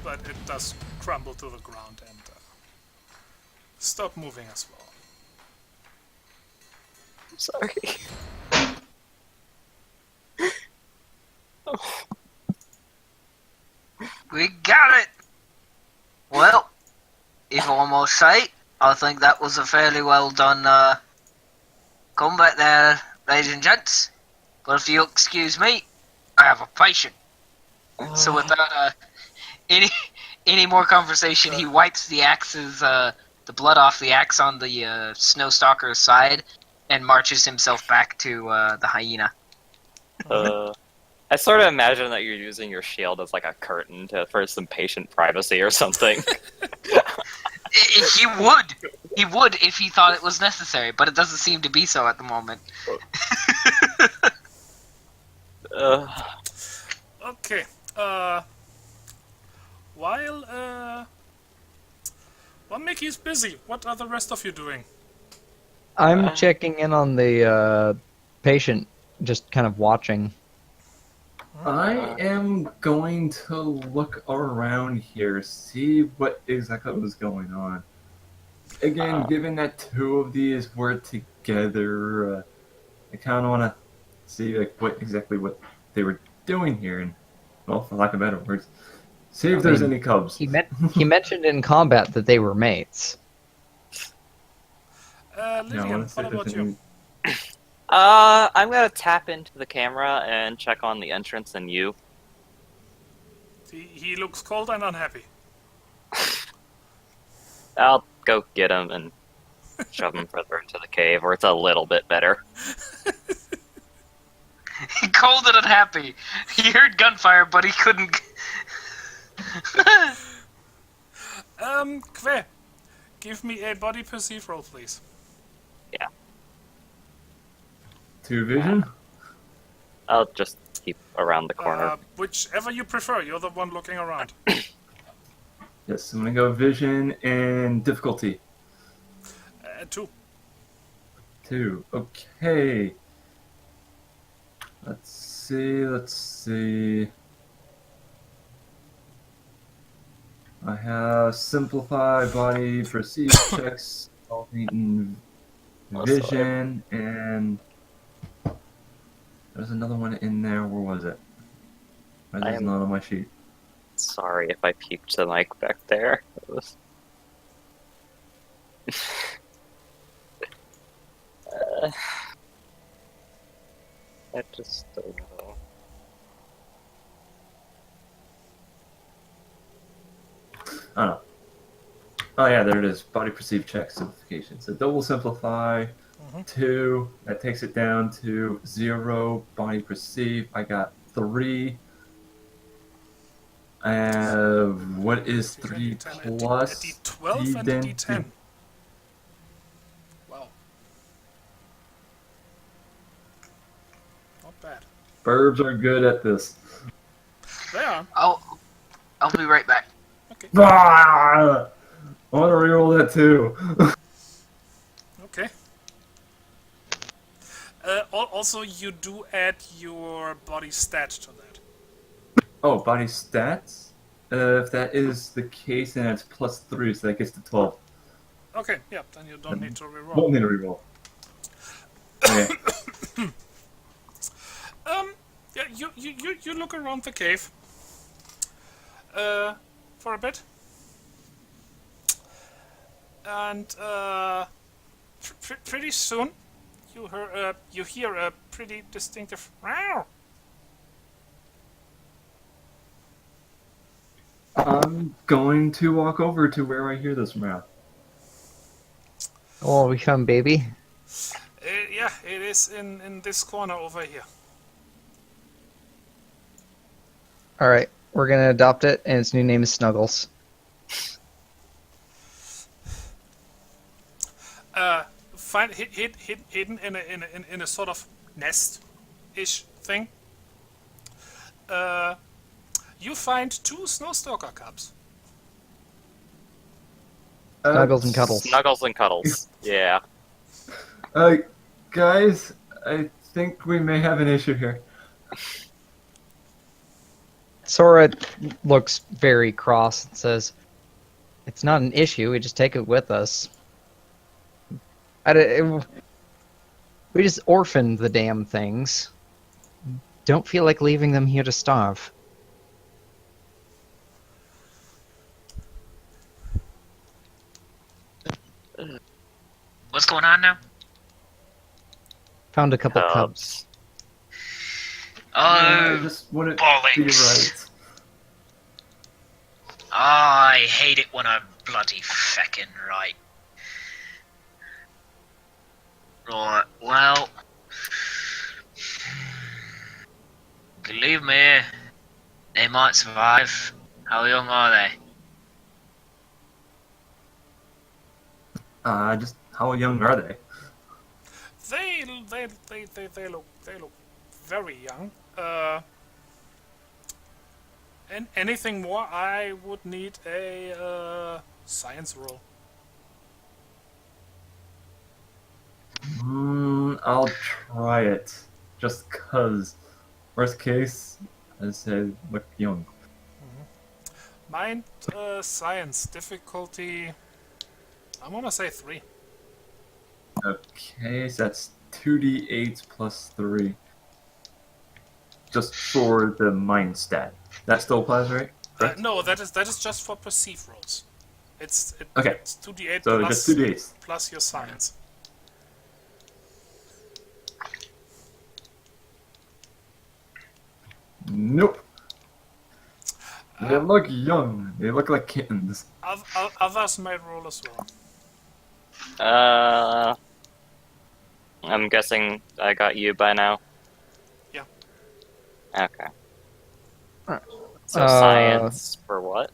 but it does crumble to the ground and stop moving as well. I'm sorry. We got it! Well, if I must say, I think that was a fairly well done combat there, ladies and gents. But if you'll excuse me, I have a patient. So without any more conversation, he wipes the axe's the blood off the axe on the snowstalker's side and marches himself back to the hyena. I sort of imagine that you're using your shield as like a curtain for some patient privacy or something. He would. He would if he thought it was necessary, but it doesn't seem to be so at the moment. Okay. While Mickey's busy, what are the rest of you doing? I'm checking in on the patient, just kind of watching. I am going to look around here, see what exactly was going on. Again, given that two of these were together, I kind of want to see like what they were doing here, and well, for lack of better words, see if there's any cubs. He mentioned in combat that they were mates. Lillian, what about you? I'm gonna tap into the camera and check on the entrance and you. He looks cold and unhappy. I'll go get him and shove him further into the cave where it's a little bit better. Cold and unhappy. He heard gunfire, but he couldn't. Kve, give me a body perceive roll, please. Yeah. 2 vision? I'll just keep around the corner. Whichever you prefer, you're the one looking around. Yes, I'm gonna go vision and difficulty. 2. 2. Okay. Let's see. I have simplify body perceive checks, alternating vision, and there's another one in there. Where was it? It's not on my sheet. Sorry if I peeked the mic back there. It was... I just don't know. Oh no. Oh yeah, there it is. Body perceived check simplification. So double simplify. 2. That takes it down to 0. Body perceive. I got 3. What is 3 plus? A D12 and a D10. Wow. Not bad. Burbs are good at this. They are. I'll be right back. Okay. Ah! I want to reroll that too. Okay. Also, you do add your body stat to that. Oh, body stats? If that is the case, then it's plus 3, so that gets to 12. Okay, yeah, then you don't need to reroll. Won't need to reroll. Okay. Yeah, you look around the cave. For a bit. And pretty soon, you hear a pretty distinctive meow. I'm going to walk over to where I hear this meow. Oh, we found baby. Yeah, it is in this corner over here. All right, we're gonna adopt it, and its new name is Snuggles. Hidden in a sort of nest-ish thing. You find 2 snowstalker cubs. Snuggles and Cuddles. Snuggles and cuddles. Yeah. Guys, I think we may have an issue here. Sora looks very cross and says, "It's not an issue. We just take it with us. We just orphaned the damn things. Don't feel like leaving them here to starve." What's going on now? Found a couple cubs. I Oh, just want to be bollocks. right. I hate it when I'm bloody feckin' right. Right, well... Believe me, they might survive. How young are they? Just how young are they? They look very young. And anything more, I would need a science roll. I'll try it. Just cause. Worst case, I say look young. Mind science difficulty. I'm gonna say 3. Okay, so that's 2d8 plus 3. Just for the mind stat. That still applies, right? Correct? No, that is just for perceive rolls. It's Okay. It's 2d8 So plus, just 2d8s. plus your science. Nope. They look young. They look like kittens. Others might roll as well. I'm guessing I got you by now. Yeah. Okay. Alright. So science for what?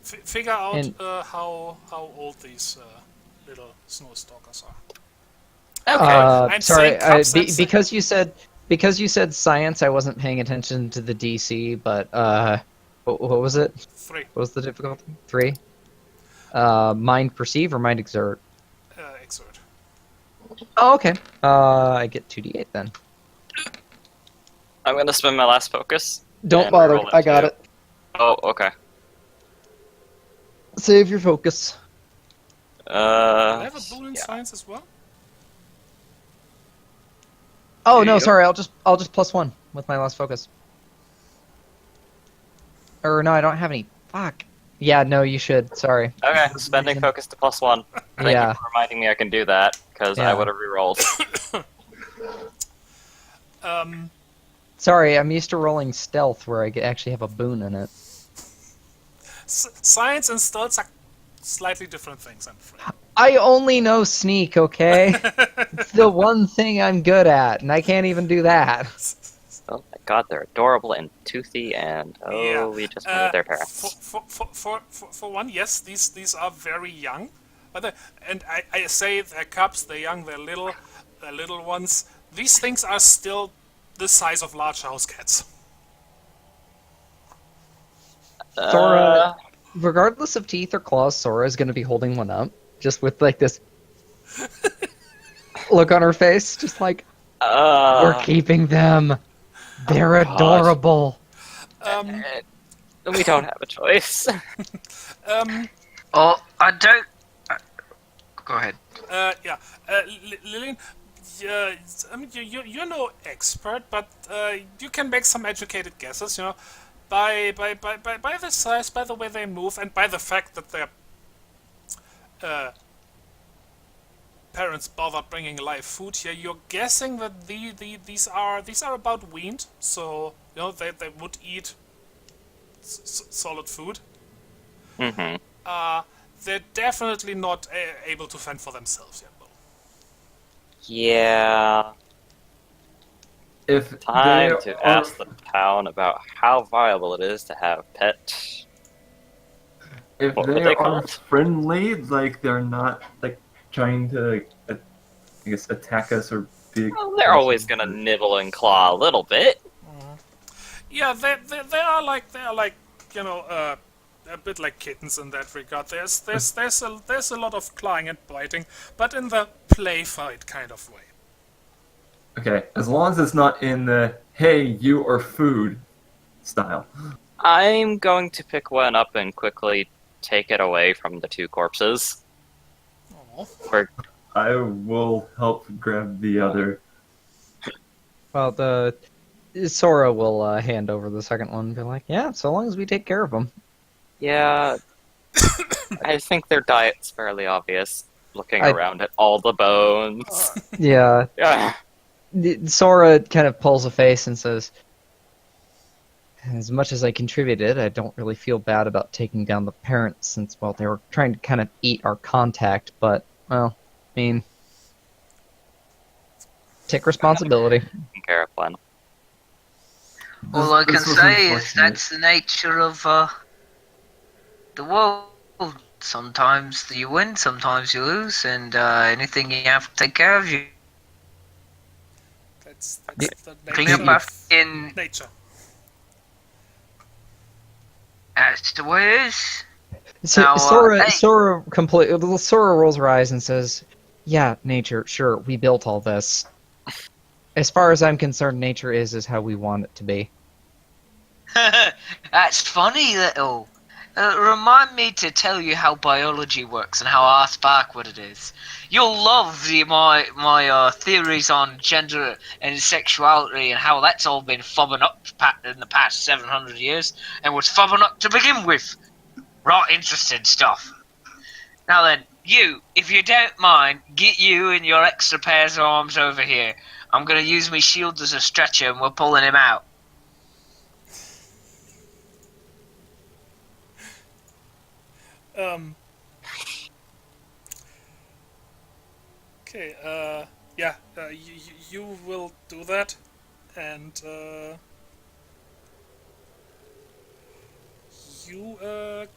Figure out And- how old these little snow stalkers are. I'm Sorry, saying cups and because you said science, I wasn't paying attention to the DC, but what was it? 3 What was the difficulty? 3. Mind perceive or mind exert? exert. Oh, okay. I get 2d8 then. I'm gonna spend my last focus. Don't and bother. reroll I got too. it. Oh, okay. Save your focus. I have a boon in yeah. science as well. Oh There no, you go. sorry. I'll just +1 with my last focus. Or no, I don't have any. Fuck. Yeah, no, you should. Sorry. Okay, spending focus to +1. Thank Yeah. you for reminding me I can do that, because Yeah. I would have rerolled. Sorry, I'm used to rolling stealth where I actually have a boon in it. Science and stealth are slightly different things, I'm afraid. I only know sneak, okay? It's the one thing I'm good at, and I can't even do that. Oh my god, they're adorable and toothy, and Yeah. we just murdered their parents. For one, yes, these are very young, but and I say they're cubs, they're young, they're little ones. These things are still the size of large house cats. Sora, regardless of teeth or claws, Sora is going to be holding one up, just with like this look on her face, just like, we're keeping them. They're adorable. We don't have a choice. Oh, I don't. Go ahead. Yeah, Lillian, I mean, you're no expert, but you can make some educated guesses, you know, by the size, by the way they move, and by the fact that their parents bothered bringing live food here. You're guessing that these are about weaned, so you know they would eat solid food. Mm-hmm. They're definitely not able to fend for themselves yet, though. Yeah. If Time they to are, ask the town about how viable it is to have pets. if what they were they are called? friendly, like they're not like trying to, I guess, attack us or be. Well, they're always gonna nibble and claw a little bit. Yeah, they are like you know a bit like kittens in that regard. There's a lot of clawing and biting, but in the play fight kind of way. Okay, as long as it's not in the "Hey, you are food" style. I'm going to pick one up and quickly take it away from the two corpses. Oh. Or I will help grab the other. Well, the Sora will hand over the second one and be like, yeah, so long as we take care of them. yeah, I think their diet's fairly obvious. Looking I- around at all the bones. Yeah. Yeah. Sora kind of pulls a face and says, as much as I contributed, I don't really feel bad about taking down the parents since, well, they were trying to kind of eat our contact, but, well, I mean, take responsibility. Taking care of one. All I can this was say is unfortunate. that's the nature of the world. Sometimes you win, sometimes you lose, and anything you have to take care of, you That's Yeah. the clean nature up of after in. nature. That's the way it is. So, Now, hey. Sora rolls her eyes and says, "Yeah, nature. Sure, we built all this. As far as I'm concerned, nature is how we want it to be." That's funny, little. Remind me to tell you how biology works and how arse backward it is. You'll love my theories on gender and sexuality and how that's all been fubbing up in the past 700 years and was fubbing up to begin with. Right interesting stuff. Now then, you, if you don't mind, get you and your extra pairs of arms over here. I'm going to use my shield as a stretcher and we're pulling him out. Okay, yeah, you will do that, and you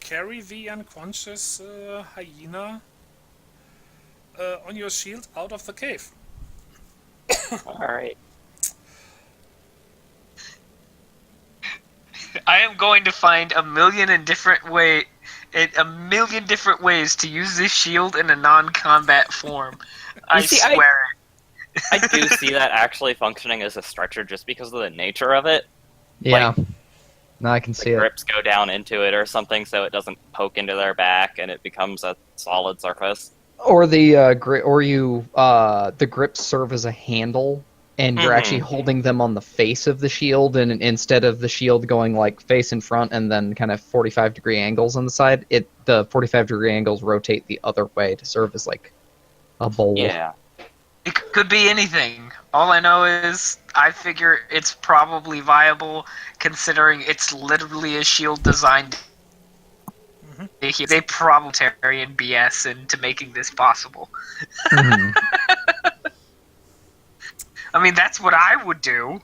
carry the unconscious hyena on your shield out of the cave. Alright. I am going to find a million different ways to use this shield in a non-combat form. I see, swear it. I do see that actually functioning as a stretcher just because of the nature of it. Yeah. No, I can see The it. grips go down into it or something so it doesn't poke into their back and it becomes a solid surface. Or the the grips serve as a handle, and you're actually holding them on the face of the shield, and instead of the shield going like face in front and then kind of 45-degree angles on the side, the 45-degree angles rotate the other way to serve as like a bowl. Yeah. It could be anything. All I know is I figure it's probably viable considering it's literally a shield designed. They probably Terran BS into making this possible. Mhm. I mean, that's what I would do.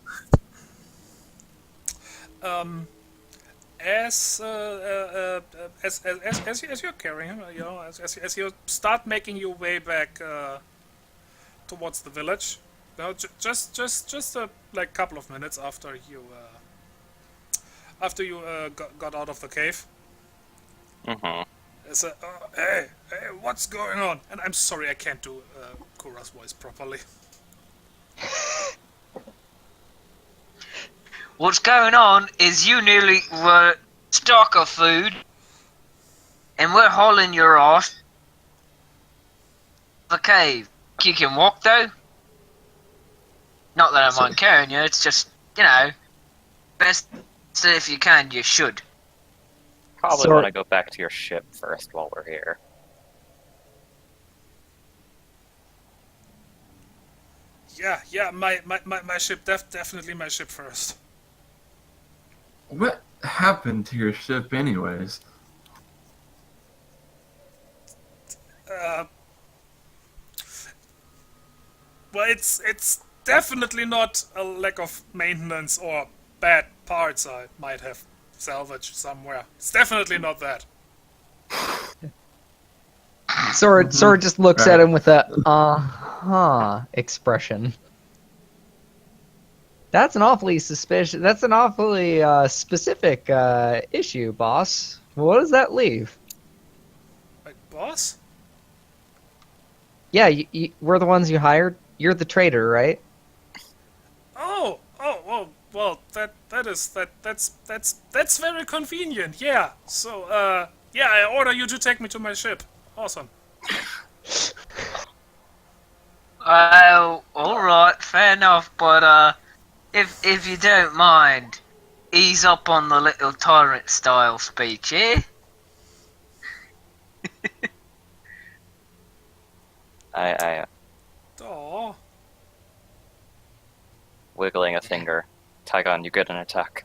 As you're carrying him, you know, as you start making your way back towards the village, you know, just a like couple of minutes after you got out of the cave. It's hey, what's going on? And I'm sorry, I can't do Kura's voice properly. What's going on is you nearly were stock of food, and we're hauling your ass to the cave. You can walk though. Not that I mind carrying you. It's just best if you can. You should. Probably So- want to go back to your ship first while we're here. Yeah, my ship, definitely my ship first. What happened to your ship, anyways? Well, it's definitely not a lack of maintenance or bad parts I might have salvaged somewhere. It's definitely not that. Sora just looks Right. at him with a expression. That's an awfully suspicious. That's an awfully specific issue, boss. What does that leave? Wait, boss? Yeah, we're the ones you hired. You're the traitor, right? Oh, well, that's very convenient. Yeah. So, yeah, I order you to take me to my ship. Awesome. Oh, all right, fair enough. But if you don't mind, ease up on the little tyrant style speech, eh? I Oh, wiggling a finger. Tygon, you get an attack.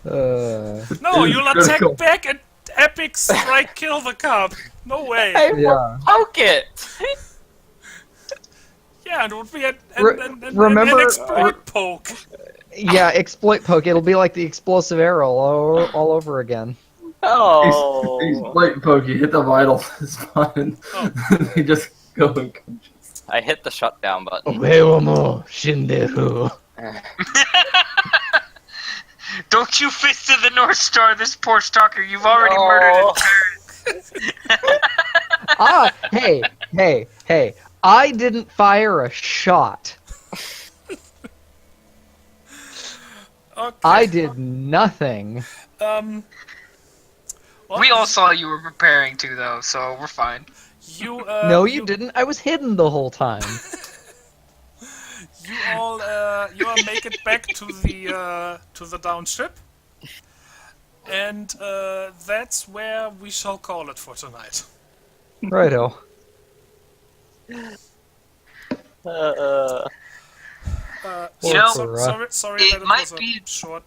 no, you'll attack Critical. back and epic strike kill the cub. No way. Yeah. Poke it! Yeah, and it would be an Remember- exploit poke. Yeah, exploit poke. It'll be like the explosive arrow all over again. He's Oh, light poke, you hit the vital spot and Oh. they just go unconscious. I hit the shutdown button. Don't you fist to the North Star, this poor stalker. You've already murdered it. Hey! I didn't fire a shot. Okay. I did nothing. Well, We all saw you were preparing to, though, so we're fine. You, No, you didn't. I was hidden the whole time. You all make it back to the down ship, and that's where we shall call it for tonight. Righto. You know, Sorry it that it might was a be- short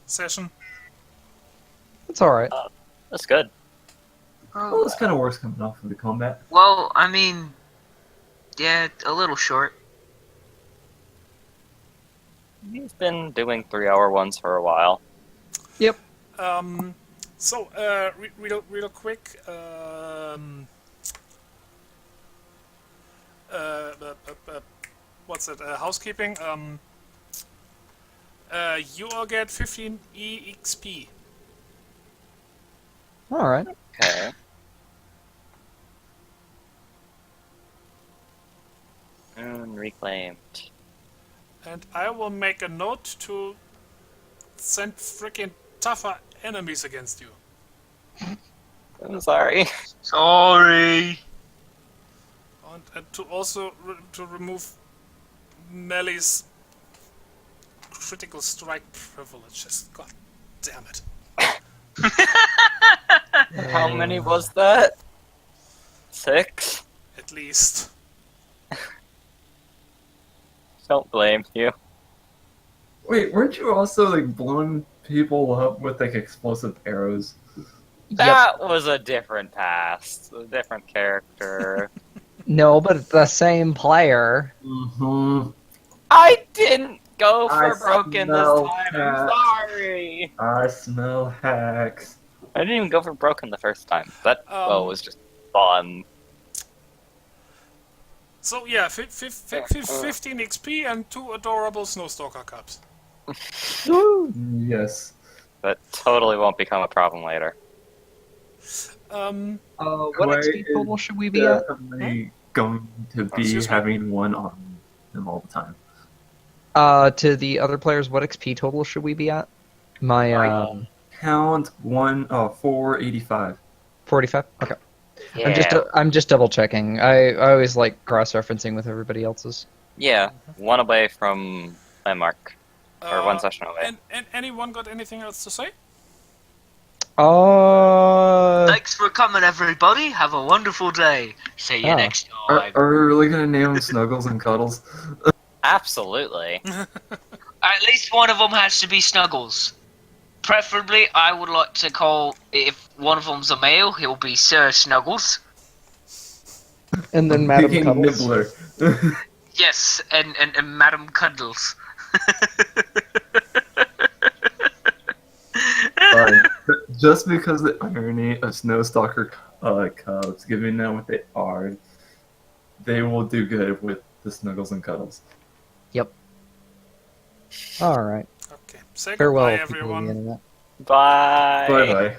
session. It's alright. That's good. Well, this kind of works coming off of the combat. Well, I mean, yeah, a little short. He's been doing 3-hour ones for a while. Yep. So, real quick, what's it? Housekeeping. You all get 15 EXP. Alright. Okay. And reclaimed. And I will make a note to send freaking tougher enemies against you. I'm sorry. Sorry. And to also to remove Melly's critical strike privileges. God damn it. How many was that? 6? At least. Don't blame you. Wait, weren't you also like blowing people up with like explosive arrows? That was a different past. A different character. No, but it's the same player. Mm-hmm. I didn't go for I broken this smell time. I'm that. sorry. I smell hacks. I didn't even go for broken the first time. That Um, was just fun. So yeah, 15 XP and 2 adorable Snowstalker cups. Yes. That totally won't become a problem later. What Clay XP total is should we be at? definitely going to be Excuse me? having one on them all the time. To the other players, what XP total should we be at? My, Count 485. 45? Okay. Yeah. I'm just double checking. I always like cross-referencing with everybody else's. Yeah. One away from my mark. Or one session away. And anyone got anything else to say? Thanks for coming, everybody. Have a wonderful day. See you Ah. next Are, time. are we really going to name them Snuggles and Cuddles? Absolutely. At least one of them has to be Snuggles. Preferably, I would like to call, if one of them's a male, he'll be Sir Snuggles. And then Madam Picking Cuddles. Nibbler. Yes, and Madam Cuddles. Fine. Just because the irony of Snowstalker cubs, giving them what they are, they will do good with the Snuggles and Cuddles. Alright. Okay. Say Farewell, goodbye, people of the everyone. internet. Bye. Bye bye.